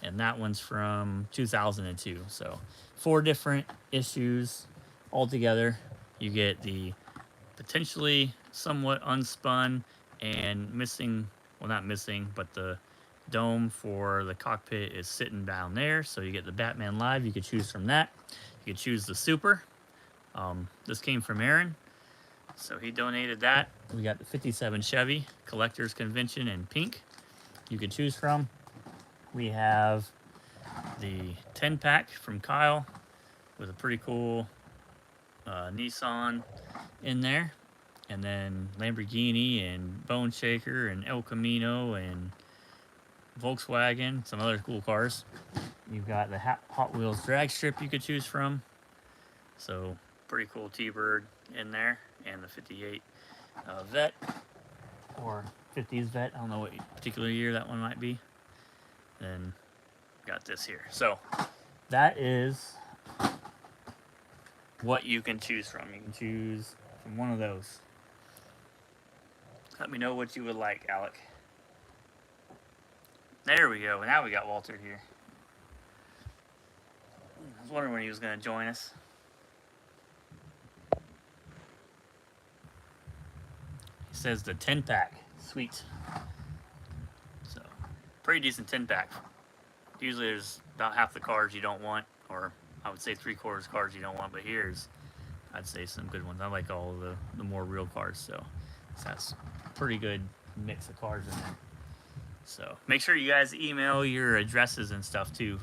And that one's from 2002. So 4 different issues altogether. You get the potentially somewhat unspun and missing, well, not missing, but the dome for the cockpit is sitting down there. So you get the Batman Live. You could choose from that. You could choose the Super. This came from Aaron, so he donated that. We got the 57 Chevy Collectors Convention in pink you could choose from. We have the 10-pack from Kyle with a pretty cool Nissan in there. And then Lamborghini and Bone Shaker and El Camino and Volkswagen, some other cool cars. You've got the Hot Wheels drag strip you could choose from. So pretty cool T-Bird in there, and the 58 Vet, or 50s Vet. I don't know what particular year that one might be. then got this here. So that is what you can choose from. You can choose from one of those. Let me know what you would like, Alec. There we go. Now we got Walter here. I was wondering when he was going to join us. He says the 10-pack. Sweet. So, pretty decent 10-pack. Usually there's about half the cars you don't want, or I would say 3/4 cars you don't want, but here's, I'd say, some good ones. I like all of the more real cars, so that's a pretty good mix of cars in there. So make sure you guys email your addresses and stuff too,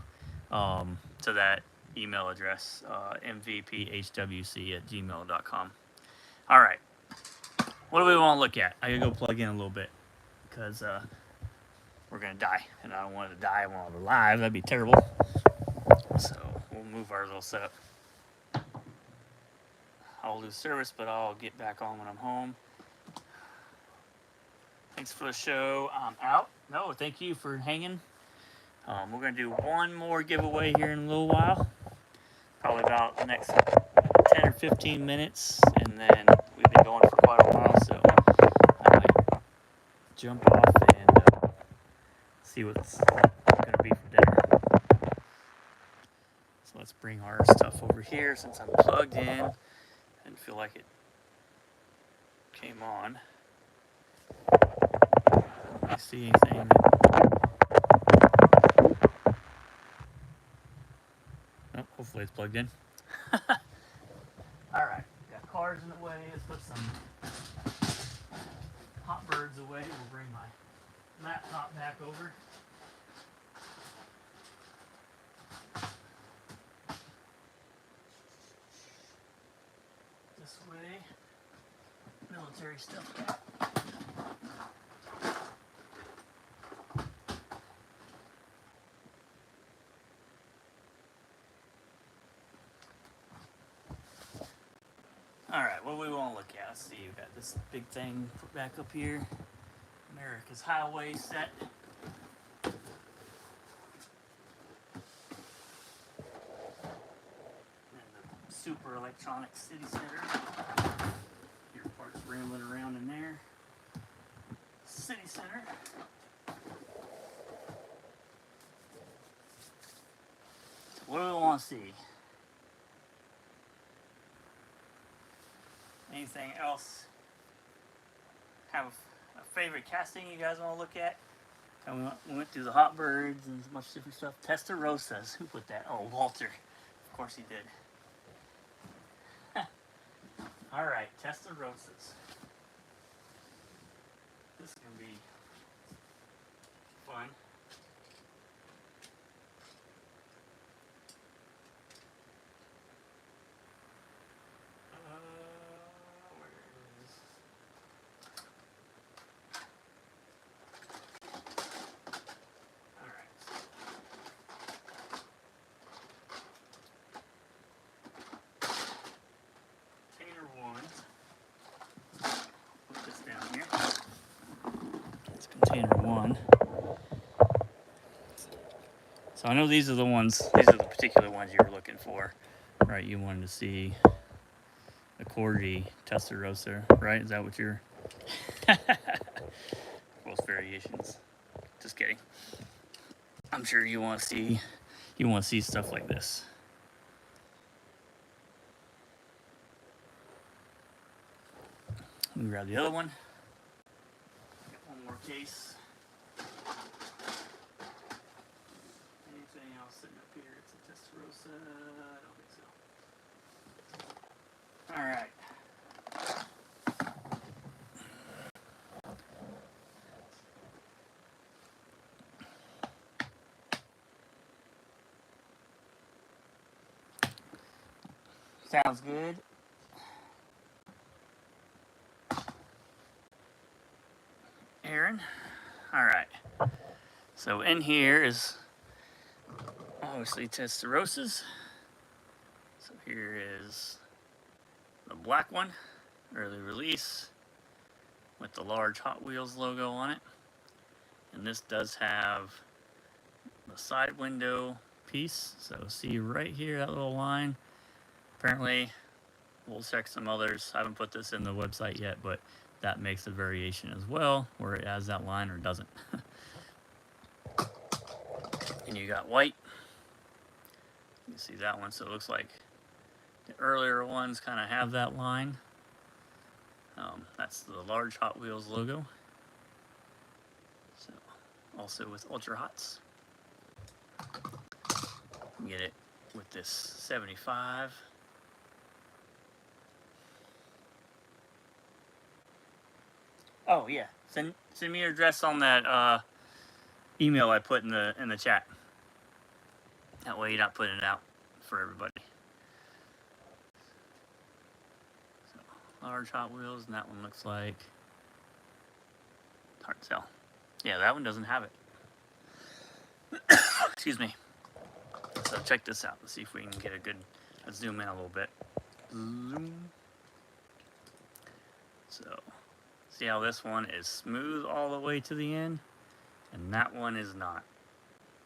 to that email address, mvphwc@gmail.com. All right, what do we want to look at? I gotta go plug in a little bit because we're gonna die, and I don't want to die while we're live. That'd be terrible. So we'll move our little setup. I'll lose service, but I'll get back on when I'm home. Thanks for the show. I'm out. No, thank you for hanging. We're going to do one more giveaway here in a little while. Probably about the next 10 or 15 minutes. And then we've been going for quite a while, so I might jump off and see what's going to be for dinner. So let's bring our stuff over here since I'm plugged in. I didn't feel like it came on. I see anything. Oh, hopefully it's plugged in. Alright, got cars in the way. Let's put some hot birds away. We'll bring my laptop back over. This way. Military stuff back. Alright, what do we want to look at? Let's see, we've got this big thing put back up here. America's Highway set. And the super electronic city center. Your parts rambling around in there. City center. What do we want to see? Anything else? Have a favorite casting you guys want to look at? We went through the hot birds and a bunch of different stuff. Testarossas. Who put that? Oh, Walter. Of course he did. Alright, Testarossas. This is going to be fun. Container one. So I know these are the the particular ones you were looking for, right? You wanted to see a Corgi Testarossa, right? Is that what you're? Most variations. Just kidding. I'm sure you want to see stuff like this. Let me grab the other one. More case. Anything else sitting up here? It's a Testarossa. I don't think so. All right. Sounds good. Aaron. All right. So in here is obviously Testarossas. So here is the black one, early release, with the large Hot Wheels logo on it. And this does have the side window piece. So see right here, that little line. Apparently, we'll check some others. I haven't put this in the website yet, but that makes a variation as well, where it has that line or doesn't. And you got white. You see that one, so it looks like the earlier ones kind of have that line. That's the large Hot Wheels logo. So, also with Ultra Hots. Get it with this 75. Oh yeah, send me your address on that email I put in the chat. That way you're not putting it out for everybody. So, large Hot Wheels, and that one looks like hard to tell. Yeah, that one doesn't have it. Excuse me. So check this out. Let's see if we can get a good. Let's zoom in a little bit. Zoom. So, see how this one is smooth all the way to the end, and that one is not.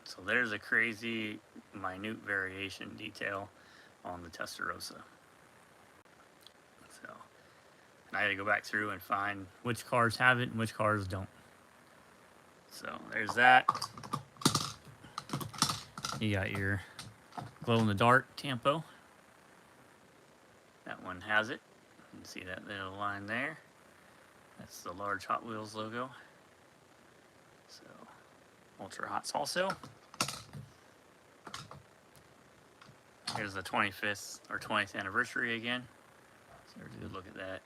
So there's a crazy minute variation detail on the Testarossa. So, and I had to go back through and find which cars have it and which cars don't. So there's that. You got your glow-in-the-dark Tampo. That one has it. You can see that little line there. That's the large Hot Wheels logo. So, Ultra Hots also. Here's the 25th or 20th anniversary again. So there's a good look at that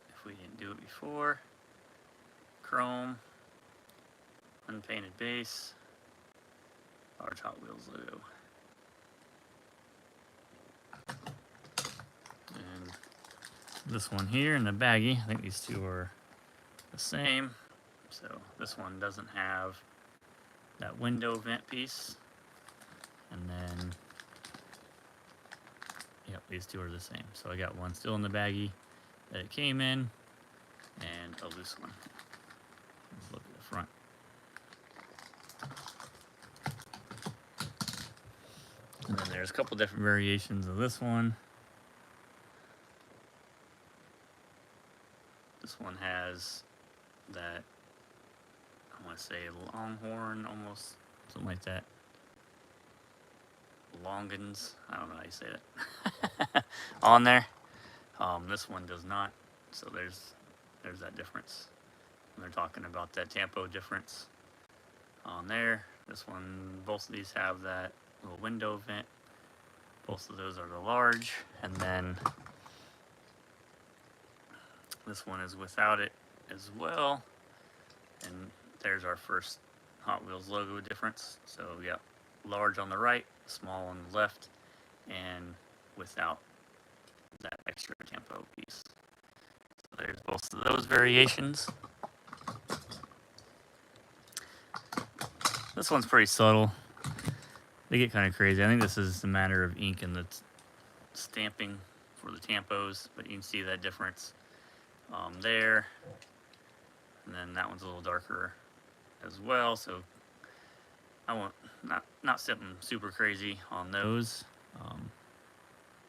if we didn't do it before. Chrome, unpainted base, large Hot Wheels logo. And this one here in the baggie, I think these two are the same. So this one doesn't have that window vent piece. And then, yep, these two are the same. So I got one still in the baggie that it came in, and a loose one. Let's look at the front. And then there's a couple different variations of this one. This one has that, I want to say longhorn, almost, something like that. Longans, I don't know how you say that, on there. This one does not, so there's that difference. And they're talking about that Tampo difference on there. This one, both of these have that little window vent. Both of those are the large, and then this one is without it as well. And there's our first Hot Wheels logo difference. So we got large on the right, small on the left, and without that extra Tampo piece. So there's both of those variations. This one's pretty subtle. They get kind of crazy. I think this is a matter of ink and the stamping for the Tampos, but you can see that difference there. And then that one's a little darker as well, so I want not something super crazy on those.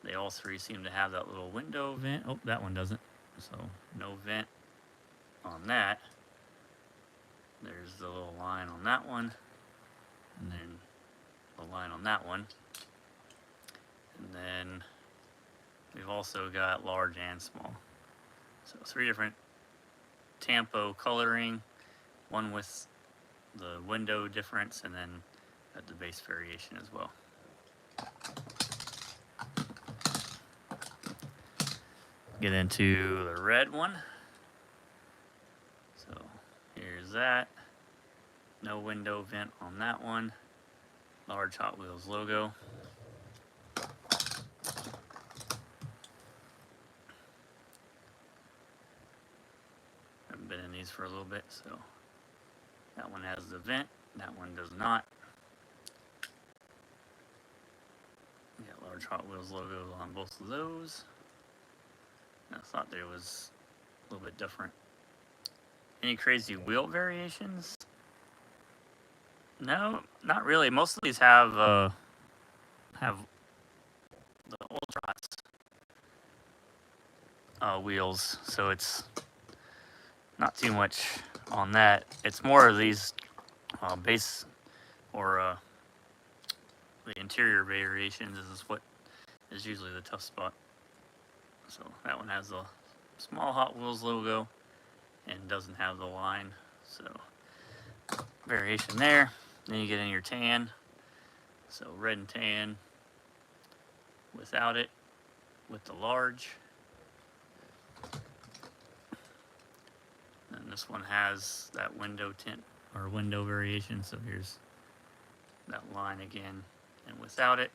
They all three seem to have that little window vent. Oh, that one doesn't. So no vent on that. There's the little line on that one, and then the line on that one. And then we've also got large and small. So 3 different Tampo coloring, one with the window difference, and then at the base variation as well. Get into the red one. So here's that. No window vent on that one. Large Hot Wheels logo. Haven't been in these for a little bit, so that one has the vent, that one does not. We got large Hot Wheels logo on both of those. I thought there was a little bit different. Any crazy wheel variations? No, not really. Most of these have the Ultrats wheels, so it's not too much on that. It's more of these base or the interior variations is what is usually the tough spot. So that one has a small Hot Wheels logo and doesn't have the line. So variation there. Then you get in your tan. So red and tan without it, with the large. And this one has that window tint or window variation. So here's that line again and without it,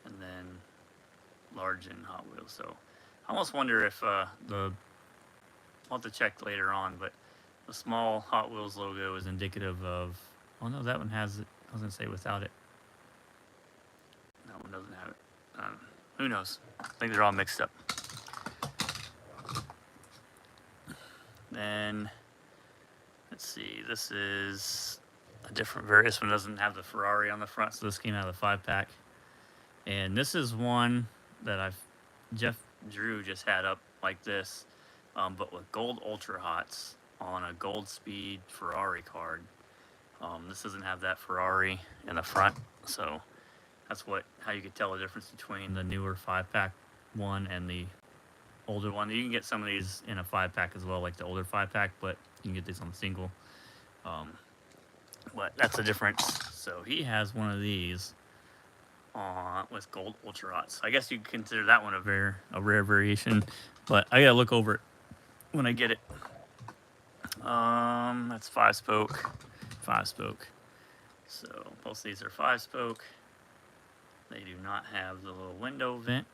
and then large and Hot Wheels. So I almost wonder if I'll have to check later on, but the small Hot Wheels logo is indicative of, oh no, that one has it. I was going to say without it. That one doesn't have it. Who knows? I think they're all mixed up. Then, let's see, this is a different variant. This one doesn't have the Ferrari on the front, so this came out of the 5-pack. And this is one that Jeff Drew just had up like this, but with gold Ultra Hots on a gold speed Ferrari card. This doesn't have that Ferrari in the front, so that's how you could tell the difference between the newer 5-pack one and the older one. You can get some of these in a 5-pack as well, like the older 5-pack, but you can get these on the single. But that's the difference. So he has one of these with gold Ultra Hots. I guess you could consider that one a rare variation, but I gotta look over it when I get it. That's 5-spoke. So both of these are 5-spoke. They do not have the little window vent.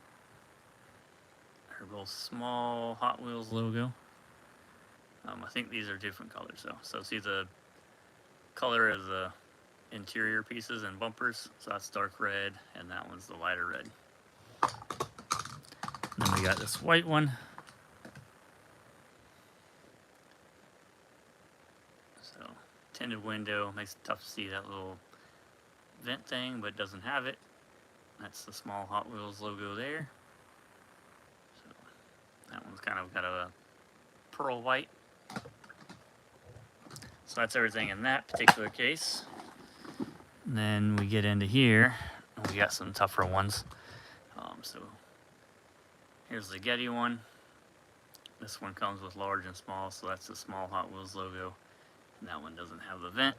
They're both small Hot Wheels logo. I think these are different colors though. So see the color of the interior pieces and bumpers. So that's dark red, and that one's the lighter red. And then we got this white one. So tinted window, makes it tough to see that little vent thing, but it doesn't have it. That's the small Hot Wheels logo there. So that one's kind of got a pearl white. So that's everything in that particular case. And then we get into here, and we got some tougher ones. So here's the Getty one. This one comes with large and small, so that's the small Hot Wheels logo. And that one doesn't have the vent.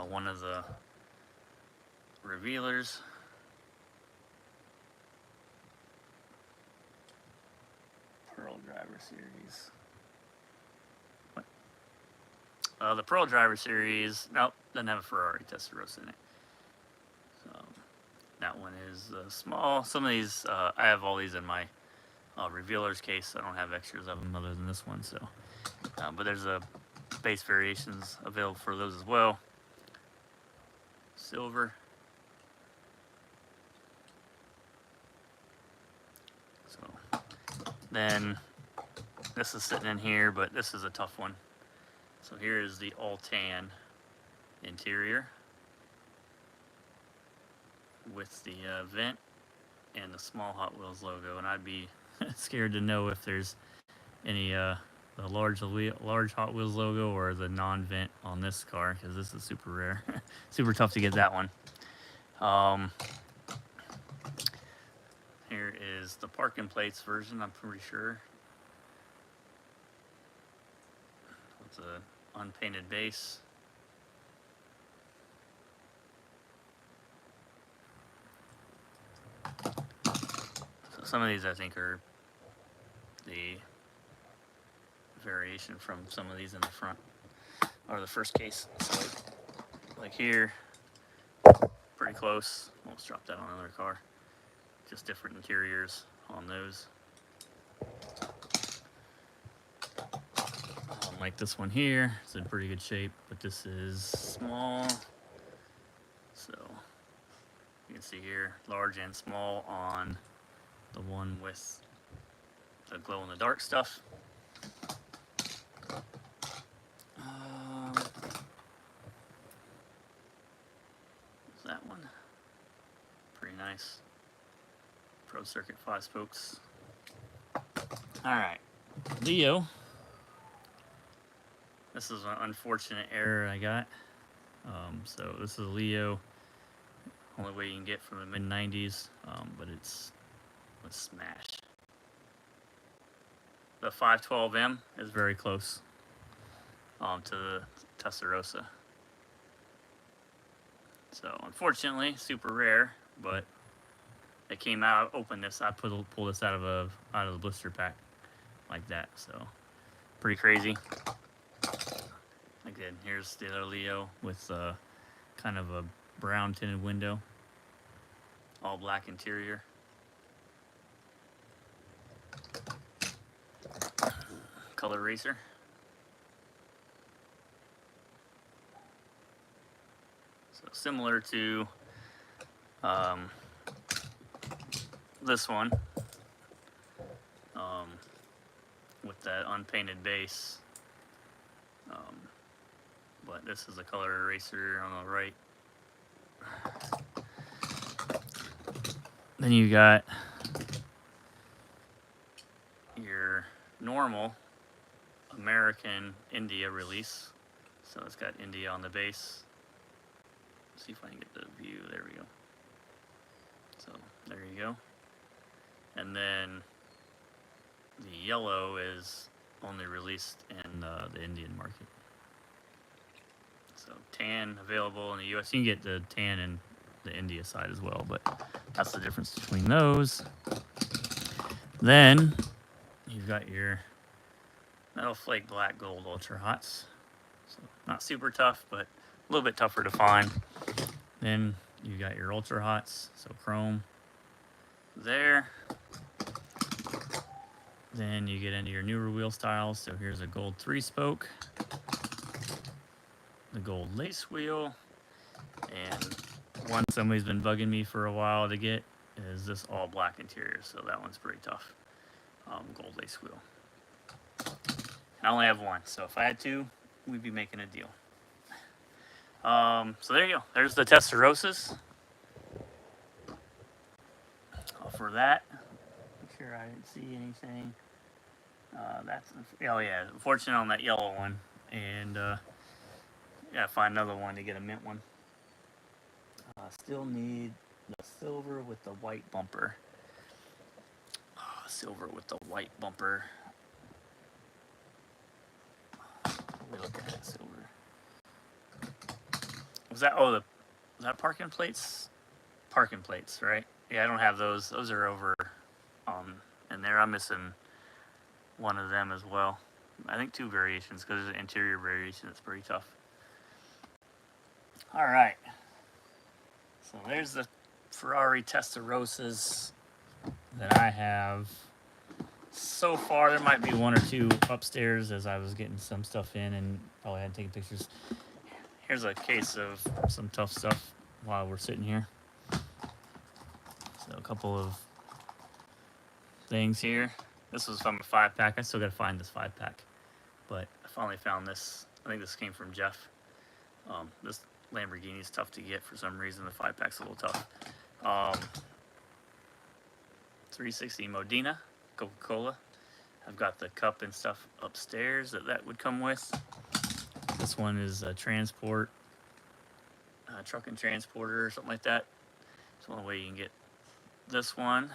One of the revealers. Pearl Driver Series. What? The Pearl Driver Series, nope, doesn't have a Ferrari Testarossa in it. So that one is small. Some of these, I have all these in my revealers case. I don't have extras of them other than this one. So, but there's base variations available for those as well. Silver. So then this is sitting in here, but this is a tough one. So here is the all tan interior with the vent and the small Hot Wheels logo, and I'd be scared to know if there's any the large Hot Wheels logo or the non-vent on this car, because this is super rare. Super tough to get that one. Here is the parking plates version, I'm pretty sure. It's an unpainted base. So some of these I think are the variation from some of these in the front, or the first case. So like here, pretty close. Almost dropped that on another car. Just different interiors on those. Like this one here, it's in pretty good shape, but this is small. So you can see here, large and small on the one with the glow in the dark stuff. nice. Pro Circuit 5 spokes. Alright, Leo. This is an unfortunate error I got. So this is Leo. Only way you can get from the mid-90s, but let's smash. The 512M is very close to the Testarossa. So unfortunately, super rare, but it came out. Opened this. I pulled this out of the blister pack like that. So pretty crazy. Again, here's the other Leo with kind of a brown tinted window, all black interior. Color racer. So similar to this one, with that unpainted base. But this is a color eraser on the right. Then you got your normal American India release. So it's got India on the base. Let's see if I can get the view. There we go. So there you go. And then the yellow is only released in the Indian market. So tan available in the US. You can get the tan in the India side as well, but that's the difference between those. Then you've got your Metal Flake Black Gold Ultra Hots. So not super tough, but a little bit tougher to find. Then you got your Ultra Hots, so chrome there. Then you get into your newer wheel styles. So here's a gold 3-spoke, the gold lace wheel, and one somebody's been bugging me for a while to get is this all black interior. So that one's pretty tough. Gold lace wheel. I only have one, so if I had two, we'd be making a deal. So there you go. There's the Testarossas. For that, make sure I didn't see anything. Oh yeah, unfortunate on that yellow one, and yeah, find another one to get a mint one. Still need the silver with the white bumper. Silver with the white bumper. We look at it, silver. Was that was that parking plates? Parking plates, right? Yeah, I don't have those. Those are over in there. I'm missing one of them as well. I think two variations because there's an interior variation that's pretty tough. All right. So there's the Ferrari Testarossas that I have. So far, there might be one or two upstairs as I was getting some stuff in and probably had taken pictures. Here's a case of some tough stuff while we're sitting here. So a couple of things here. This was from a 5-pack. I still got to find this 5-pack. But I finally found this. I think this came from Jeff. This Lamborghini is tough to get for some reason. The 5-pack's a little tough. 360 Modena, Coca-Cola. I've got the cup and stuff upstairs that would come with. This one is a transport, truck and transporter or something like that. It's one way you can get this one.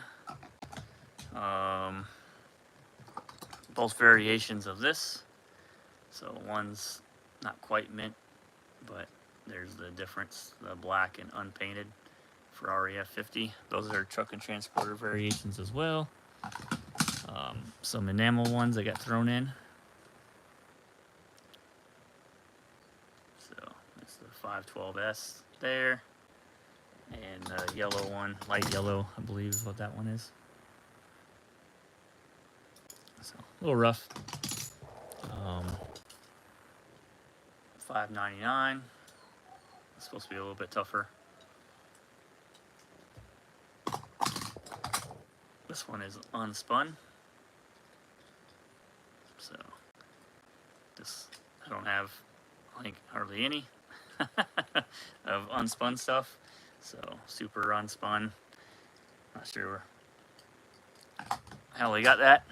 Both variations of this. So one's not quite mint, but there's the difference, the black and unpainted Ferrari F50. Those are truck and transporter variations as well. Some enamel ones that got thrown in. So that's the 512S there. And the yellow one, light yellow, I believe is what that one is. So a little rough. $5.99. It's supposed to be a little bit tougher. This one is unspun. So this, I don't have, I think, hardly any of unspun stuff. So super unspun. Not sure how we got that.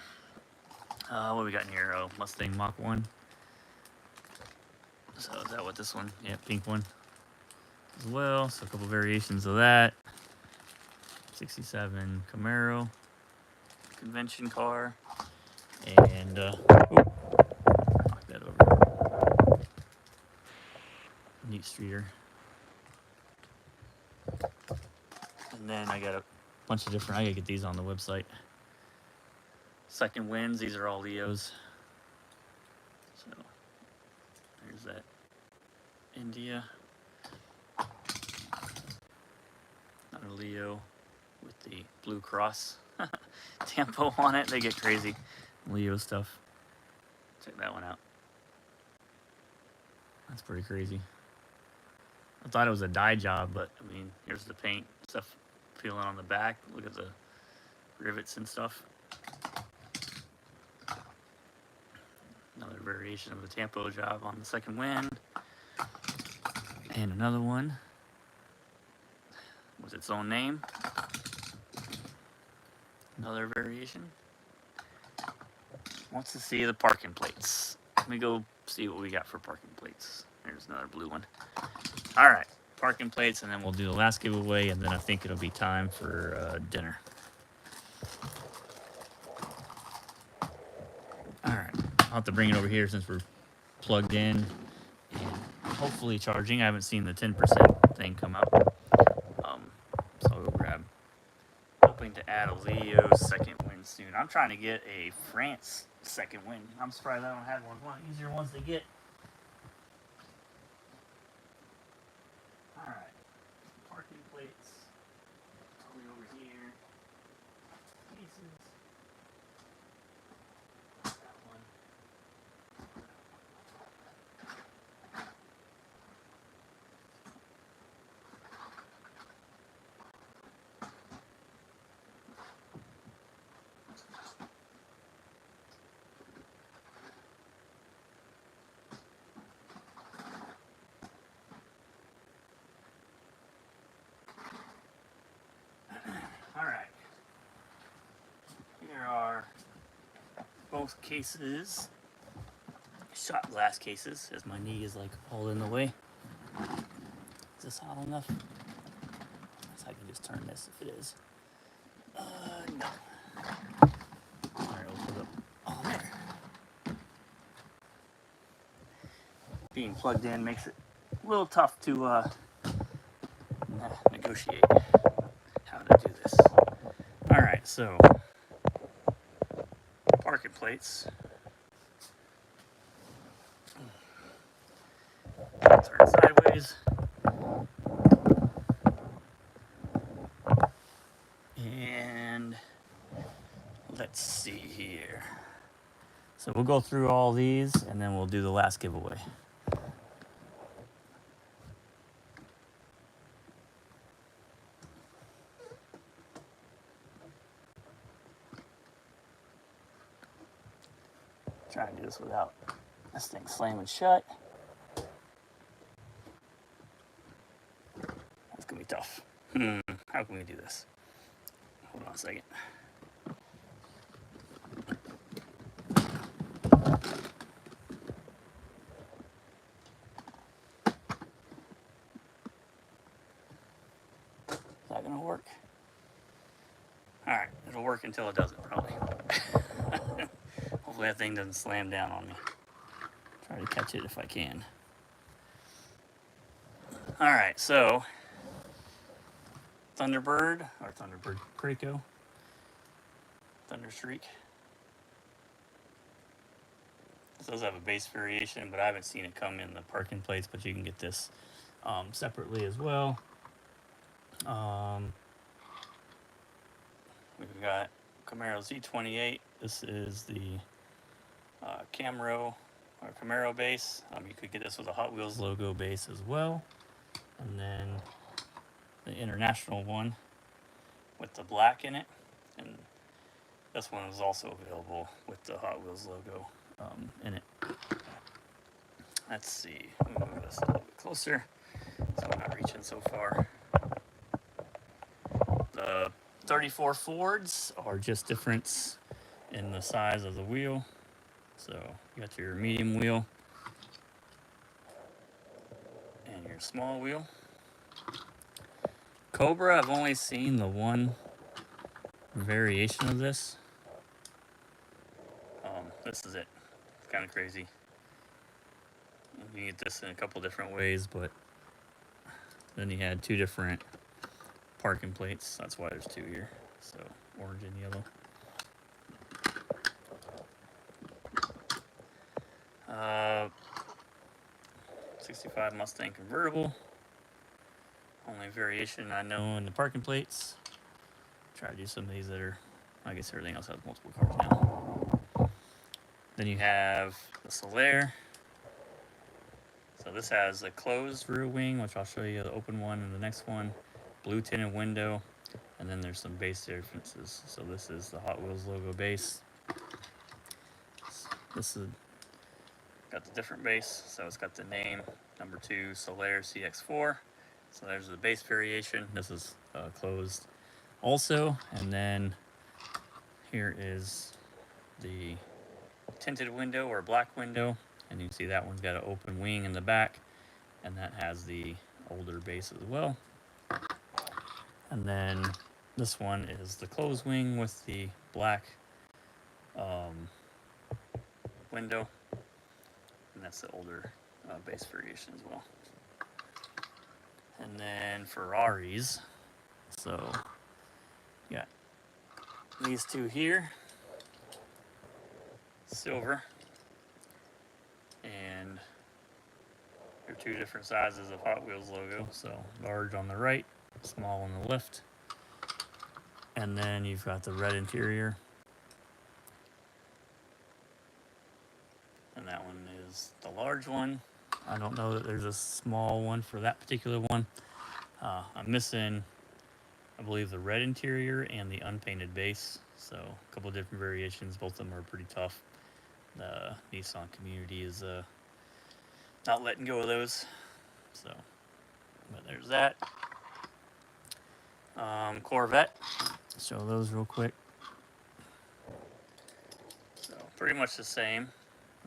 What we got in here? Oh, Mustang Mach 1. So is that what this one? Yeah, pink one as well. So a couple variations of that. 67 Camaro convention car. And knock that over. Neat streeter. And then I got a bunch of different. I gotta get these on the website. Second wins. These are all Leos. So there's that India. Another Leo with the Blue Cross tempo on it. They get crazy. Leo stuff. Check that one out. That's pretty crazy. I thought it was a dye job, but I mean, here's the paint stuff peeling on the back. Look at the rivets and stuff. Another variation of the tempo job on the second wind. And another one with its own name. Another variation. Wants to see the parking plates. Let me go see what we got for parking plates. There's another blue one. All right, parking plates, and then we'll do the last giveaway, and then I think it'll be time for dinner. All right, I'll have to bring it over here since we're plugged in and hopefully charging. I haven't seen the 10% thing come up. So I'll go grab. Hoping to add a Leo second win soon. I'm trying to get a France second win. I'm surprised I don't have one. One of the easier ones to get. Alright. Parking plates. Way over here. Pieces. That one. Alright. Here are both cases. Shot glass cases, as my knee is like all in the way. Is this hot enough? So I can just turn this if it is. No. Alright, we'll put it up. Oh, there. Being plugged in makes it a little tough to negotiate how to do this. Alright, so parking plates. Turn sideways. And let's see here. So we'll go through all these and then we'll do the last giveaway. Try to do this without this thing slamming shut. That's gonna be tough. How can we do this? Hold on a second. Is that gonna work? Alright, it'll work until it doesn't, probably. Hopefully that thing doesn't slam down on me. Try to catch it if I can. Alright, so Thunderbird, or Thunderbird Preco, Thunderstreak. This does have a base variation, but I haven't seen it come in the parking plates, but you can get this separately as well. We've got Camaro Z28. This is the Camaro or Camaro base. You could get this with a Hot Wheels logo base as well. And then the international one with the black in it. And this one is also available with the Hot Wheels logo in it. Let's see. Let me move this a little bit closer so I'm not reaching so far. The 34 Fords are just difference in the size of the wheel. So you got your medium wheel and your small wheel. Cobra, I've only seen the one variation of this. This is it. It's kind of crazy. You can get this in a couple different ways, but then you had two different parking plates. That's why there's two here. So orange and yellow. 65 Mustang convertible. Only variation I know in the parking plates. Try to do some of these that are, I guess everything else has multiple cars now. Then you have the Solaire. So this has a closed rear wing, which I'll show you the open one in the next one. Blue tinted window, and then there's some base differences. So this is the Hot Wheels logo base. This is got the different base, so it's got the name number 2 Solaire CX4. So there's the base variation. This is closed also, and then here is the tinted window or black window, and you can see that one's got an open wing in the back, and that has the older base as well. And then this one is the closed wing with the black window, and that's the older base variation as well. And then Ferraris, so you got these two here, silver, and they're two different sizes of Hot Wheels logo, so large on the right, small on the left. And then you've got the red interior, and that one is the large one. I don't know that there's a small one for that particular one. I'm missing, I believe, the red interior and the unpainted base, so a couple of different variations. Both of them are pretty tough. The Nissan community is not letting go of those, so, but there's that. Corvette, show those real quick. So pretty much the same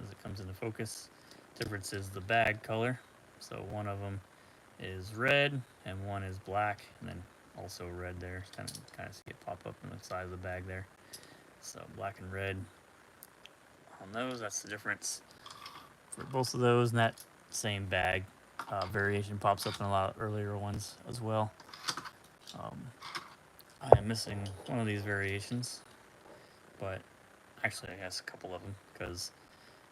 as it comes into focus. Difference is the bag color. So one of them is red and one is black, and then also red there. Kind of see it pop up in the side of the bag there. So black and red on those. That's the difference for both of those, and that same bag variation pops up in a lot of earlier ones as well. I am missing one of these variations, but actually I guess a couple of them, because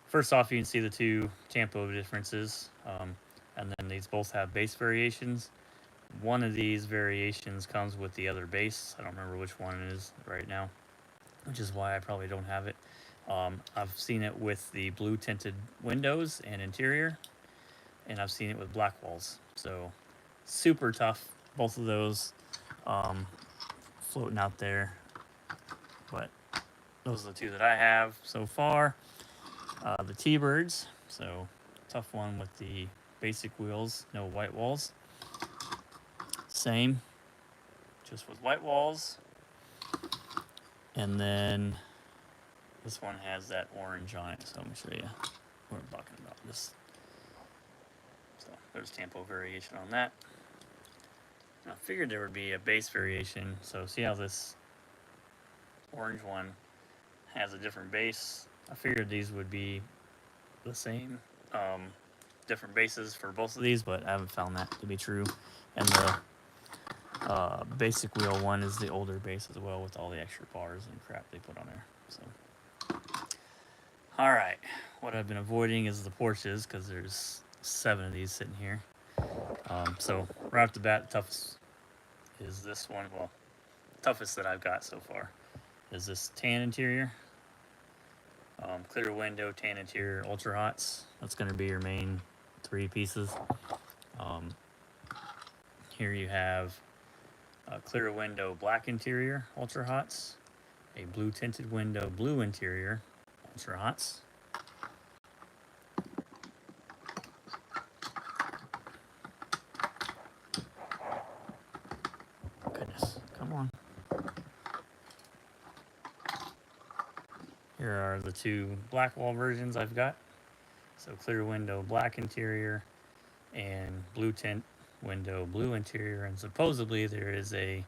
first off, you can see the two tempo differences, and then these both have base variations. One of these variations comes with the other base. I don't remember which one it is right now, which is why I probably don't have it. I've seen it with the blue tinted windows and interior, and I've seen it with black walls. So super tough, both of those floating out there. But those are the two that I have so far. The T-Birds, so tough one with the basic wheels, no white walls. Same, just with white walls. And then this one has that orange on it, so I'm going to show you what I'm talking about. This. So there's tempo variation on that. I figured there would be a base variation, so see how this orange one has a different base? I figured these would be the same, different bases for both of these, but I haven't found that to be true. And the basic wheel one is the older base as well, with all the extra bars and crap they put on there. So, all right, what I've been avoiding is the Porsches, because there's 7 of these sitting here. So right off the bat, the toughest is this one. Well, toughest that I've got so far is this tan interior. Clear window, tan interior, ultra hots. That's going to be your main 3 pieces. Here you have a clear window, black interior, ultra hots. A blue tinted window, blue interior, ultra hots. Goodness, come on. Here are the two black wall versions I've got. So clear window, black interior, and blue tint window, blue interior, and supposedly there is a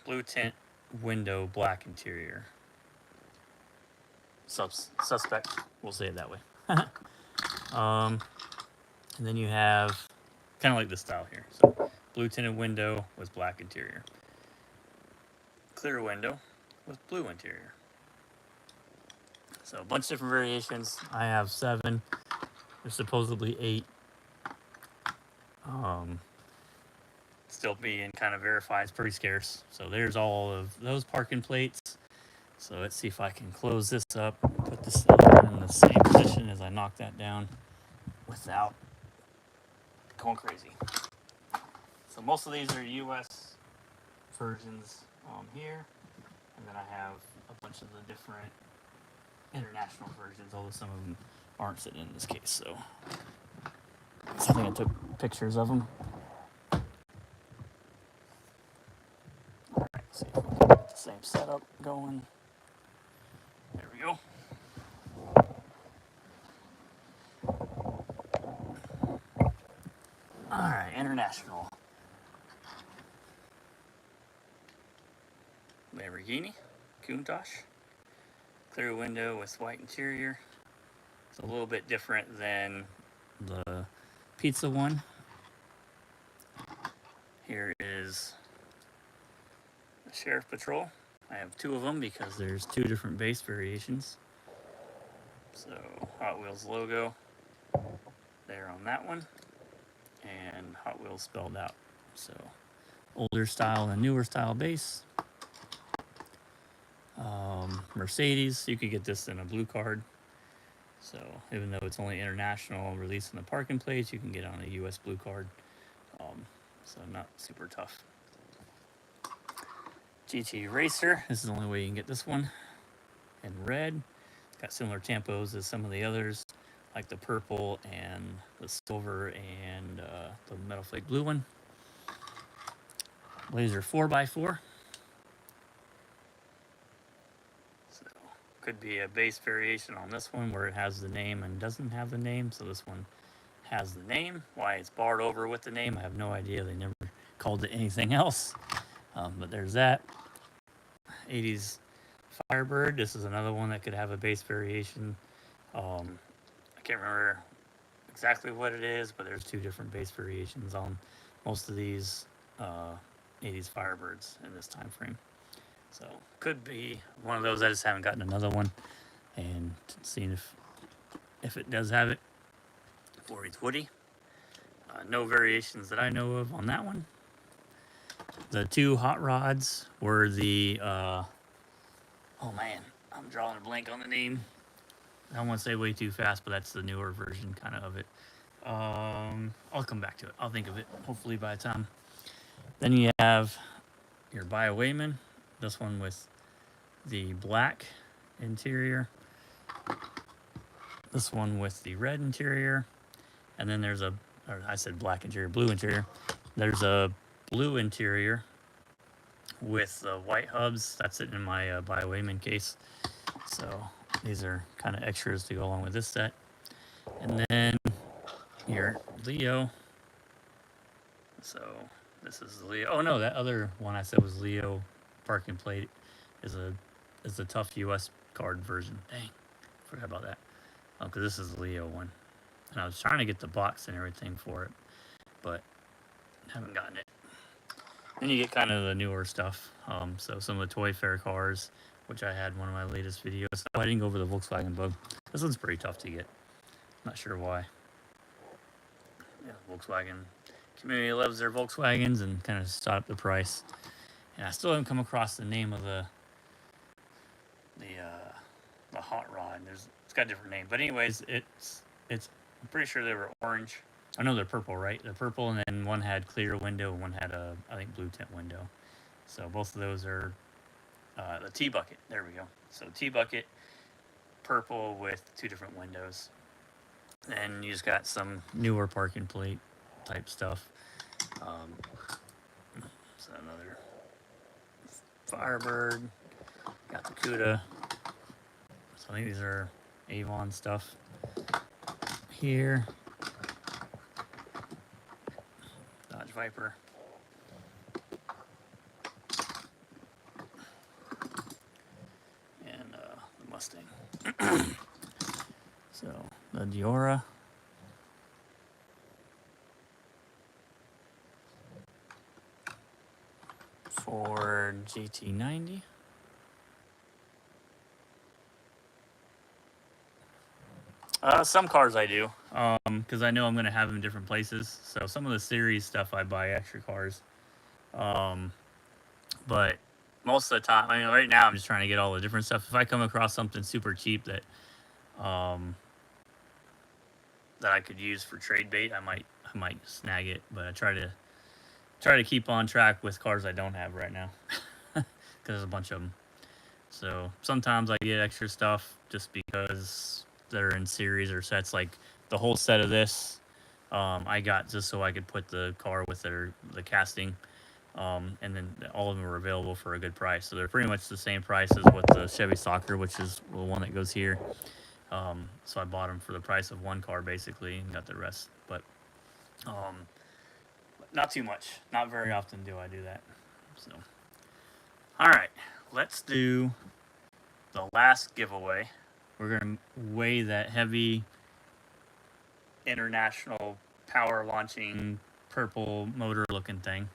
blue tint window, black interior. Suspect, we'll say it that way. And then you have kind of like the style here. So blue tinted window with black interior. Clear window with blue interior. So a bunch of different variations. I have 7. There's supposedly 8. Still being kind of verified. It's pretty scarce. So there's all of those parking plates. So let's see if I can close this up, put this in the same position as I knock that down without going crazy. So most of these are US versions here. And then I have a bunch of the different international versions, although some of them aren't sitting in this case. So I think I took pictures of them. All right, see if we can get the same setup going. There we go. All right, international. Lamborghini, Countach. Clear window with white interior. It's a little bit different than the pizza one. Here is the Sheriff Patrol. I have 2 of them because there's 2 different base variations. So Hot Wheels logo there on that one, and Hot Wheels spelled out. So older style and newer style base. Mercedes, you could get this in a blue card. So even though it's only international release in the parking plates, you can get on a US blue card. So not super tough. GT Racer, this is the only way you can get this one in red. Got similar tempos as some of the others, like the purple and the silver and the metal flake blue one. Laser 4x4. So could be a base variation on this one where it has the name and doesn't have the name. So this one has the name. Why it's barred over with the name, I have no idea. They never called it anything else. But there's that. 80s Firebird. This is another one that could have a base variation. I can't remember exactly what it is, but there's 2 different base variations on most of these 80s Firebirds in this time frame. So could be one of those. I just haven't gotten another one and seen if it does have it. 40th Woody. No variations that I know of on that one. The 2 hot rods were the oh man, I'm drawing a blank on the name. I don't want to say way too fast, but that's the newer version kind of it. I'll come back to it. I'll think of it hopefully by the time. Then you have your Bio-Wayman. This one with the black interior. This one with the red interior. And then there's I said black interior, blue interior. There's a blue interior with the white hubs. That's it in my Bio-Wayman case. So these are kind of extras to go along with this set. And then your Leo. So this is Leo. Oh no, that other one I said was Leo parking plate is a tough US card version. Dang, forgot about that. Oh, because this is the Leo one. And I was trying to get the box and everything for it, but haven't gotten it. Then you get kind of the newer stuff. So some of the Toy Fair cars, which I had in one of my latest videos. Oh, I didn't go over the Volkswagen Bug. This one's pretty tough to get. Not sure why. Yeah, Volkswagen community loves their Volkswagens and kind of shot up the price. And I still haven't come across the name of the hot rod. It's got a different name, but anyways, it's I'm pretty sure they were orange. I know they're purple, right? They're purple, and then one had clear window, and one had I think blue tint window. So both of those are the T-bucket. There we go. So T-bucket, purple with 2 different windows. And you just got some newer parking plate type stuff. So another Firebird. Got the CUDA So I think these are Avon stuff here. Dodge Viper. And the Mustang. So the Diora. Ford GT90. Some cars I do, because I know I'm going to have them in different places. So some of the series stuff I buy extra cars. But most of the time, I mean, right now I'm just trying to get all the different stuff. If I come across something super cheap that that I could use for trade bait, I might snag it. But I try to keep on track with cars I don't have right now, because there's a bunch of them. So sometimes I get extra stuff just because they're in series or sets. Like the whole set of this, I got just so I could put the car with the casting, and then all of them are available for a good price. So they're pretty much the same price as what the Chevy Stalker, which is the one that goes here. So I bought them for the price of one car basically, and got the rest. But not too much. Not very often do I do that. So, all right, let's do the last giveaway. We're gonna weigh that heavy international power launching purple motor looking thing.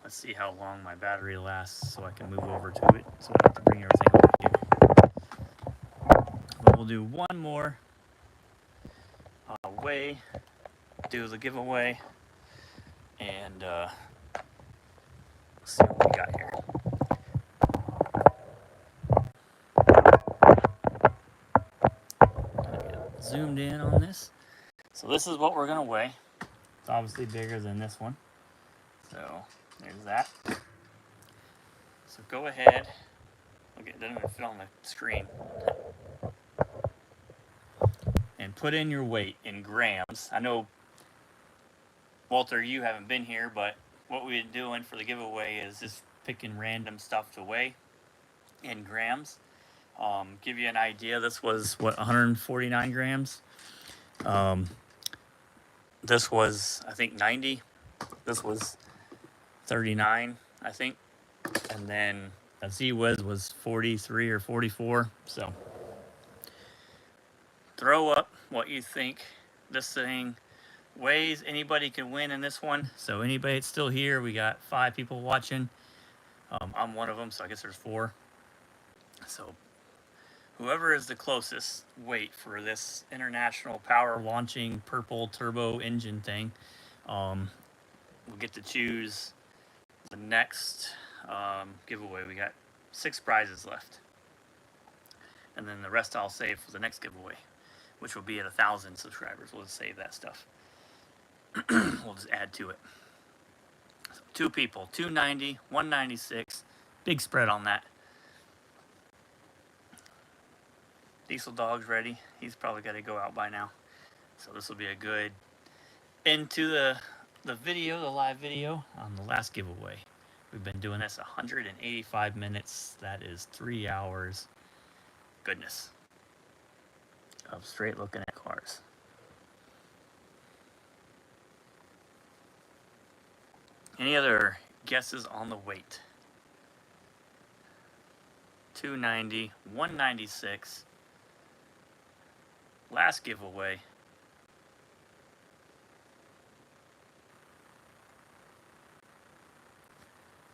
Let's see how long my battery lasts so I can move over to it, so I don't have to bring everything over here. But we'll do one more weigh, do the giveaway, and let's see what we got here. Zoomed in on this. So this is what we're gonna weigh. It's obviously bigger than this one. So there's that. So go ahead. Okay, it doesn't even fit on the screen. And put in your weight in grams. I know, Walter, you haven't been here, but what we're doing for the giveaway is just picking random stuff to weigh in grams. Give you an idea, this was, 149 grams? This was, I think, 90. This was 39, I think. And then a Z-Wiz was 43 or 44. So throw up what you think this thing weighs. Anybody can win in this one. So anybody that's still here, we got 5 people watching. I'm one of them, so I guess there's 4. So whoever is the closest weight for this international power launching purple turbo engine thing, will get to choose the next giveaway. We got 6 prizes left, and then the rest I'll save for the next giveaway, which will be at 1,000 subscribers. We'll just save that stuff. We'll just add to it. So 2 people, 290, 196. Big spread on that. Diesel Dog's ready. He's probably got to go out by now. So this will be a good into the video, the live video on the last giveaway. We've been doing this 185 minutes. That is 3 hours. Goodness. Of straight looking at cars. Any other guesses on the weight? 290, 196. Last giveaway.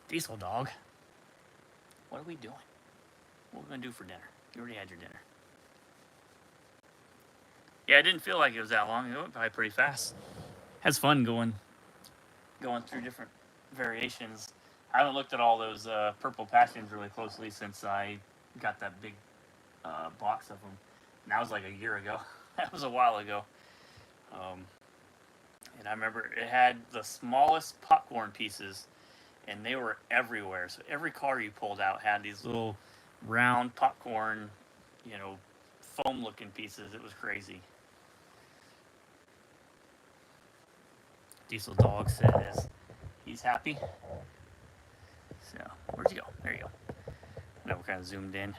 Diesel Dog. What are we doing? What are we going to do for dinner? You already had your dinner. Yeah, it didn't feel like it was that long. It went by pretty fast. Has fun going through different variations. I haven't looked at all those purple passions really closely since I got that big box of them. And that was like a year ago. That was a while ago. And I remember it had the smallest popcorn pieces, and they were everywhere. So every car you pulled out had these little round popcorn, foam-looking pieces. It was crazy. Diesel Dog says he's happy. So, where'd you go? There you go. Now we're kind of zoomed in.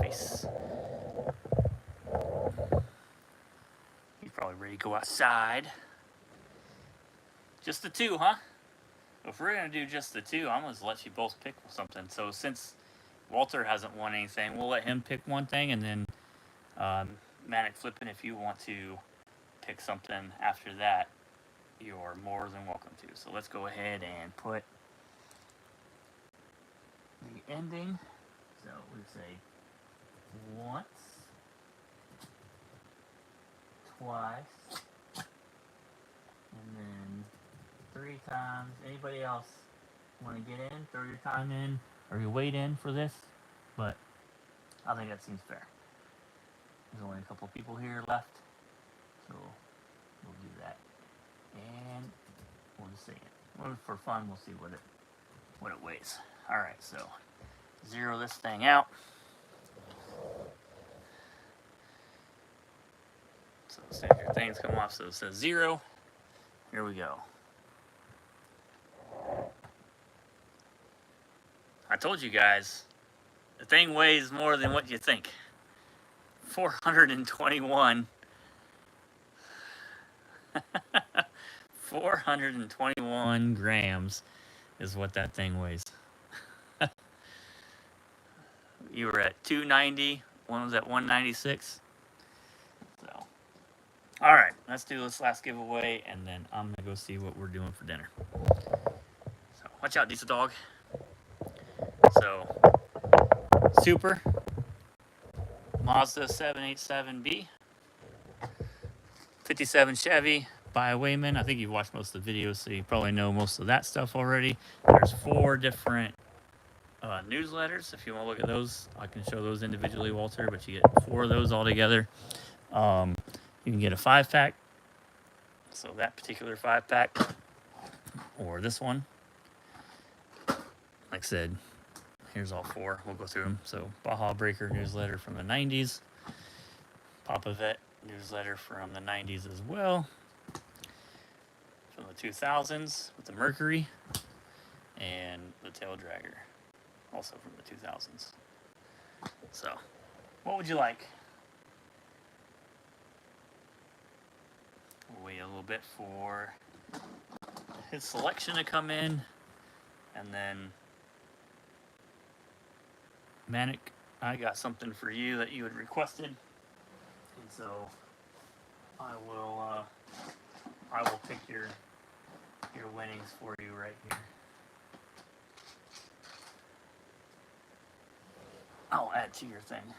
face. He's probably ready to go outside. Just the two, huh? If we're gonna do just the two, I'm gonna let you both pick something. So since Walter hasn't won anything, we'll let him pick one thing, and then Manic Flippin', if you want to pick something after that, you're more than welcome to. So let's go ahead and put the ending. So we say once, twice, and then 3 times. Anybody else want to get in? Throw your time in, or you wait in for this? But I think that seems fair. There's only a couple people here left, so we'll do that. And we'll just say it. Well, for fun, we'll see what it weighs. All right, so zero this thing out. So see if your things come off. So it says 0. Here we go. I told you guys, the thing weighs more than what you think. 421. 421 grams is what that thing weighs. You were at 290. One was at 196. So, all right, let's do this last giveaway, and then I'm gonna go see what we're doing for dinner. So, watch out, Diesel Dog. So, Super Mazda 787B, 57 Chevy by Wayman. I think you've watched most of the videos, so you probably know most of that stuff already. There's 4 different newsletters. If you want to look at those, I can show those individually, Walter, but you get 4 of those all together. You can get a 5-pack, so that particular 5-pack, or this one. Like I said, here's all 4. We'll go through them. So Baja Breaker newsletter from the 90s. Papa Vet newsletter from the 90s as well. From the 2000s with the Mercury. And the Tail Dragger, also from the 2000s. So, what would you like? We'll wait a little bit for his selection to come in. And then Manic, I got something for you that you had requested, and so I will pick your winnings for you right here. I'll add to your thing.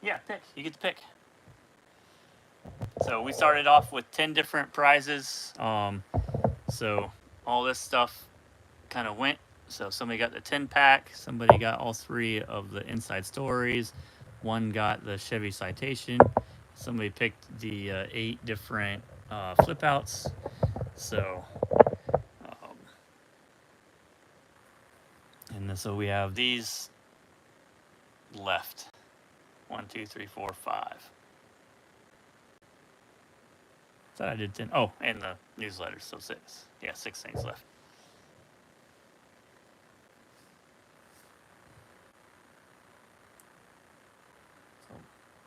Yeah, pick. You get to pick. So we started off with 10 different prizes. So all this stuff kind of went. So somebody got the 10-pack, somebody got all 3 of the Inside Stories, one got the Chevy Citation, somebody picked the 8 different flip outs. So, and then, so we have these left. 1, 2, 3, 4, 5. Thought I did 10. Oh, and the newsletter, so 6. Yeah, 6 things left.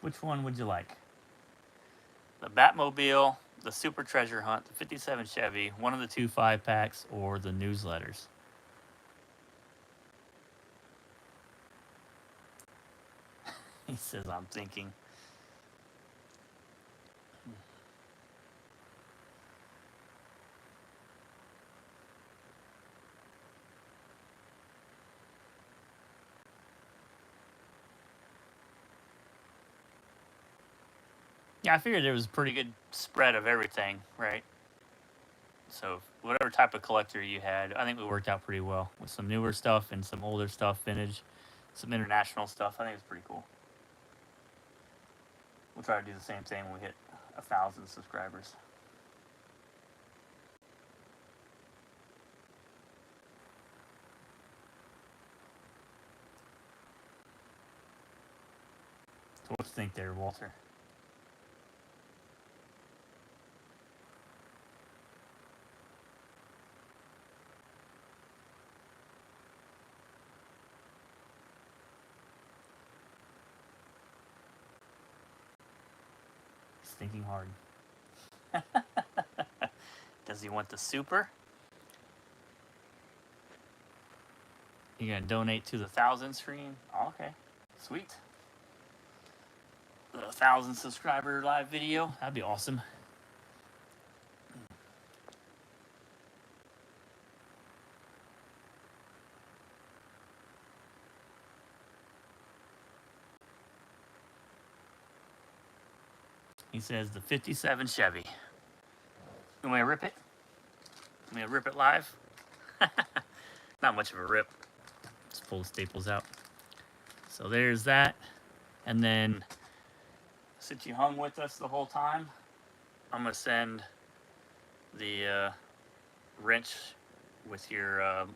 Which one would you like? The Batmobile, the Super Treasure Hunt, the 57 Chevy, one of the 2 5-packs, or the newsletters? He says, I'm thinking. Yeah, I figured there was a pretty good spread of everything, right? So whatever type of collector you had, I think we worked out pretty well with some newer stuff and some older stuff, vintage, some international stuff. I think it's pretty cool. We'll try to do the same thing when we hit 1,000 subscribers. So what do you think there, Walter? stinking hard. Does he want the super? You gonna donate to the 1,000 stream? Oh, okay, sweet. The 1,000 subscriber live video. That'd be awesome. He says the 57 Chevy. You want me to rip it? Want me to rip it live? Not much of a rip. Just pull the staples out. So there's that. And then, since you hung with us the whole time, I'm going to send the wrench with your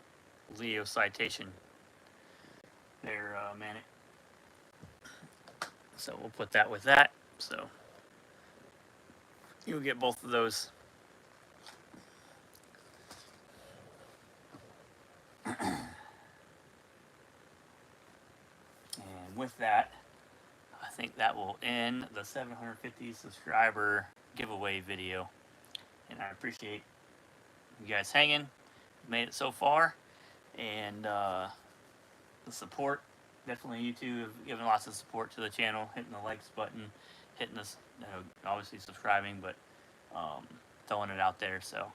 Leo citation there, Manic. So we'll put that with that. So you'll get both of those. And with that, I think that will end the 750 subscriber giveaway video. And I appreciate you guys hanging, made it so far, and the support. Definitely you two have given lots of support to the channel, hitting the likes button, hitting this, obviously subscribing, but throwing it out there. So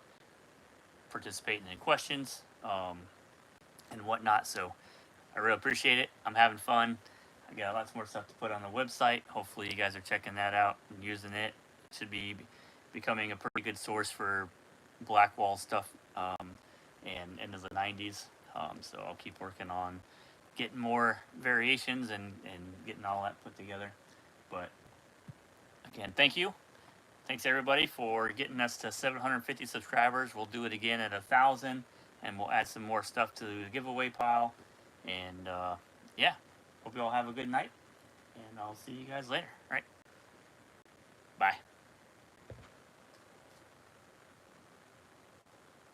participating in questions and whatnot. So I really appreciate it. I'm having fun. I got lots more stuff to put on the website. Hopefully you guys are checking that out and using it. It should be becoming a pretty good source for Blackwall stuff and into the 90s. So I'll keep working on getting more variations and getting all that put together. But again, thank you. Thanks everybody for getting us to 750 subscribers. We'll do it again at 1,000, and we'll add some more stuff to the giveaway pile. And yeah, hope you all have a good night, and I'll see you guys later. All right, bye.